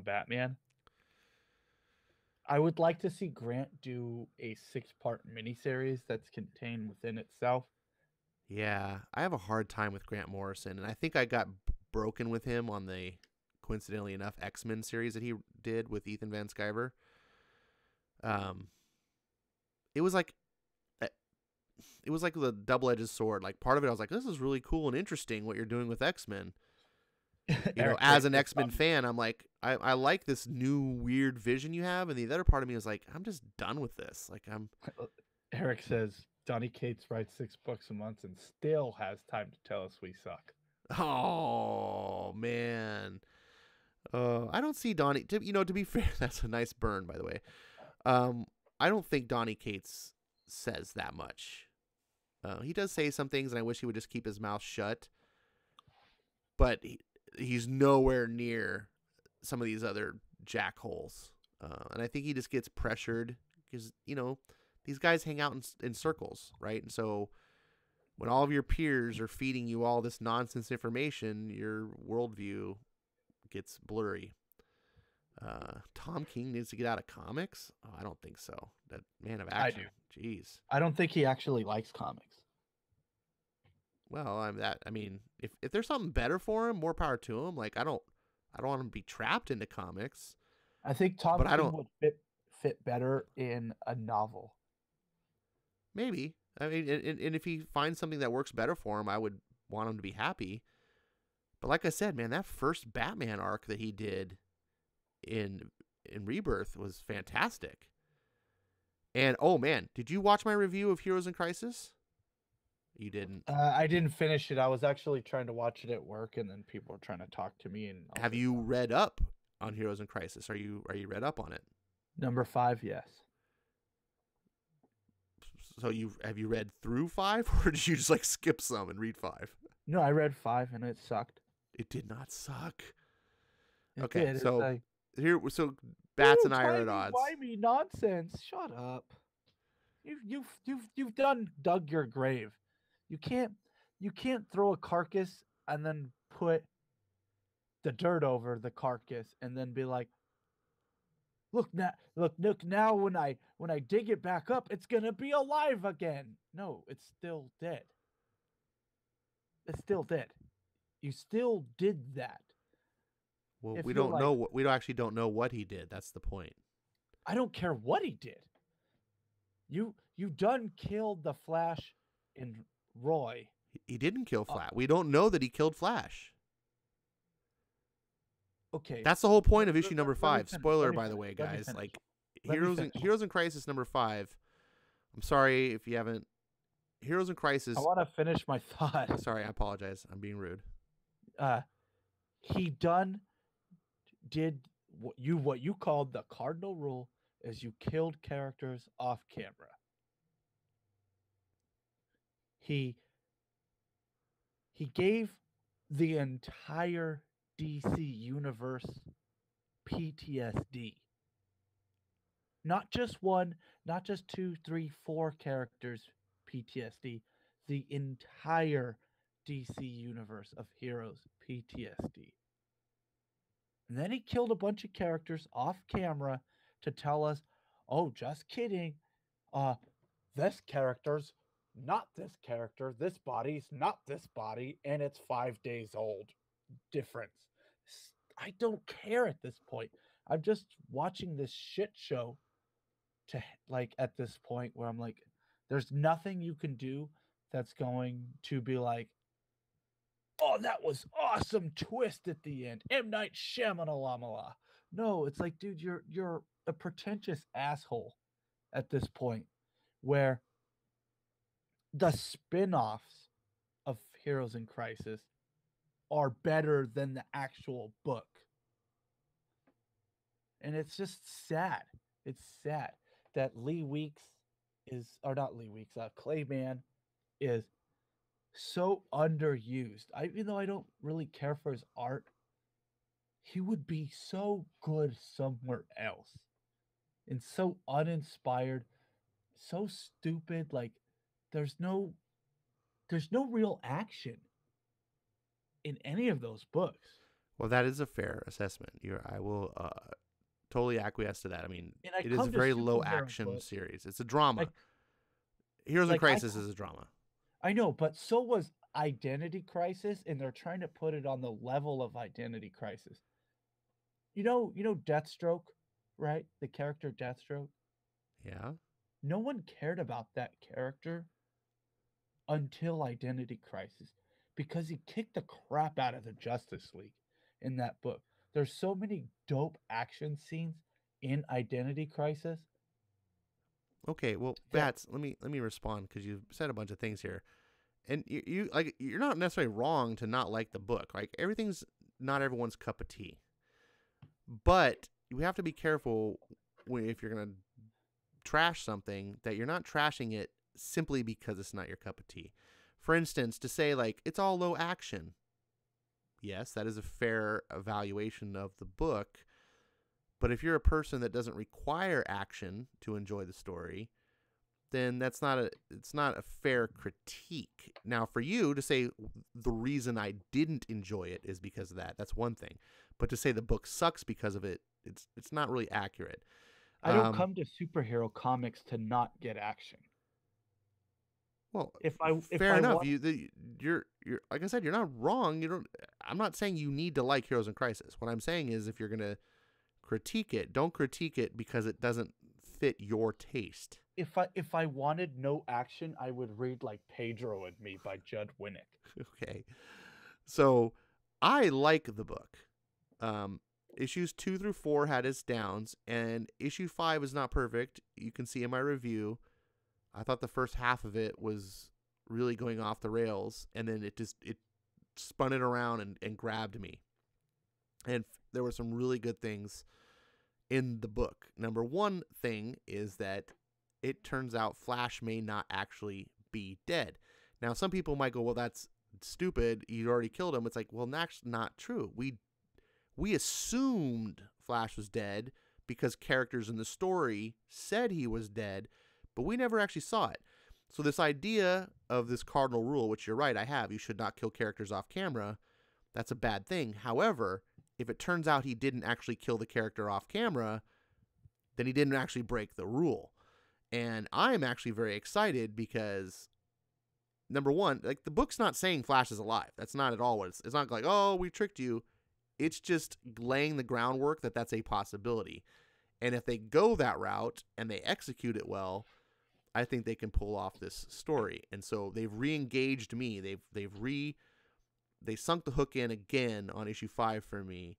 Batman. I would like to see Grant do a 6-part miniseries that's contained within itself. Yeah, I have a hard time with Grant Morrison, and I think I got broken with him on the, coincidentally enough, X-Men series that he did with Ethan Van Sciver. It was like the double-edged sword. Like, part of it, I was like, this is really cool and interesting what you're doing with X-Men. You know, as an X-Men fan, I'm like, I like this new weird vision you have, and the other part of me is like, I'm just done with this. Like, Eric says Donny Cates writes 6 books a month and still has time to tell us we suck. Oh man, I don't see Donny. To be fair, that's a nice burn, by the way. I don't think Donny Cates says that much. He does say some things, and I wish he would just keep his mouth shut. But he's nowhere near some of these other jackholes. And I think he just gets pressured because, these guys hang out in circles, right? And so when all of your peers are feeding you all this nonsense information, your worldview gets blurry. Tom King needs to get out of comics? Oh, I don't think so. That man of action. I do. Jeez. I don't think he actually likes comics. Well, if there's something better for him, more power to him. Like, I don't want him to be trapped into comics. I think Tom King would fit better in a novel. Maybe. I mean, and if he finds something that works better for him, I would want him to be happy. But like I said, man, that first Batman arc that he did in Rebirth was fantastic. And oh man, did you watch my review of Heroes in Crisis? You didn't. I didn't finish it. I was actually trying to watch it at work, and then people were trying to talk to me. And have you read up on Heroes in Crisis? Are you read up on it? #5, yes. So have you read through 5, or did you just like skip some and read 5? No, I read 5 and it sucked. It did not suck. It okay, did. so Bats and I are at odds. Why me nonsense? Shut up. You've dug your grave. You can't throw a carcass and then put the dirt over the carcass and then be like, look now when I dig it back up, it's gonna be alive again. No, it's still dead. It's still dead. You still did that. Well, we don't know. We actually don't know what he did. That's the point. I don't care what he did. You done killed the Flash and Roy. He didn't kill Flash. We don't know that he killed Flash. Okay. That's the whole point of issue #5. Spoiler, by the way, guys. Like Heroes in Crisis #5. I'm sorry if you haven't. Heroes in Crisis. I want to finish my thought. Sorry, I apologize. I'm being rude. He did what you called the cardinal rule is you killed characters off camera. He gave the entire DC universe PTSD. Not just one, not just 2, 3, 4 characters PTSD. The entire DC universe of heroes PTSD. And then he killed a bunch of characters off camera to tell us, oh, just kidding. This character's not this character. This body's not this body. And it's 5 days old. Difference. I don't care at this point. I'm just watching this shit show to like at this point where I'm like, there's nothing you can do that's going to be like, oh, that was awesome twist at the end. M. Night Shyamalan. No, it's like, dude, you're a pretentious asshole at this point, where the spin-offs of Heroes in Crisis are better than the actual book. And it's just sad. It's sad that Lee Weeks is, or not Lee Weeks, Clayman is so underused. Even though I don't really care for his art, he would be so good somewhere else. And so uninspired, so stupid. Like there's no real action in any of those books. Well, that is a fair assessment. I will totally acquiesce to that. I mean, And I it is a come to very low superhero action books, series. It's a drama. like Heroes in like Crisis is a drama. I know, but so was Identity Crisis, and they're trying to put it on the level of Identity Crisis. You know Deathstroke, right? The character Deathstroke. Yeah. No one cared about that character until Identity Crisis because he kicked the crap out of the Justice League in that book. There's so many dope action scenes in Identity Crisis. Okay, well, that Bats, let me respond because you said a bunch of things here, and you're not necessarily wrong to not like the book. Like everything's not everyone's cup of tea, but you have to be careful if you're gonna trash something that you're not trashing it simply because it's not your cup of tea. For instance, to say like it's all low action. Yes, that is a fair evaluation of the book. But if you're a person that doesn't require action to enjoy the story, then it's not a fair critique. Now, for you to say the reason I didn't enjoy it is because of that, that's one thing. But to say the book sucks because of it, it's not really accurate. I don't come to superhero comics to not get action. Well, If fair I enough. want, You're like I said, you're not wrong. You don't. I'm not saying you need to like Heroes in Crisis. What I'm saying is, if you're gonna critique it, don't critique it because it doesn't fit your taste. if I wanted no action, I would read like Pedro and Me by Judd Winnick. Okay, so I like the book. Issues 2 through 4 had its downs, and issue 5 is not perfect. You can see in my review. I thought the first half of it was really going off the rails, and then it spun it around and grabbed me. And there were some really good things in the book. Number one thing is that it turns out Flash may not actually be dead. Now, some people might go, well, that's stupid. You already killed him. It's like, well, that's not true. We assumed Flash was dead because characters in the story said he was dead, but we never actually saw it. So this idea of this cardinal rule, which you're right, I have, you should not kill characters off camera, that's a bad thing. However, if it turns out he didn't actually kill the character off camera, then he didn't actually break the rule. And I'm actually very excited because, number one, like the book's not saying Flash is alive. That's not at all what it's not like, oh, we tricked you. It's just laying the groundwork that that's a possibility. And if they go that route and they execute it well, I think they can pull off this story. And so they've re-engaged me. They sunk the hook in again on issue 5 for me.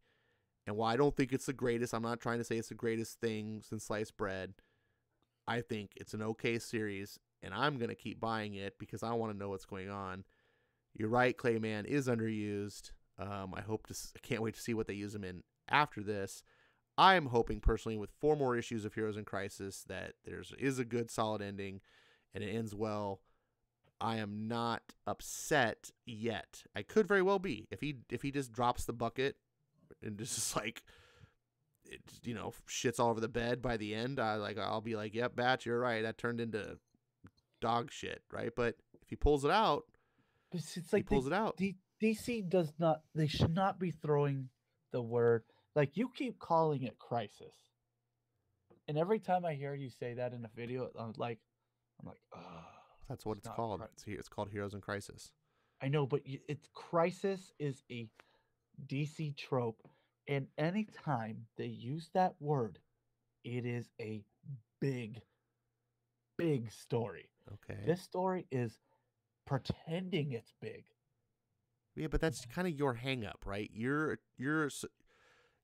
And while I don't think it's the greatest, I'm not trying to say it's the greatest thing since sliced bread. I think it's an okay series, and I'm going to keep buying it because I want to know what's going on. You're right, Clayman is underused. I can't wait to see what they use him in after this. I'm hoping personally with 4 more issues of Heroes in Crisis that there is a good solid ending and it ends well. I am not upset yet. I could very well be if he just drops the bucket and just like it, shits all over the bed by the end. I'll be like, yep, Batch, you're right. That turned into dog shit, right? But if he pulls it out, it's like he pulls it out. DC does not. They should not be throwing the word. Like you keep calling it crisis, and every time I hear you say that in a video, I'm like, oh, that's what it's called. It's called Heroes in Crisis. I know, but it's crisis is a DC trope, and anytime they use that word, it is a big, big story. Okay. This story is pretending it's big. Yeah, but that's kind of your hang up, right?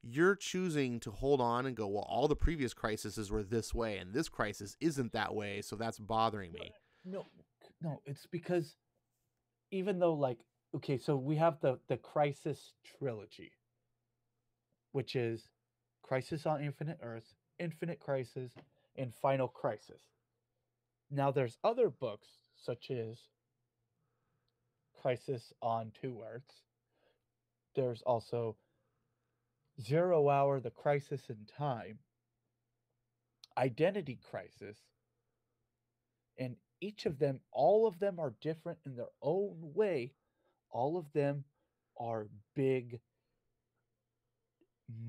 you're choosing to hold on and go, well, all the previous crises were this way, and this crisis isn't that way, so that's bothering me. No, no, it's because even though like okay, so we have the Crisis trilogy, which is Crisis on Infinite Earths, Infinite Crisis, and Final Crisis. Now there's other books such as Crisis on Two Earths. There's also 0 Hour, The Crisis in Time, Identity Crisis, and each of them, all of them are different in their own way. All of them are big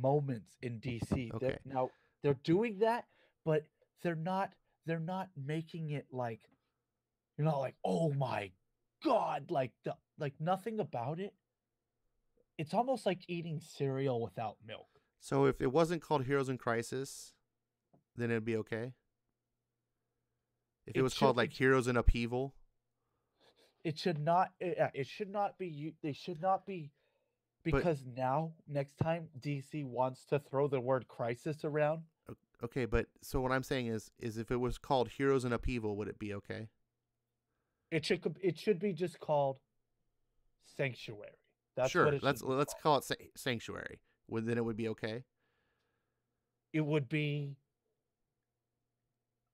moments in DC. Okay. Now they're doing that, but they're not making it like you're not like, oh my god, like nothing about it. It's almost like eating cereal without milk. So if it wasn't called Heroes in Crisis, then it'd be okay. If it was called like Heroes in Upheaval, it should not. It should not be. They should not be, because now next time DC wants to throw the word crisis around. Okay, but so what I'm saying is if it was called Heroes in Upheaval, would it be okay? It should be just called Sanctuary. That's sure. What it let's call it Sanctuary. Then it would be okay. It would be.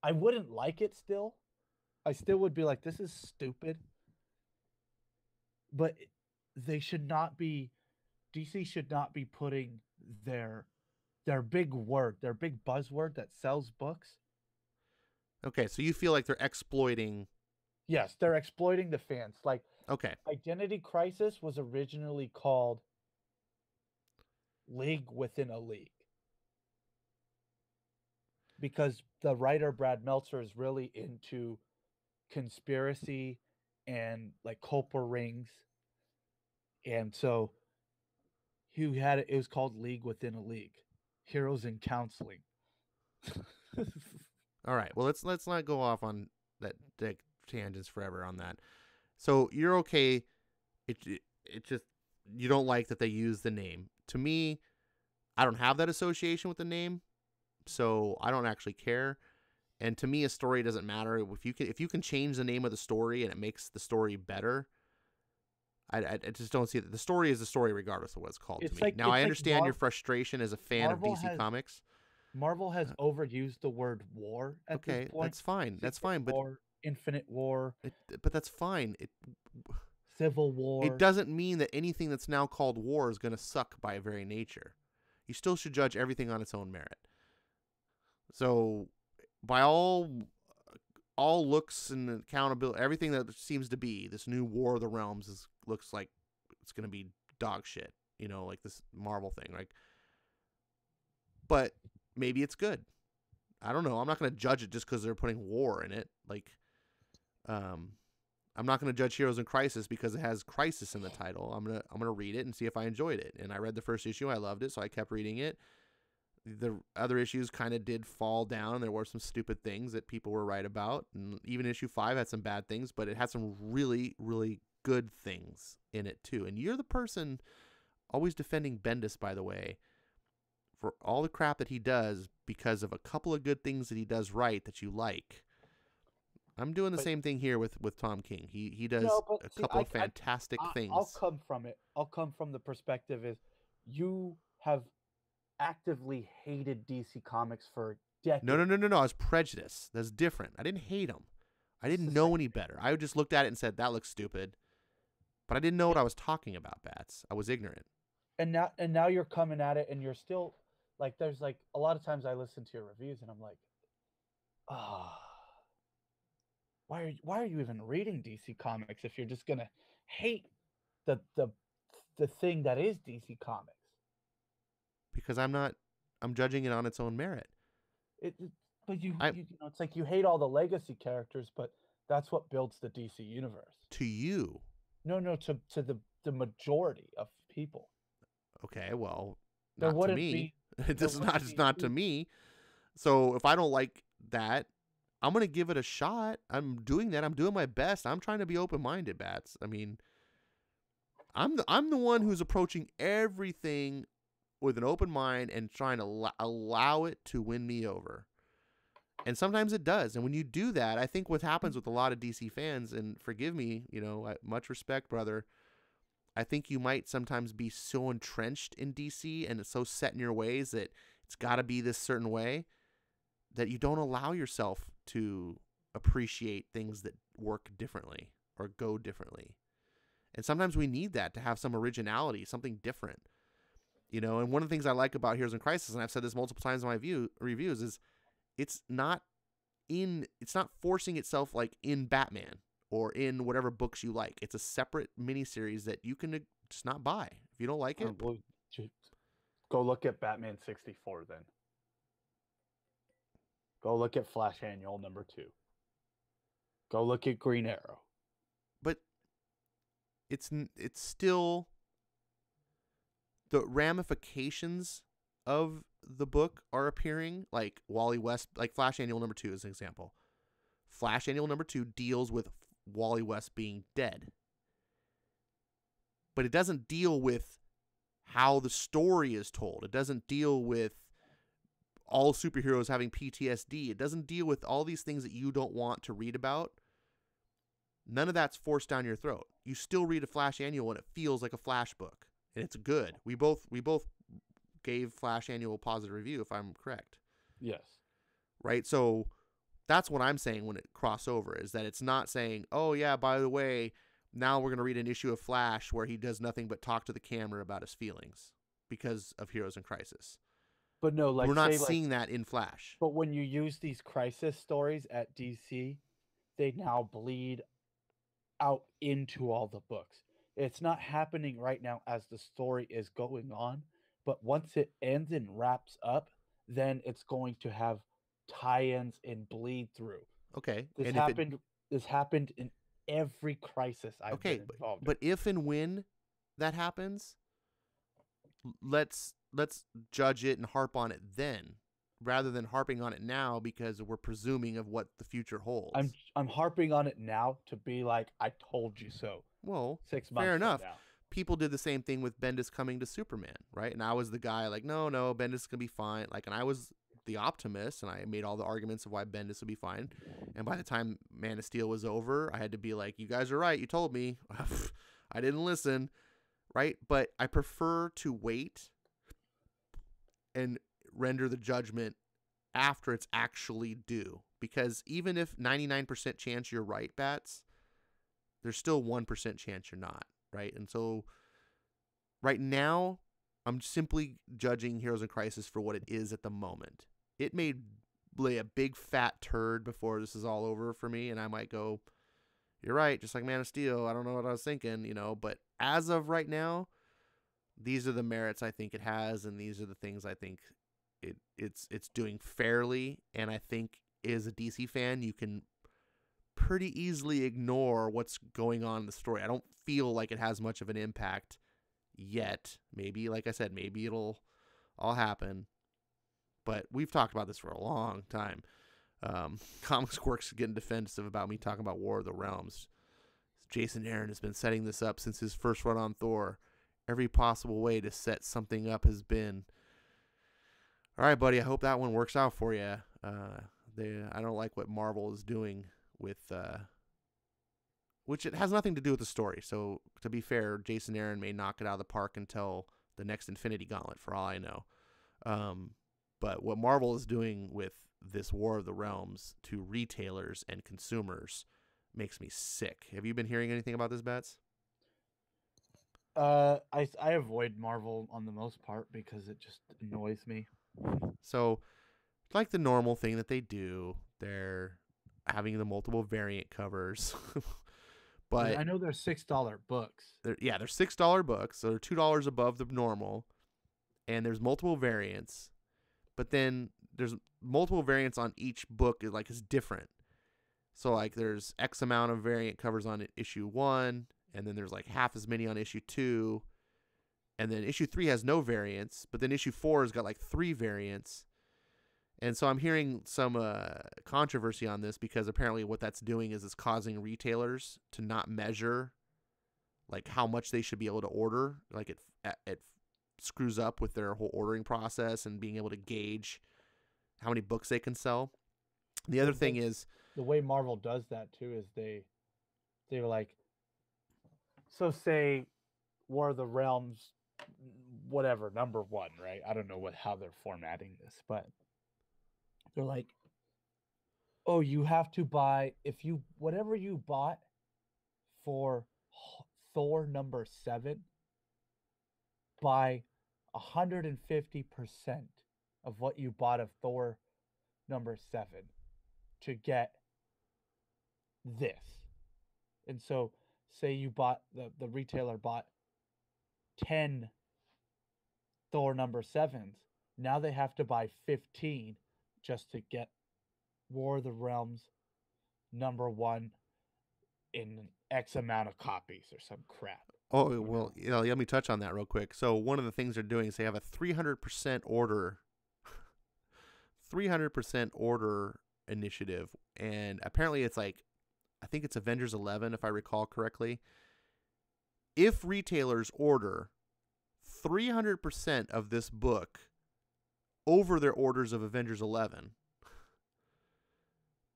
I wouldn't like it still. I still would be like, this is stupid. But they should not be. DC should not be putting their big word, their big buzzword that sells books. Okay, so you feel like they're exploiting. Yes, they're exploiting the fans. Like, okay, Identity Crisis was originally called League Within a League, because the writer Brad Meltzer is really into conspiracy and like Culper rings, and so it was called League Within a League, Heroes in Counseling. All right, well let's not go off on that tangents forever on that. So you're okay. It just, you don't like that they use the name. To me, I don't have that association with the name, so I don't actually care. And to me, a story doesn't matter if you can change the name of the story and it makes the story better. I just don't see it. The story is the story regardless of what it's called to me. Like, now I understand your frustration as a fan Marvel of DC Comics. Marvel has overused the word war at this point. That's fine. That's fine. But Infinite War. But that's fine. Civil War. It doesn't mean that anything that's now called war is going to suck by very nature. You still should judge everything on its own merit. So, by all looks and accountability, everything that seems to be this new War of the Realms looks like it's going to be dog shit. You know, like this Marvel thing. Like, but maybe it's good. I don't know. I'm not going to judge it just because they're putting war in it. Like, I'm not going to judge Heroes in Crisis because it has crisis in the title. I'm gonna read it and see if I enjoyed it. And I read the first issue, I loved it, so I kept reading it. The other issues kind of did fall down. There were some stupid things that people were right about, and even issue 5 had some bad things, but it had some really, really good things in it too. And you're the person always defending Bendis, by the way, for all the crap that he does because of a couple of good things that he does right that you like. I'm doing the same thing here with Tom King. He does a couple of fantastic things. I'll come from it. I'll come from the perspective is you have actively hated DC Comics for decades. No. I was prejudiced. That's different. I didn't hate them. I didn't know any better. I just looked at it and said, that looks stupid. But I didn't know what I was talking about, Bats. I was ignorant. And now you're coming at it and you're still like, there's like a lot of times I listen to your reviews and I'm like, why are you even reading DC Comics if you're just gonna hate the thing that is DC Comics? Because I'm judging it on its own merit. But you know, it's like you hate all the legacy characters, but that's what builds the DC universe. To you. No, to the majority of people. Okay, well, not to me. It's not to me. So if I don't like that, I'm going to give it a shot. I'm doing that. I'm doing my best. I'm trying to be open-minded, Bats. I mean, I'm the one who's approaching everything with an open mind and trying to allow it to win me over. And sometimes it does. And when you do that, I think what happens with a lot of DC fans, and forgive me, much respect, brother, I think you might sometimes be so entrenched in DC and it's so set in your ways that it's got to be this certain way that you don't allow yourself to appreciate things that work differently or go differently. And sometimes we need that to have some originality, something different. And one of the things I like about Heroes in Crisis, and I've said this multiple times in my reviews, is it's not forcing itself like in Batman or in whatever books you like. It's a separate miniseries that you can just not buy if you don't like it. Well, go look at Batman 64 then. Go look at Flash Annual #2. Go look at Green Arrow. But it's still the ramifications of the book are appearing, like Wally West, like Flash Annual #2 is an example. Flash Annual #2 deals with Wally West being dead. But it doesn't deal with how the story is told. It doesn't deal with all superheroes having PTSD. It doesn't deal with all these things that you don't want to read about. None of that's forced down your throat. You still read a Flash Annual and it feels like a Flash book. And it's good. We both gave Flash Annual a positive review, if I'm correct. Yes. Right? So that's what I'm saying when it crossover, is that it's not saying, oh, yeah, by the way, now we're going to read an issue of Flash where he does nothing but talk to the camera about his feelings because of Heroes in Crisis. But no, like, we're not seeing that in Flash. But when you use these crisis stories at DC, they now bleed out into all the books. It's not happening right now as the story is going on, but once it ends and wraps up, then it's going to have tie-ins and bleed through. Okay. This happened in every crisis I've been involved in. But if and when that happens, let's judge it and harp on it then, rather than harping on it now because we're presuming of what the future holds. I'm harping on it now to be like, I told you so. Well, 6 months fair enough. from now. People did the same thing with Bendis coming to Superman, right? And I was the guy like, no, Bendis is gonna be fine. Like, and I was the optimist, and I made all the arguments of why Bendis would be fine. And by the time Man of Steel was over, I had to be like, you guys are right. You told me. I didn't listen, right? But I prefer to wait and render the judgment after it's actually due. Because even if 99% chance you're right, Bats, there's still 1% chance you're not, right? And so right now, I'm simply judging Heroes in Crisis for what it is at the moment. It may lay a big fat turd before this is all over for me, and I might go, you're right, just like Man of Steel. I don't know what I was thinking, but as of right now, these are the merits I think it has, and these are the things I think it's doing fairly. And I think as a DC fan, you can pretty easily ignore what's going on in the story. I don't feel like it has much of an impact yet. Maybe, like I said, maybe it'll all happen. But we've talked about this for a long time. Comics Quirk's getting defensive about me talking about War of the Realms. Jason Aaron has been setting this up since his first run on Thor. Every possible way to set something up has been. All right, buddy, I hope that one works out for you. I don't like what Marvel is doing with... which it has nothing to do with the story. So, to be fair, Jason Aaron may knock it out of the park until the next Infinity Gauntlet, for all I know. But what Marvel is doing with this War of the Realms to retailers and consumers makes me sick. Have you been hearing anything about this, Bats? I avoid Marvel on the most part because it just annoys me. So, like the normal thing that they do, they're having the multiple variant covers. But I know they're $6 books. They're $6 books, so they're $2 above the normal, and there's multiple variants. But then there's multiple variants on each book is different. So like there's X amount of variant covers on issue 1, and then there's like half as many on issue 2, and then issue 3 has no variants, but then issue 4 has got like 3 variants. And so I'm hearing some controversy on this because apparently what that's doing is it's causing retailers to not measure like how much they should be able to order like at screws up with their whole ordering process and being able to gauge how many books they can sell. The other thing is the way Marvel does that too is they were like, so say War of the Realms, whatever, #1, right? I don't know how they're formatting this, but they're like, oh, you have to buy whatever you bought for Thor #7, buy 150% of what you bought of Thor #7 to get this. And so say you bought the retailer bought 10 Thor #7s. Now they have to buy 15 just to get War of the Realms #1 in X amount of copies or some crap. Oh, well, let me touch on that real quick. So one of the things they're doing is they have a 300% order 300% order initiative, and apparently it's like, I think it's Avengers 11 if I recall correctly. If retailers order 300% of this book over their orders of Avengers 11,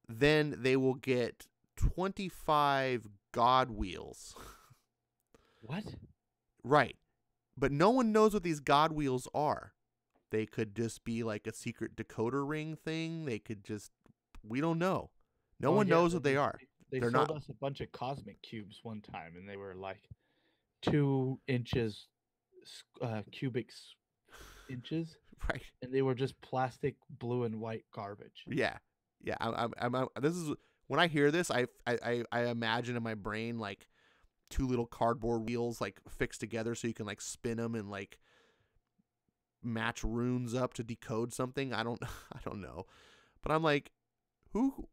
then they will get 25 God Wheels. What? Right. But no one knows what these God Wheels are. They could just be like a secret decoder ring thing. They could just, we don't know. No one knows what they are. They They're sold not us a bunch of cosmic cubes one time, and they were like 2 inches cubic inches, right. and they were just plastic blue and white garbage. Yeah. This is when I hear this, I imagine in my brain like 2 little cardboard wheels like fixed together so you can like spin them and like match runes up to decode something. I don't know, but I'm like, who?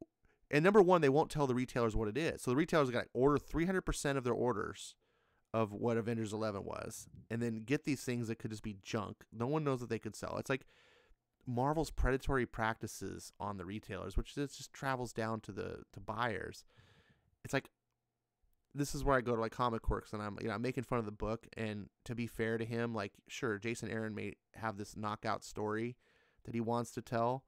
And #1, they won't tell the retailers what it is. So the retailers got to order 300% of their orders of what Avengers 11 was, and then get these things that could just be junk. No one knows that they could sell. It's like Marvel's predatory practices on the retailers, which just travels down to buyers. It's like, this is where I go to like Comic Works, and I'm making fun of the book. And to be fair to him, like, sure, Jason Aaron may have this knockout story that he wants to tell,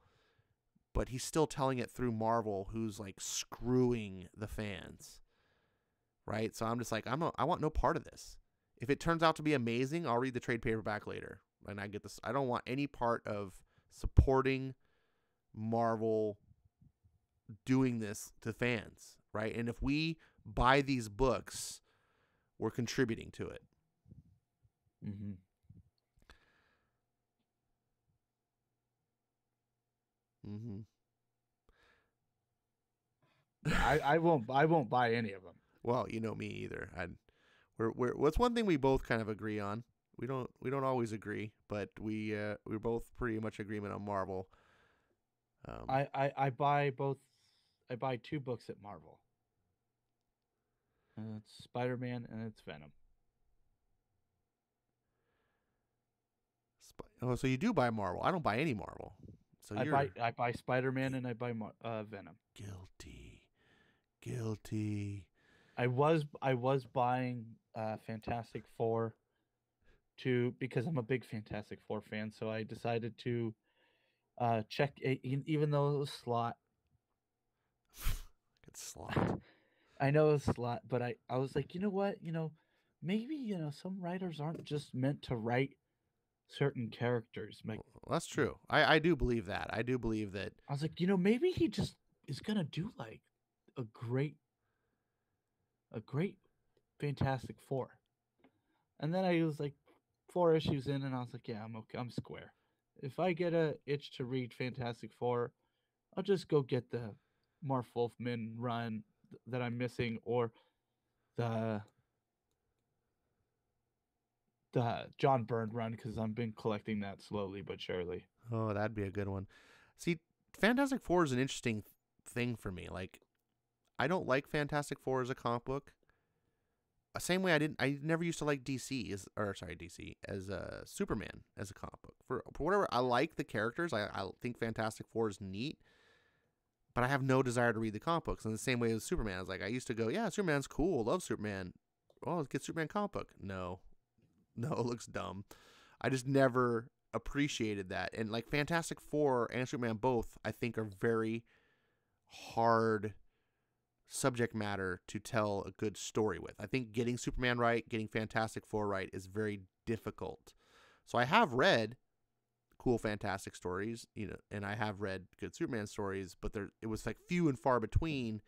but he's still telling it through Marvel, who's like screwing the fans, right? So I'm just like, I want no part of this. If it turns out to be amazing, I'll read the trade paperback later, and I get this. I don't want any part of supporting Marvel doing this to fans, right? And if we buy these books, we're contributing to it. Mm-hmm. Mm-hmm. I won't buy any of them. Well, you know me either. What's one thing we both kind of agree on? We don't always agree, but we're both pretty much agreement on Marvel. I buy both. I buy 2 books at Marvel. It's Spider-Man and it's Venom. Oh, so you do buy Marvel? I don't buy any Marvel. So I buy Spider-Man and I buy Venom. Guilty. I was buying Fantastic Four because I'm a big Fantastic Four fan, so I decided to check it, even though it was slot. It's slot. I know it's slot, but I was like, you know what? Maybe some writers aren't just meant to write certain characters. Well, that's true. I do believe that. I do believe that. I was like, maybe he just is gonna do like a great Fantastic Four. And then I was like 4 issues in, and I was like, yeah, I'm okay. I'm square. If I get a itch to read Fantastic Four, I'll just go get the Marv Wolfman run that I'm missing, or the John Byrne run, because I've been collecting that slowly but surely. Oh, that'd be a good one. See, Fantastic Four is an interesting thing for me. Like, I don't like Fantastic Four as a comic book. Same way I never used to like DC as Superman as a comic book. For whatever, I like the characters. I think Fantastic Four is neat, but I have no desire to read the comic books. In the same way as Superman, I was like, I used to go, yeah, Superman's cool, love Superman. Oh, let's get Superman comic book. No, it looks dumb. I just never appreciated that. And like Fantastic Four and Superman both, I think, are very hard subject matter to tell a good story with. I think getting Superman right, getting Fantastic Four right is very difficult. So I have read cool Fantastic stories, and I have read good Superman stories, but it was like few and far between,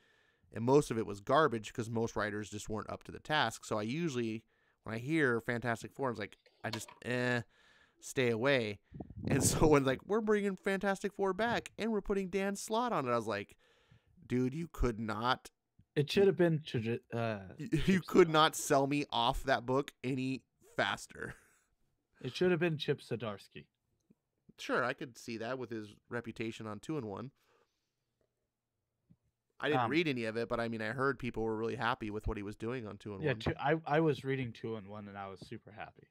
and most of it was garbage because most writers just weren't up to the task. So I usually, when I hear Fantastic Four, I was like, I just stay away. And so when like we're bringing Fantastic Four back and we're putting Dan Slott on it, I was like, dude, you could not. It should have been. You could not sell me off that book any faster. It should have been Chip Zdarsky. Sure, I could see that with his reputation on 2-in-1. I didn't read any of it, but I mean, I heard people were really happy with what he was doing on 2-in-1. Yeah, I was reading 2-in-1 and I was super happy.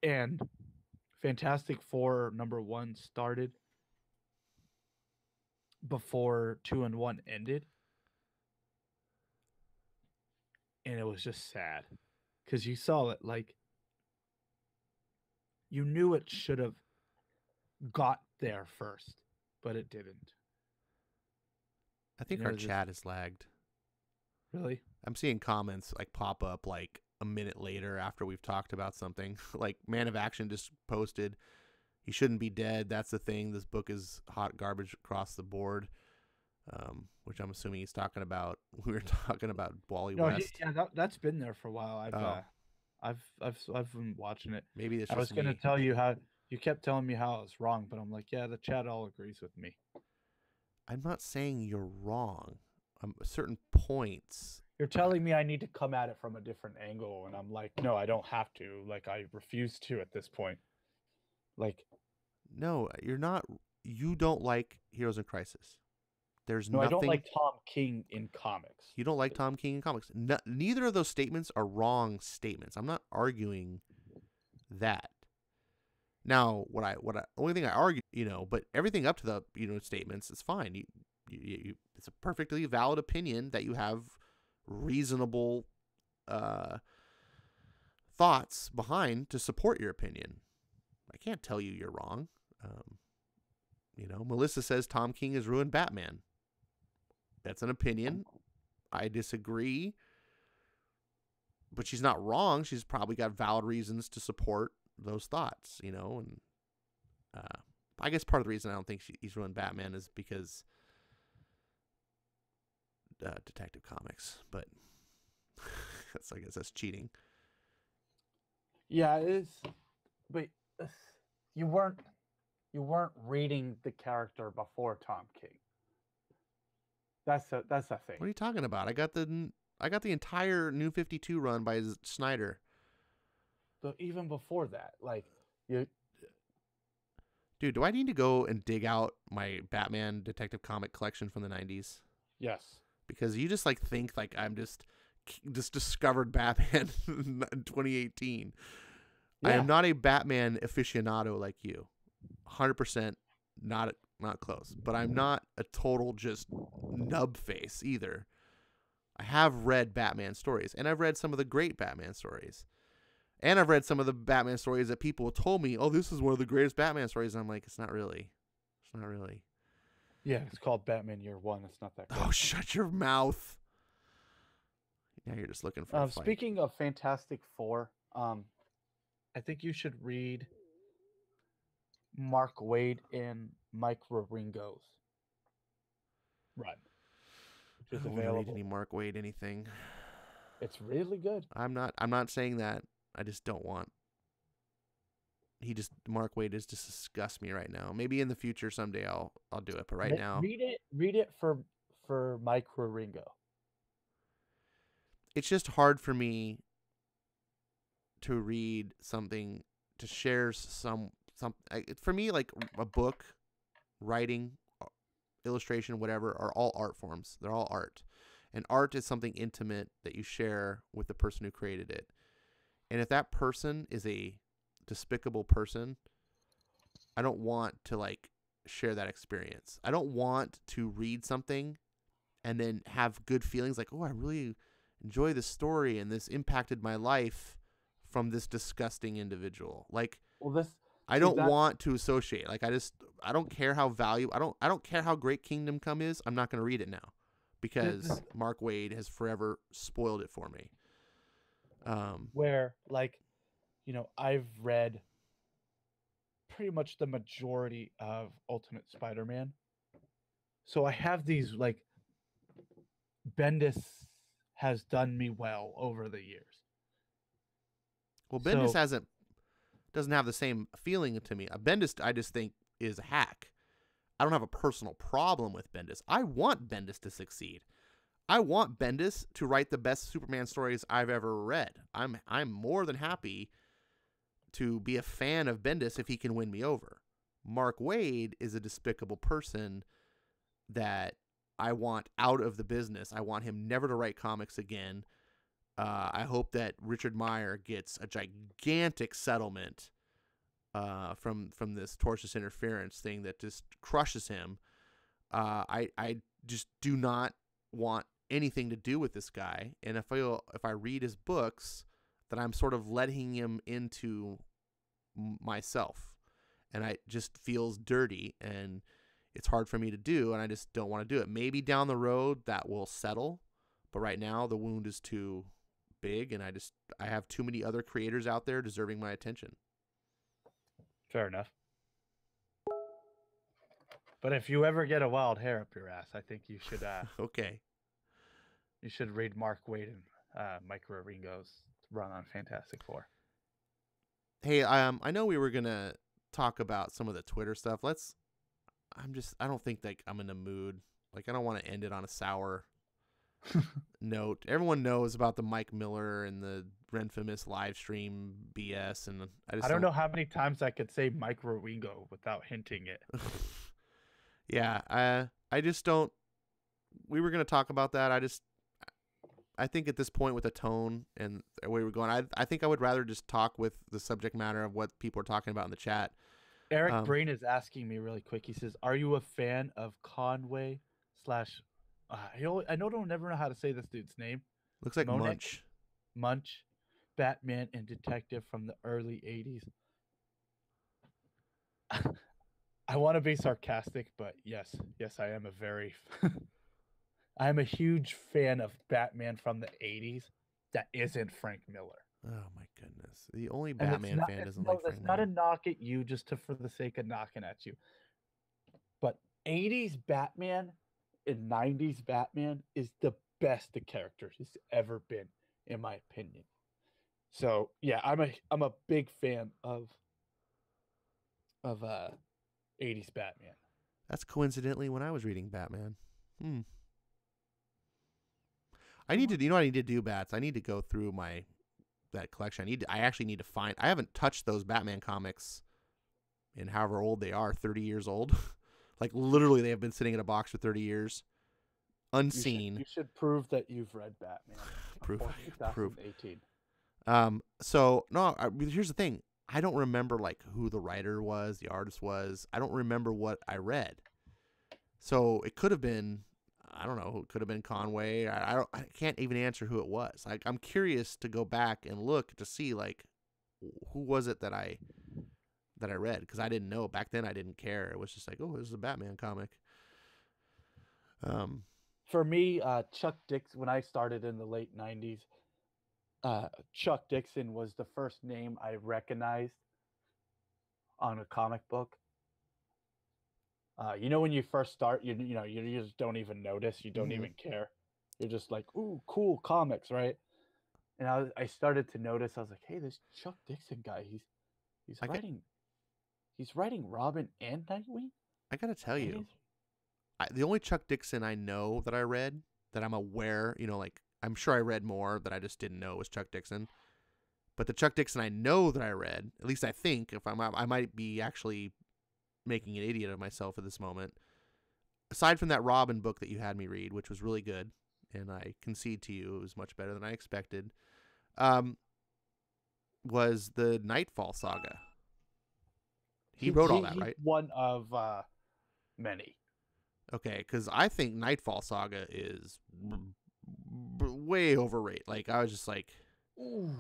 And Fantastic Four #1 started before 2-in-1 ended. And it was just sad. Because you saw it, like, you knew it should have got there first, but it didn't. I think our chat is lagged. Really? I'm seeing comments like pop up like a minute later after we've talked about something. Like Man of Action just posted, he shouldn't be dead. That's the thing. This book is hot garbage across the board. Which I'm assuming he's talking about. We were talking about Wally West. That's been there for a while. I've been watching it. Maybe it's I was going to tell you how you kept telling me how I was wrong, but I'm like, yeah, the chat all agrees with me. I'm not saying you're wrong. Certain points. You're telling me I need to come at it from a different angle, and I'm like, no, I don't have to. Like, I refuse to at this point. Like, no, you're not. You don't like Heroes in Crisis. There's no, nothing. I don't like Tom King in comics. You don't like Tom King in comics. Neither of those statements are wrong statements. I'm not arguing that. Now, only thing I argue, but everything up to the, statements is fine. You it's a perfectly valid opinion that you have reasonable thoughts behind to support your opinion. I can't tell you you're wrong. Melissa says Tom King has ruined Batman. That's an opinion. I disagree. But she's not wrong. She's probably got valid reasons to support those thoughts, and I guess part of the reason I don't think he's ruined Batman is because Detective Comics, but I guess that's cheating. Yeah, it is. But you weren't reading the character before Tom King. That's the thing. What are you talking about? I got the entire New 52 run by Snyder. But even before that, like you. Dude, do I need to go and dig out my Batman Detective Comic collection from the 90s? Yes. Because you just think like I'm just discovered Batman in 2018. Yeah. I am not a Batman aficionado like you. 100% not close. But I'm not a total just nub face either. I have read Batman stories, and I've read some of the great Batman stories. And I've read some of the Batman stories that people told me, oh, this is one of the greatest Batman stories. And I'm like, it's not really. It's not really. Yeah, it's called Batman Year One. It's not that good. Oh, shut your mouth. Now you're just looking for a fight. Speaking of Fantastic Four, I think you should read Mark Waid and Mike Wieringo's run, which is available. I don't read any Mark Waid anything. It's really good. I'm not saying that. I just don't want. Mark Waid just disgusts me right now. Maybe in the future someday I'll do it, but right now read it for Mike Wieringo. It's just hard for me to read something, to share some for me, like a book, writing, illustration, whatever, are all art forms. They're all art. And art is something intimate that you share with the person who created it. And if that person is a despicable person, I don't want to share that experience. I don't want to read something and then have good feelings like, oh, I really enjoy this story and this impacted my life from this disgusting individual. Like, Well, this I see don't that want to associate. Like, I don't care how I don't care how great Kingdom Come is. I'm not going to read it now because this Mark Waid has forever spoiled it for me. where like, I've read pretty much the majority of Ultimate Spider-Man. So I have these like Bendis has done me well over the years. Well, So Bendis doesn't have the same feeling to me. Bendis, I just think, is a hack. I don't have a personal problem with Bendis. I want Bendis to succeed. I want Bendis to write the best Superman stories I've ever read. I'm more than happy to be a fan of Bendis if he can win me over. Mark Waid is a despicable person that I want out of the business. I want him never to write comics again. I hope that Richard Meyer gets a gigantic settlement from this tortious interference thing that just crushes him. I just do not want anything to do with this guy, and if I read his books, that I'm sort of letting him into myself, and it just feels dirty, and it's hard for me to do, and I just don't want to do it. Maybe down the road that will settle, but right now the wound is too big, and I have too many other creators out there deserving my attention. fair enough. But if you ever get a wild hair up your ass, I think you should Okay. you should read Mark Waid and Mike Wieringo's run on Fantastic Four. Hey, I know we were gonna talk about some of the Twitter stuff. I don't think like I'm in the mood. Like, I don't want to end it on a sour note. Everyone knows about the Mike Miller and the Renfamous live stream BS, and I don't know how many times I could say Mike Wieringo without hinting it. Yeah, I just don't. We were gonna talk about that. I think at this point with the tone and the way we're going, I think I would rather just talk with the subject matter of what people are talking about in the chat. Eric Breen is asking me really quick. He says, "Are you a fan of Conway slash?" I don't never know how to say this dude's name. Looks like Monick? Munch, Batman and Detective from the early '80s. I want to be sarcastic, but yes, I am I am a huge fan of Batman from the '80s. That isn't Frank Miller. Oh my goodness! The only And Batman fan doesn't like Frank That's not a Miller. knock at you, just for the sake of knocking at you. But '80s Batman and '90s Batman is the best the character has ever been, in my opinion. So yeah, I'm a big fan of 80s Batman. That's coincidentally when I was reading Batman. I need to, you know what I need to do, Bats? I need to go through that collection. I actually need to find. I haven't touched those Batman comics in however old they are, 30 years old. Like, literally, they have been sitting in a box for 30 years, unseen. You should prove that you've read Batman. Proof. 2018. So no, here's the thing. I don't remember like who the writer was, the artist was. I don't remember what I read. So it could have been, I don't know, it could have been Conway. I can't even answer who it was. Like, I'm curious to go back and look to see like who was it that I read, because I didn't know back then. I didn't care. It was just like, oh, this is a Batman comic. For me, Chuck Dixon, when I started in the late '90s, Chuck Dixon was the first name I recognized on a comic book. When you first start, you just don't even notice. You don't even care. You're just like, ooh, cool comics, right? And I started to notice. I was like, hey, this Chuck Dixon guy, he's writing Robin and Nightwing. I gotta tell you, the only Chuck Dixon I know that I read, that I'm aware, like, I'm sure I read more that I just didn't know was Chuck Dixon. But the Chuck Dixon I know that I read, at least I think, I might be actually making an idiot of myself at this moment. Aside from that Robin book that you had me read, which was really good, and I concede to you it was much better than I expected, was the Nightfall saga. He wrote all that, right? One of many. Okay, because I think Nightfall saga is way overrated. Like, I was just like, ooh.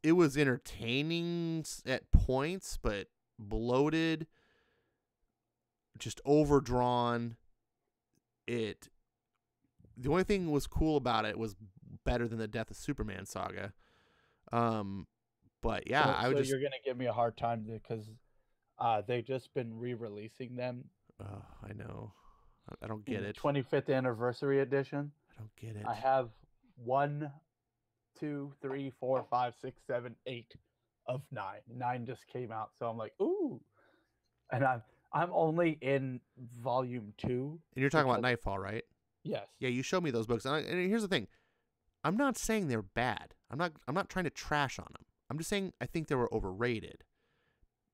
it was entertaining at points, but bloated, just overdrawn. The only thing was cool about it was better than the Death of Superman saga. But yeah, So you're gonna give me a hard time because they've just been re-releasing them. Oh, I know. I don't get it. 25th anniversary edition. I don't get it. I have 1, 2, 3, 4, 5, 6, 7, 8 of 9. 9 just came out, so I'm like, ooh. And I'm only in volume 2. And you're talking about Nightfall, right? Yes. Yeah, you showed me those books, and here's the thing: I'm not saying they're bad. I'm not trying to trash on them. I'm just saying I think they were overrated.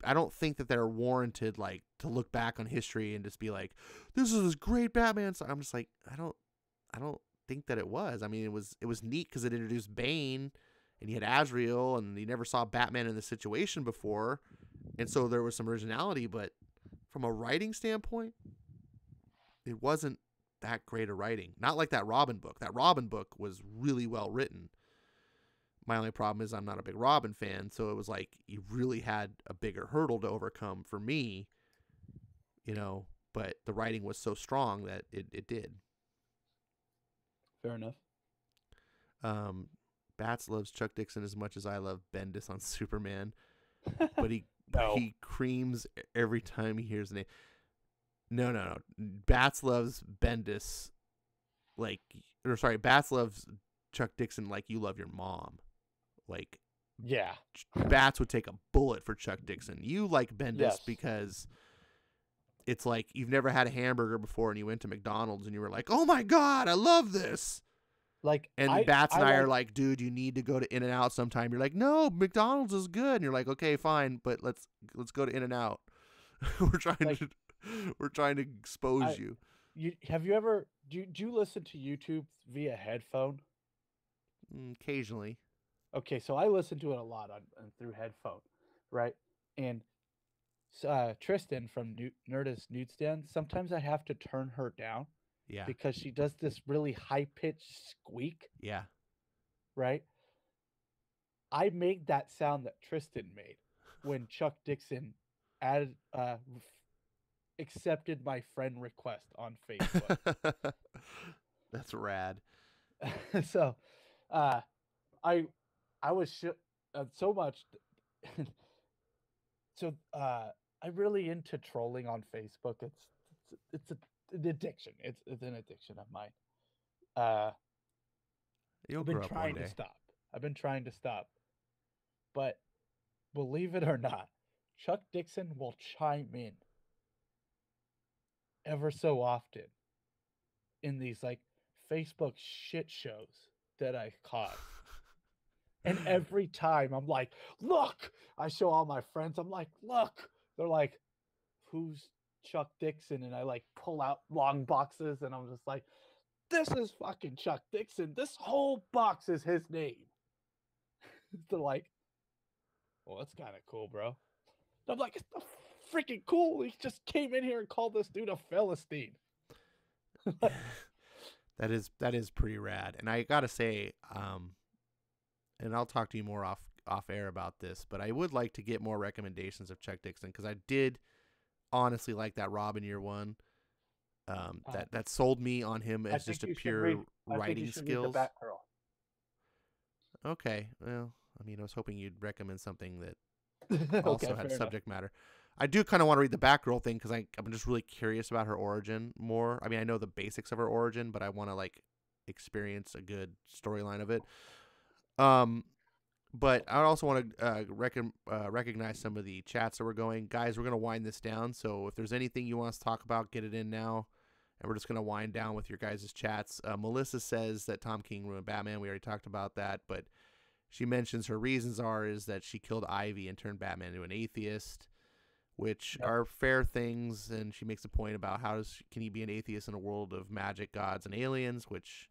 I don't think that they're warranted, like, to look back on history and just be like, this is this great Batman. So I'm just like, I don't think that it was. I mean, it was neat because it introduced Bane, and you had Azrael, and you never saw Batman in this situation before, and so there was some originality. But from a writing standpoint, it wasn't that great a writing. Not like that Robin book. That Robin book was really well written. My only problem is I'm not a big Robin fan, so it was like you really had a bigger hurdle to overcome for me, but the writing was so strong that it did. Fair enough. Bats loves Chuck Dixon as much as I love Bendis on Superman, but he creams every time he hears the name. No. Bats loves Bendis Bats loves Chuck Dixon like you love your mom. Like, yeah, Bats would take a bullet for Chuck Dixon. You like Bendis because it's like you've never had a hamburger before and you went to McDonald's and you were like, oh my God, I love this. Like, and Bats and I are like, dude, you need to go to In-N-Out sometime. You're like, no, McDonald's is good. And you're like, okay, fine, but let's go to In-N-Out. We're trying to expose you. Have you ever do you listen to YouTube via headphone? Occasionally. Okay, so I listen to it a lot through headphone, right? And Tristan from Nerdist Newsstand, sometimes I have to turn her down. Yeah. Because she does this really high-pitched squeak. Yeah. Right? I made that sound that Tristan made when Chuck Dixon accepted my friend request on Facebook. That's rad. So, I was so much. So, I'm really into trolling on Facebook. It's an addiction. It's an addiction of mine. You'll I've been grow up trying one day. to stop. I've been trying to stop. But believe it or not, Chuck Dixon will chime in ever so often in these like Facebook shit shows that I cause. And every time I'm like, look, I show all my friends, I'm like, look. They're like, who's Chuck Dixon? And I like pull out long boxes and I'm just like, this is fucking Chuck Dixon. This whole box is his name. They're like, well, that's kind of cool, bro. And I'm like, it's freaking cool. He just came in here and called this dude a Philistine. That is pretty rad. And I gotta say, and I'll talk to you more off air about this, but I would like to get more recommendations of Chuck Dixon because I did honestly like that Robin Year One. That sold me on him as just a pure writing skills. Okay, well, I mean, I was hoping you'd recommend something that also had subject matter. I do kind of want to read the Batgirl thing because I'm just really curious about her origin more. I mean, I know the basics of her origin, but I want to like experience a good storyline of it. But I also want to recognize some of the chats that were going. Guys, we're going to wind this down. So if there's anything you want us to talk about, get it in now. And we're just going to wind down with your guys' chats. Melissa says that Tom King ruined Batman. We already talked about that. But she mentions her reasons is that she killed Ivy and turned Batman into an atheist, which are fair things. And she makes a point about can you be an atheist in a world of magic, gods, and aliens, which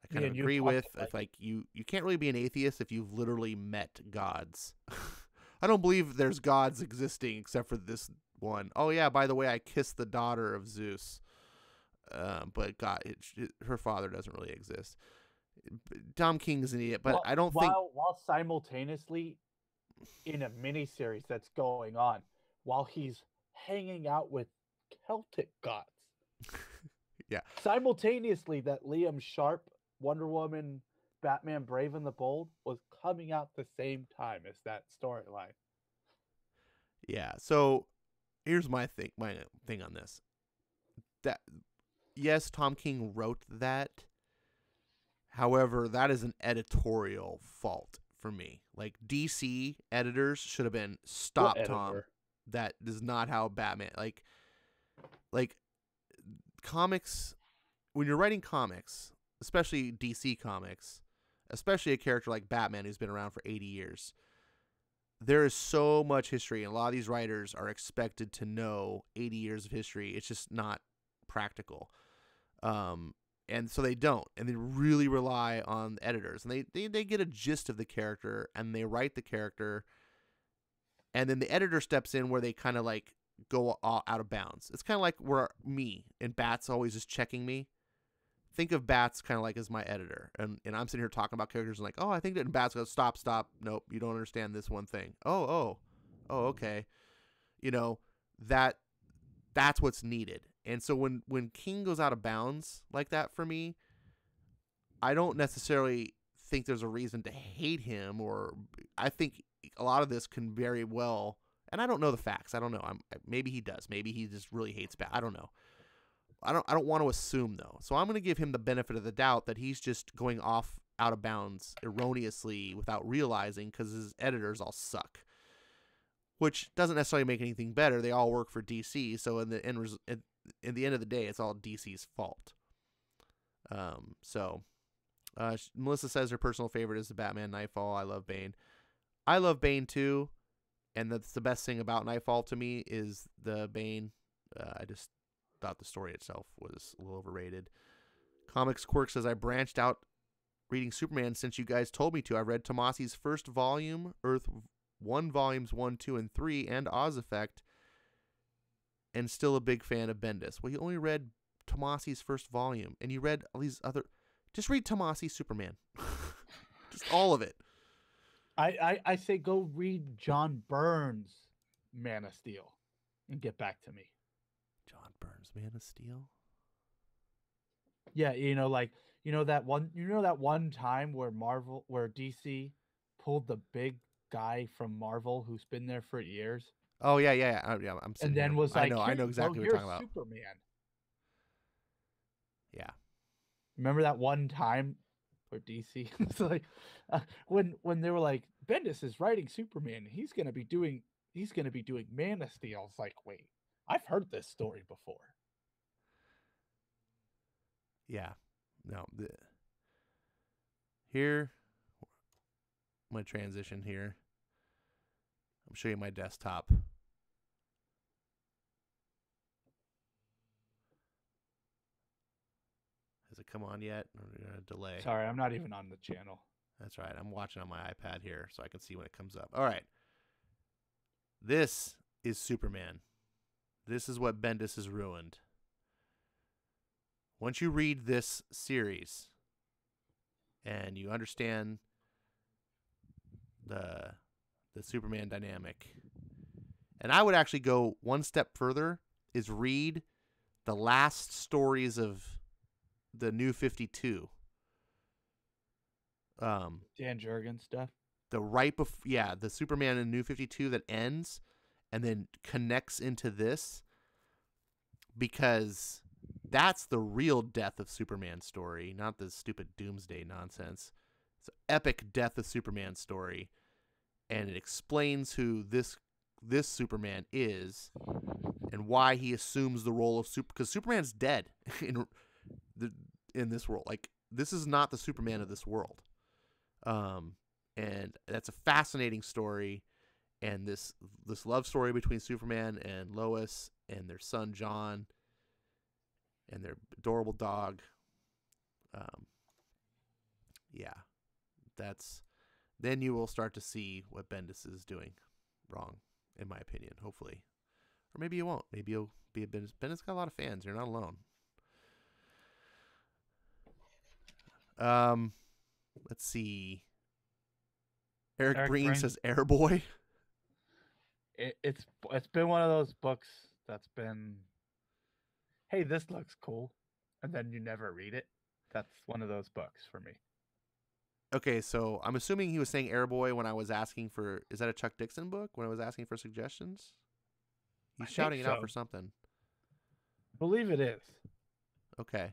I kind of agree with. If like you can't really be an atheist if you've literally met gods. I don't believe there's gods existing except for this one. Oh yeah, by the way, I kissed the daughter of Zeus. But God, her father doesn't really exist. Tom King's an idiot, but Well, I don't think. while simultaneously in a miniseries that's going on, while he's hanging out with Celtic gods, Yeah, simultaneously that Liam Sharp Wonder Woman Batman Brave and the Bold was coming out the same time as that storyline. yeah. So here's my thing on this. That yes, Tom King wrote that. However, that is an editorial fault for me. Like DC editors should have been What stop, Tom. editor? That is not how Batman like comics. When you're writing comics, especially DC comics, especially a character like Batman who's been around for 80 years, there is so much history, and a lot of these writers are expected to know 80 years of history. It's just not practical. And so they don't, and they really rely on the editors, and they get a gist of the character, and they write the character, and then the editor steps in where they kind of like go out of bounds. It's kind of like where me and Bats always just checking me. Think of Bats kind of like as my editor, and I'm sitting here talking about characters and like, oh, I think that, and Bats goes, stop, nope, you don't understand this one thing. Oh, okay, you know that's what's needed. And so when King goes out of bounds like that for me, I don't necessarily think there's a reason to hate him, or I think a lot of this can very well, and I don't know the facts. I don't know. Maybe he does. Maybe he just really hates Bat. I don't know. I don't want to assume though. So I'm going to give him the benefit of the doubt that he's just going off out of bounds erroneously without realizing because his editors all suck. Which doesn't necessarily make anything better. They all work for DC, so in the end of the day, it's all DC's fault. Melissa says her personal favorite is the Batman Nightfall. I love Bane. I love Bane too, and that's the best thing about Nightfall to me is the Bane. I just thought the story itself was a little overrated. Comics Quirk says I branched out reading Superman since you guys told me to. I read Tomasi's first volume, Earth 1 volumes 1, 2, and 3, and Oz Effect, and still a big fan of Bendis. Well, you only read Tomasi's first volume, and you read all these other. Just read Tomasi's Superman, just all of it. I say go read John Byrne's Man of Steel, and get back to me. John Byrne's Man of Steel. Yeah, that one time where DC pulled the big guy from Marvel who's been there for years. Oh yeah. I'm sitting and then here. was like, I know exactly what you're talking about. Superman. Yeah. Remember that one time where DC was like, when they were like, Bendis is writing Superman, he's gonna be doing Man of Steel. It's like, wait, I've heard this story before. Yeah. No. Here, I'm gonna transition here. I'm showing you my desktop. Has it come on yet? Or a delay? Sorry, I'm not even on the channel. That's right. I'm watching on my iPad here so I can see when it comes up. All right. This is Superman. This is what Bendis has ruined. Once you read this series and you understand the Superman dynamic, and I would actually go one step further, is read the last stories of the New 52. Dan Jurgens stuff. The Superman in New 52 that ends and then connects into this, because that's the real death of Superman story, not the stupid doomsday nonsense. It's an epic death of Superman story, and it explains who this Superman is and why he assumes the role of because Superman's dead in this world. Like, this is not the Superman of this world. And that's a fascinating story, and this love story between Superman and Lois and their son John and their adorable dog. Then you will start to see what Bendis is doing wrong, in my opinion, hopefully. Or maybe you won't. Maybe you'll be a Bendis. Bendis got a lot of fans. You're not alone. Let's see. Eric Eric Breen Brain. says Airboy. It's been one of those books that's been, hey, this looks cool, and then you never read it. That's one of those books for me. Okay, so I'm assuming he was saying Airboy when I was asking for. Is that a Chuck Dixon book? When I was asking for suggestions, he's shouting it out for something. I believe it is. Okay,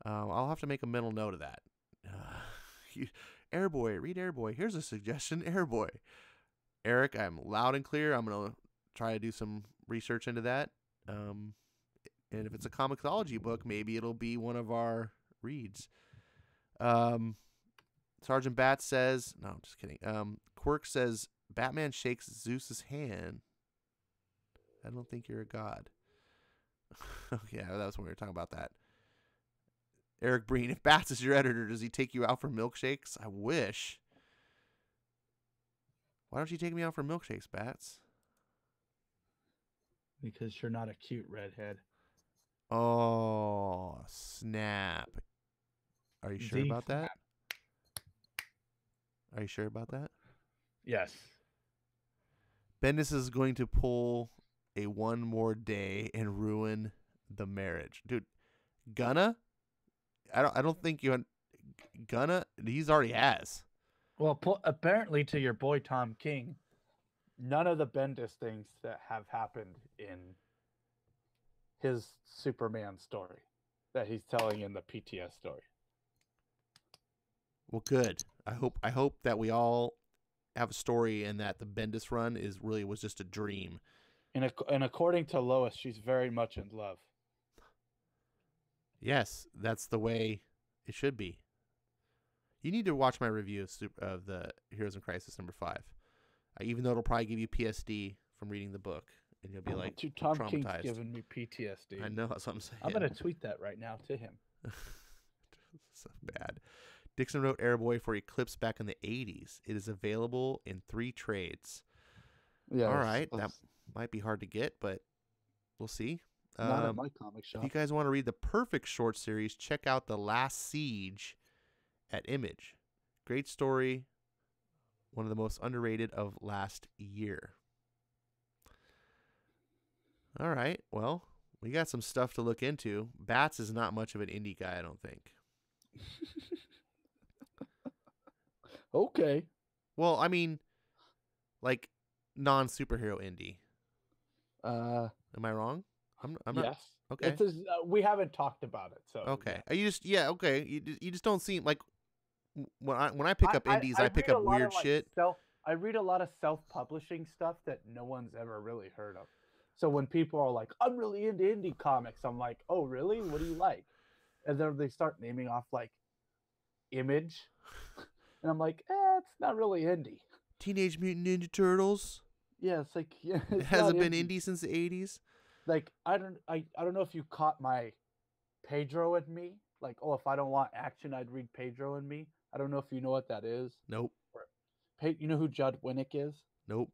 I'll have to make a mental note of that. Airboy, read Airboy. Here's a suggestion, Airboy. Eric, I'm loud and clear. I'm gonna try to do some research into that. And if it's a ComiXology book, maybe it'll be one of our reads. Sergeant Bat says, no, I'm just kidding. Quirk says, Batman shakes Zeus's hand. I don't think you're a god. Yeah, that was when we were talking about that. Eric Breen, if Bats is your editor, does he take you out for milkshakes? I wish. Why don't you take me out for milkshakes, Bats? Because you're not a cute redhead. Oh, snap. Are you sure about that? Are you sure about that? Yes. Bendis is going to pull a one more day and ruin the marriage. Dude, gonna? I don't think you gonna. He's already has. Well, apparently to your boy Tom King, none of the Bendis things that have happened in his Superman story that he's telling in the PTS story. Well, good. I hope that we all have a story and that the Bendis run was just a dream. And according to Lois, she's very much in love. Yes, that's the way it should be. You need to watch my review of the Heroes in Crisis #5. Even though it'll probably give you PSD from reading the book, and you'll be like, Tom traumatized. King's giving me PTSD. I know, that's what I'm saying. I'm gonna tweet that right now to him. So bad. Dixon wrote Airboy for Eclipse back in the 80s. It is available in 3 trades. Yeah. All right, that might be hard to get, but we'll see. Not at my comic shop. If you guys want to read the perfect short series, check out The Last Siege at Image. Great story. One of the most underrated of last year. All right. Well, we got some stuff to look into. Bats is not much of an indie guy, I don't think. Okay. Well, I mean, like non-superhero indie. Am I wrong? I'm not. Yes. Okay. We haven't talked about it, so. Okay. Yeah. Okay. You just don't seem like when I pick up indies, I pick up weird shit. I read a lot of self-publishing stuff that no one's ever really heard of. So when people are like, "I'm really into indie comics," I'm like, "Oh, really? What do you like?" And then they start naming off like Image, and I'm like, "It's not really indie." Teenage Mutant Ninja Turtles. Yeah, it's like it hasn't been indie since the 80s. Like I don't know if you caught my Pedro and Me. Like, oh, if I don't want action, I'd read Pedro and Me. I don't know if you know what that is. Nope. You know who Judd Winnick is? Nope.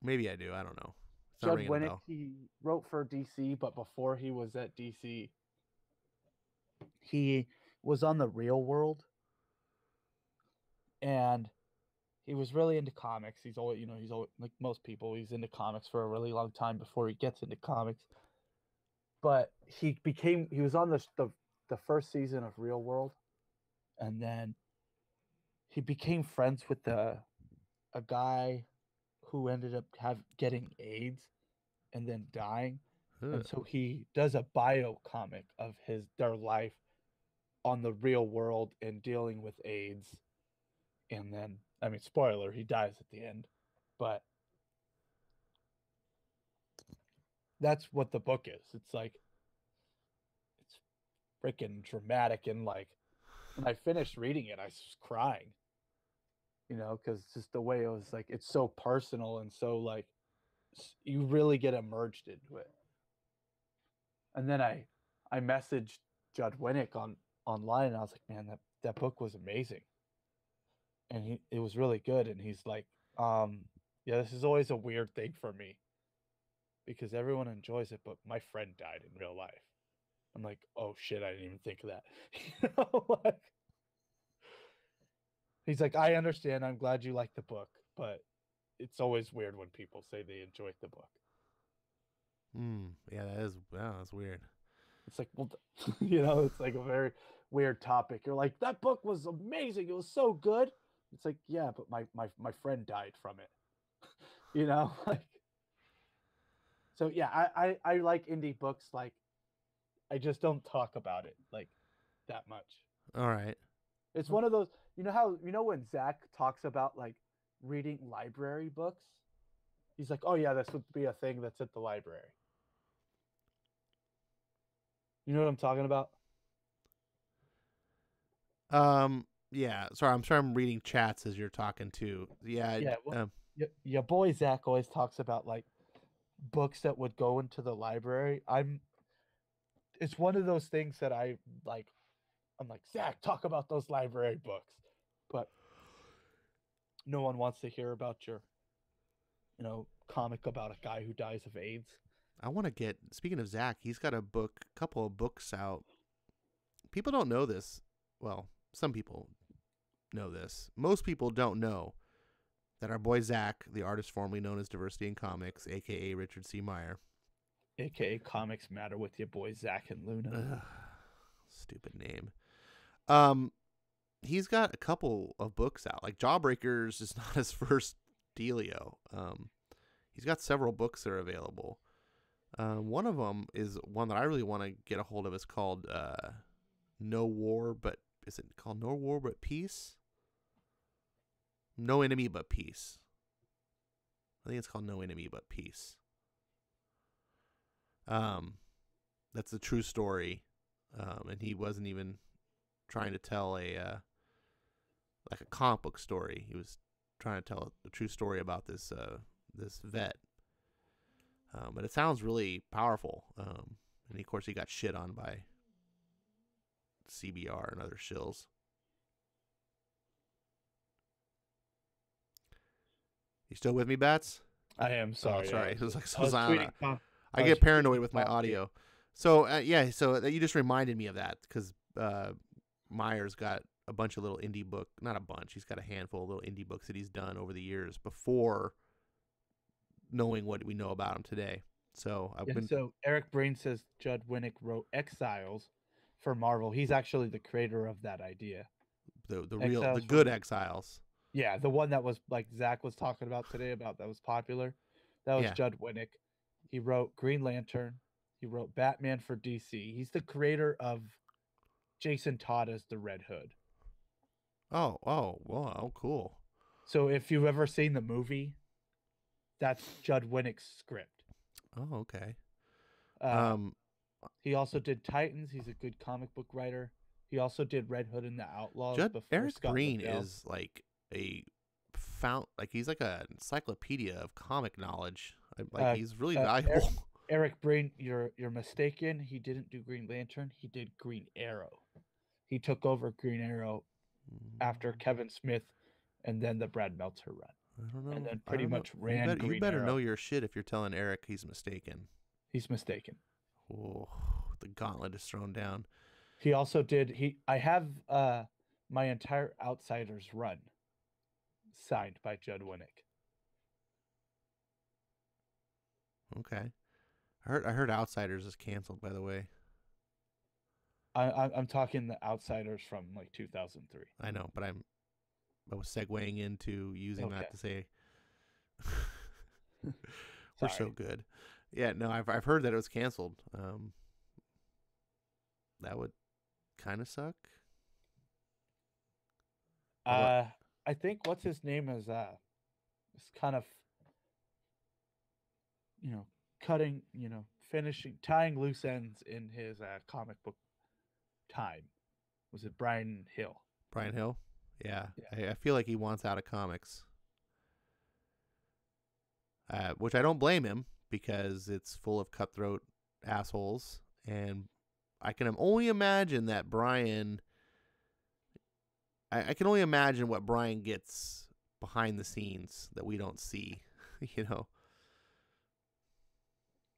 Maybe I do. I don't know. Judd Winnick, he wrote for DC, but before he was at DC, he was on the Real World, and he was really into comics. He's always like most people, he's into comics for a really long time before he gets into comics. But he was on the first season of Real World, and then he became friends with a guy who ended up getting AIDS and then dying. And so he does a bio comic of their life on the Real World and dealing with AIDS. And then, I mean, spoiler, he dies at the end. But that's what the book is. It's like, it's freaking dramatic. And like, when I finished reading it, I was crying. Because just the way it was like, it's so personal and so like, you really get immersed into it. And then I messaged Judd Winnick online, and I was like, man, that book was amazing. And it was really good. And he's like, yeah, this is always a weird thing for me because everyone enjoys it, but my friend died in real life. I'm like, oh shit, I didn't even think of that. He's like, I understand. I'm glad you like the book, but it's always weird when people say they enjoyed the book. Yeah, that's weird. It's like, well, it's like a very weird topic. You're like, that book was amazing. It was so good. It's like, yeah, but my friend died from it. Like, so yeah, I like indie books. Like, I just don't talk about it like that much. All right. It's one of those, how, when Zach talks about like reading library books, he's like, oh yeah, this would be a thing that's at the library. You know what I'm talking about? Yeah. Sorry, I'm reading chats as you're talking too. Yeah. Yeah. Well, your boy Zach always talks about like books that would go into the library. It's one of those things that like. I'm like, Zach, talk about those library books, but no one wants to hear about your, comic about a guy who dies of AIDS. I want to get. Speaking of Zach, he's got a couple of books out. People don't know this. Well, some people know this. Most people don't know that our boy Zach, the artist formerly known as Diversity in Comics, aka Richard C. Meyer, aka Comics Matter with your boy Zach and Luna. Ugh, stupid name. He's got a couple of books out. Like Jawbreakers is not his first dealio. He's got several books that are available. One of them is one that I really want to get a hold of. It's called No War, but is it called No War but Peace? No Enemy but Peace. I think it's called No Enemy but Peace. That's a true story, and he wasn't even trying to tell like a comic book story. He was trying to tell a true story about this vet. But it sounds really powerful. And of course he got shit on by CBR and other shills. You still with me, Bats? I am sorry. Oh, sorry. It was like so I was silent. tweeting, I get paranoid with my audio. So yeah, so you just reminded me of that because Meyer's got a bunch of little indie book, not a bunch. He's got a handful of little indie books that he's done over the years before knowing what we know about him today. So So Eric Breen says Judd Winnick wrote Exiles for Marvel. He's actually the creator of that idea. the good Exiles. Yeah, the one that was like Zach was talking about today about that was popular. That was Judd Winnick. He wrote Green Lantern. He wrote Batman for DC. He's the creator of Jason Todd as the Red Hood. Oh, wow, cool. So if you've ever seen the movie, that's Judd Winnick's script. Oh, okay. He also did Titans. He's a good comic book writer. He also did Red Hood and the Outlaws. Eric Breen is like he's like an encyclopedia of comic knowledge. Like he's really valuable. Eric Breen, you're mistaken. He didn't do Green Lantern. He did Green Arrow. He took over Green Arrow after Kevin Smith, and then the Brad Meltzer run. I don't know. And then pretty much ran. You better know your shit if you're telling Eric he's mistaken. He's mistaken. Oh, the gauntlet is thrown down. He also did. I have my entire Outsiders run signed by Judd Winnick. Okay, I heard Outsiders is canceled. By the way, I'm talking the Outsiders from like 2003. I know, but I was segueing into using that to say we're so good. Yeah, no, I've heard that it was canceled. That would kind of suck. I think what's his name is kind of cutting, finishing, tying loose ends in his comic book time. Was it Brian Hill? Brian Hill? Yeah. I feel like he wants out of comics. Which I don't blame him because it's full of cutthroat assholes. And I can only imagine that Brian... I can only imagine what Brian gets behind the scenes that we don't see,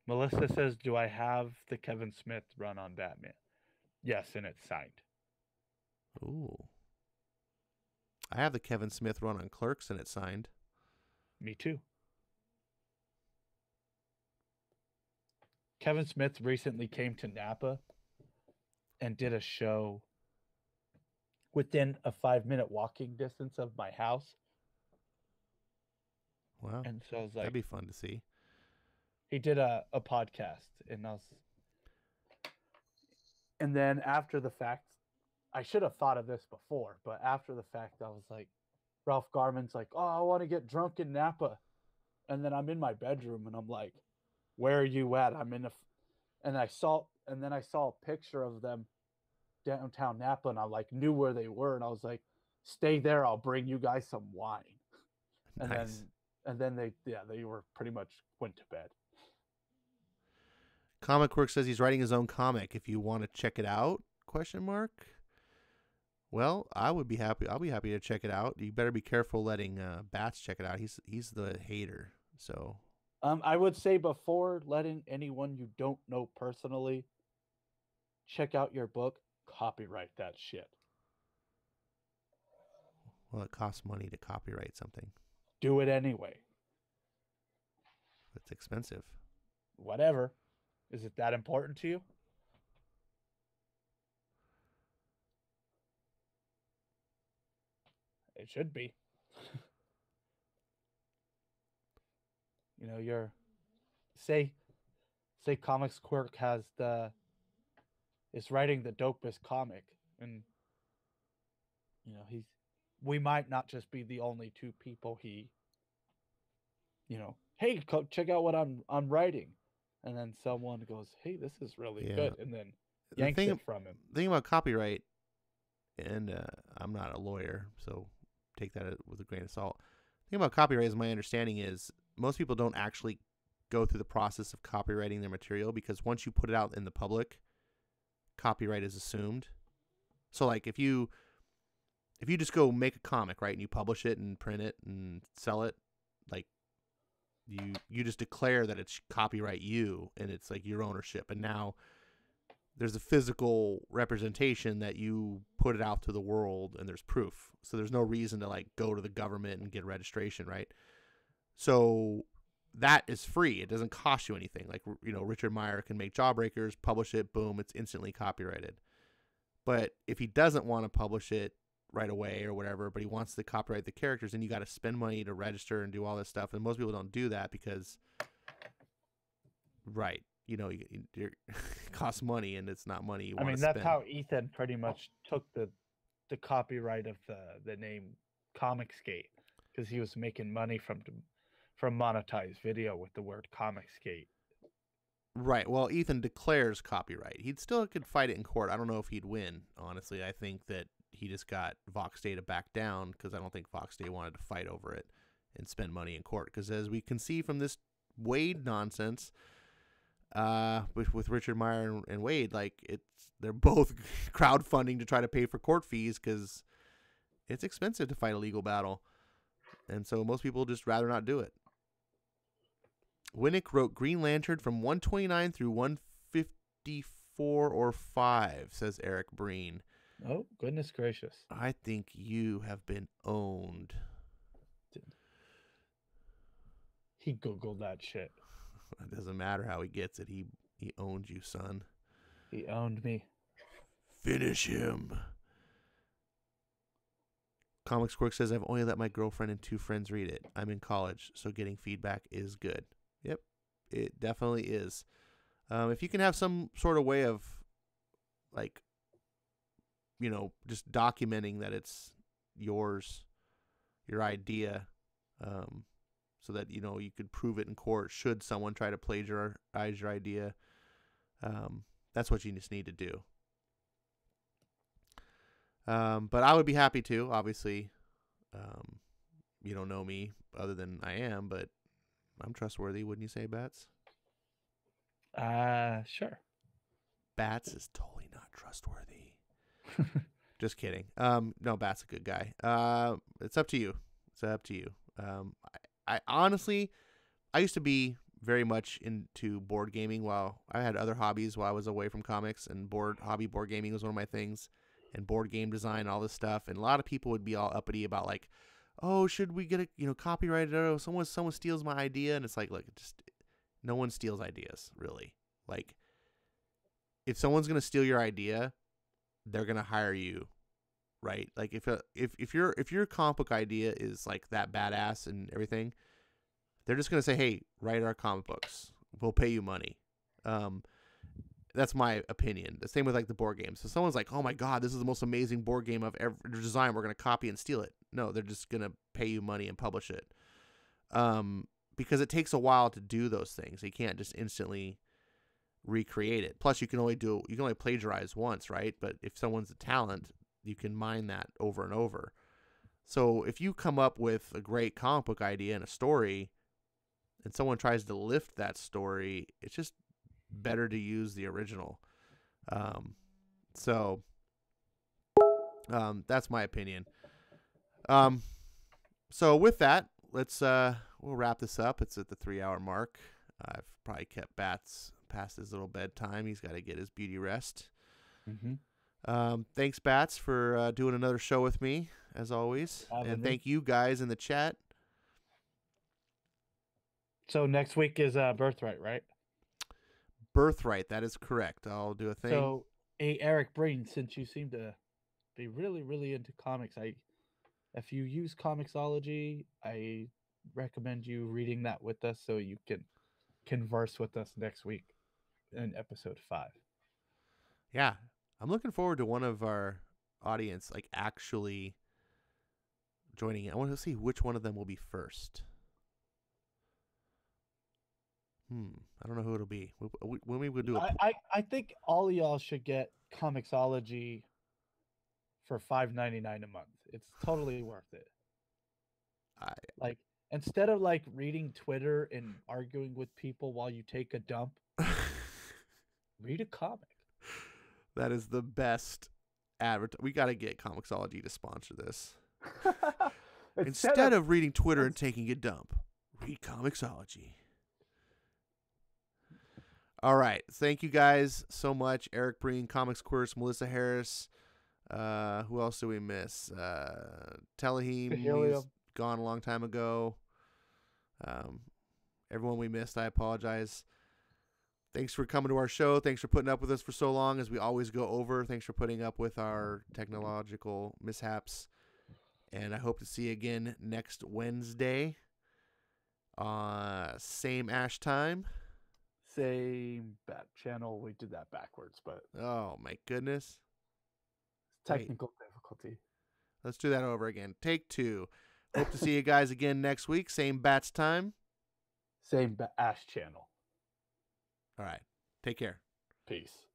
Melissa says, do I have the Kevin Smith run on Batman? Yes, and it's signed. Ooh. I have the Kevin Smith run on Clerks, and it's signed. Me too. Kevin Smith recently came to Napa and did a show within a 5-minute walking distance of my house. Wow. And so I was like, that'd be fun to see. he did a podcast, and then after the fact, I should have thought of this before, but after the fact, I was like, Ralph Garman's like, oh, I want to get drunk in Napa. And then I'm in my bedroom and I'm like, where are you at? I'm in and I saw a picture of them downtown Napa, and I like knew where they were, and I was like, stay there, I'll bring you guys some wine. And Nice. then they were pretty much went to bed. Comic Work says he's writing his own comic. If you want to check it out, ? Well, I would be happy. I'll be happy to check it out. You better be careful letting Bats check it out. He's the hater. So I would say, before letting anyone you don't know personally check out your book, copyright that shit. Well, it costs money to copyright something. Do it anyway. It's expensive. Whatever. Is it that important to you? It should be. You know, you're say Comics Quirk is writing the dopest comic, and you know, we might not just be the only two people he, you know, hey, check out what I'm writing, and then someone goes, hey, this is really good, and then yanks it from him. The thing about copyright, and I'm not a lawyer, so take that with a grain of salt. The thing about copyright, is my understanding is, most people don't actually go through the process of copyrighting their material, because once you put it out in the public, copyright is assumed. So like if you just go make a comic, right, and you publish it and print it and sell it, like you just declare that it's copyright you, and it's like your ownership, and now there's a physical representation that you put it out to the world, and there's proof. So there's no reason to like go to the government and get registration, right? So that is free. It doesn't cost you anything. Like, you know, Richard Meyer can make Jawbreakers, publish it, boom, it's instantly copyrighted. But if he doesn't want to publish it right away or whatever, but he wants to copyright the characters, then you got to spend money to register and do all this stuff. And most people don't do that because, right, you know, it costs money, and it's not money you want to spend. That's how Ethan pretty much took the copyright of the name Comicsgate, because he was making money from monetized video with the word Comicsgate. Right. Well, Ethan declares copyright. He still could fight it in court. I don't know if he'd win, honestly. I think that he just got Vox Day to back down, because I don't think Vox Day wanted to fight over it and spend money in court. Because as we can see from this Wade nonsense, with Richard Meyer and Wade, like they're both crowdfunding to try to pay for court fees, because it's expensive to fight a legal battle. And so most people just rather not do it. Winnick wrote Green Lantern from 129 through 154 or 5, says Eric Breen. Oh, goodness gracious. I think you have been owned. He Googled that shit. It doesn't matter how he gets it. He owned you, son. He owned me. Finish him. Comics Quirk says, I've only let my girlfriend and 2 friends read it. I'm in college, so getting feedback is good. Yep, it definitely is. If you can have some sort of way of, like, you know, just documenting that it's yours, your idea, so that, you know, you could prove it in court should someone try to plagiarize your idea. That's what you just need to do. But I would be happy to, obviously. You don't know me other than I am, but I'm trustworthy, wouldn't you say, Bats? Sure. Bats is totally not trustworthy. Just kidding. No, Bats a good guy. It's up to you. It's up to you. I honestly, I used to be very much into board gaming while I had other hobbies while I was away from comics, and board gaming was one of my things. and board game design, all this stuff. And a lot of people would be all uppity about like, oh, should we get it, copyrighted? Oh, someone steals my idea. And it's like, look, just no one steals ideas, really. Like, if someone's going to steal your idea, they're going to hire you, right? Like if your comic book idea is like that badass and everything, they're just going to say, "Hey, write our comic books. We'll pay you money." That's my opinion. The same with like the board games. So someone's like, "Oh my god, this is the most amazing board game I've ever designed. We're going to copy and steal it." No, they're just going to pay you money and publish it. Because it takes a while to do those things. You can't just instantly recreate it. Plus, you can only plagiarize once, right? But if someone's a talent, you can mine that over and over. So if you come up with a great comic book idea and a story, and someone tries to lift that story, it's just better to use the original. That's my opinion. So with that, we'll wrap this up. It's at the 3-hour mark. I've probably kept Bats past his little bedtime. He's got to get his beauty rest. Mm-hmm. Thanks, Bats, for doing another show with me, as always. And thank you guys in the chat. So next week is Birthright, right? Birthright, that is correct. I'll do a thing. So, Eric Breen, since you seem to be really, really into comics, if you use ComiXology, I recommend you reading that with us so you can converse with us next week in episode 5. Yeah, I'm looking forward to one of our audience like actually joining in. I want to see which one of them will be first. I don't know who it'll be. When we would do I think all of y'all should get ComiXology for $5.99 a month. It's totally worth it. Like, instead of like reading Twitter and arguing with people while you take a dump, read a comic. That is the best we got to get ComiXology to sponsor this. Instead of reading Twitter and taking a dump, read ComiXology. All right. Thank you guys so much. Eric Breen, Comics Course, Melissa Harris. Who else do we miss? Telehim, he's gone a long time ago. Everyone we missed, I apologize. Thanks for coming to our show. Thanks for putting up with us for so long as we always go over. Thanks for putting up with our technological mishaps. And I hope to see you again next Wednesday. Same Ash time. Same bat channel. We did that backwards, but oh my goodness. Technical difficulty. Let's do that over again. Take 2. Hope to see you guys again next week. Same bats time. Same Ash channel. All right. Take care. Peace.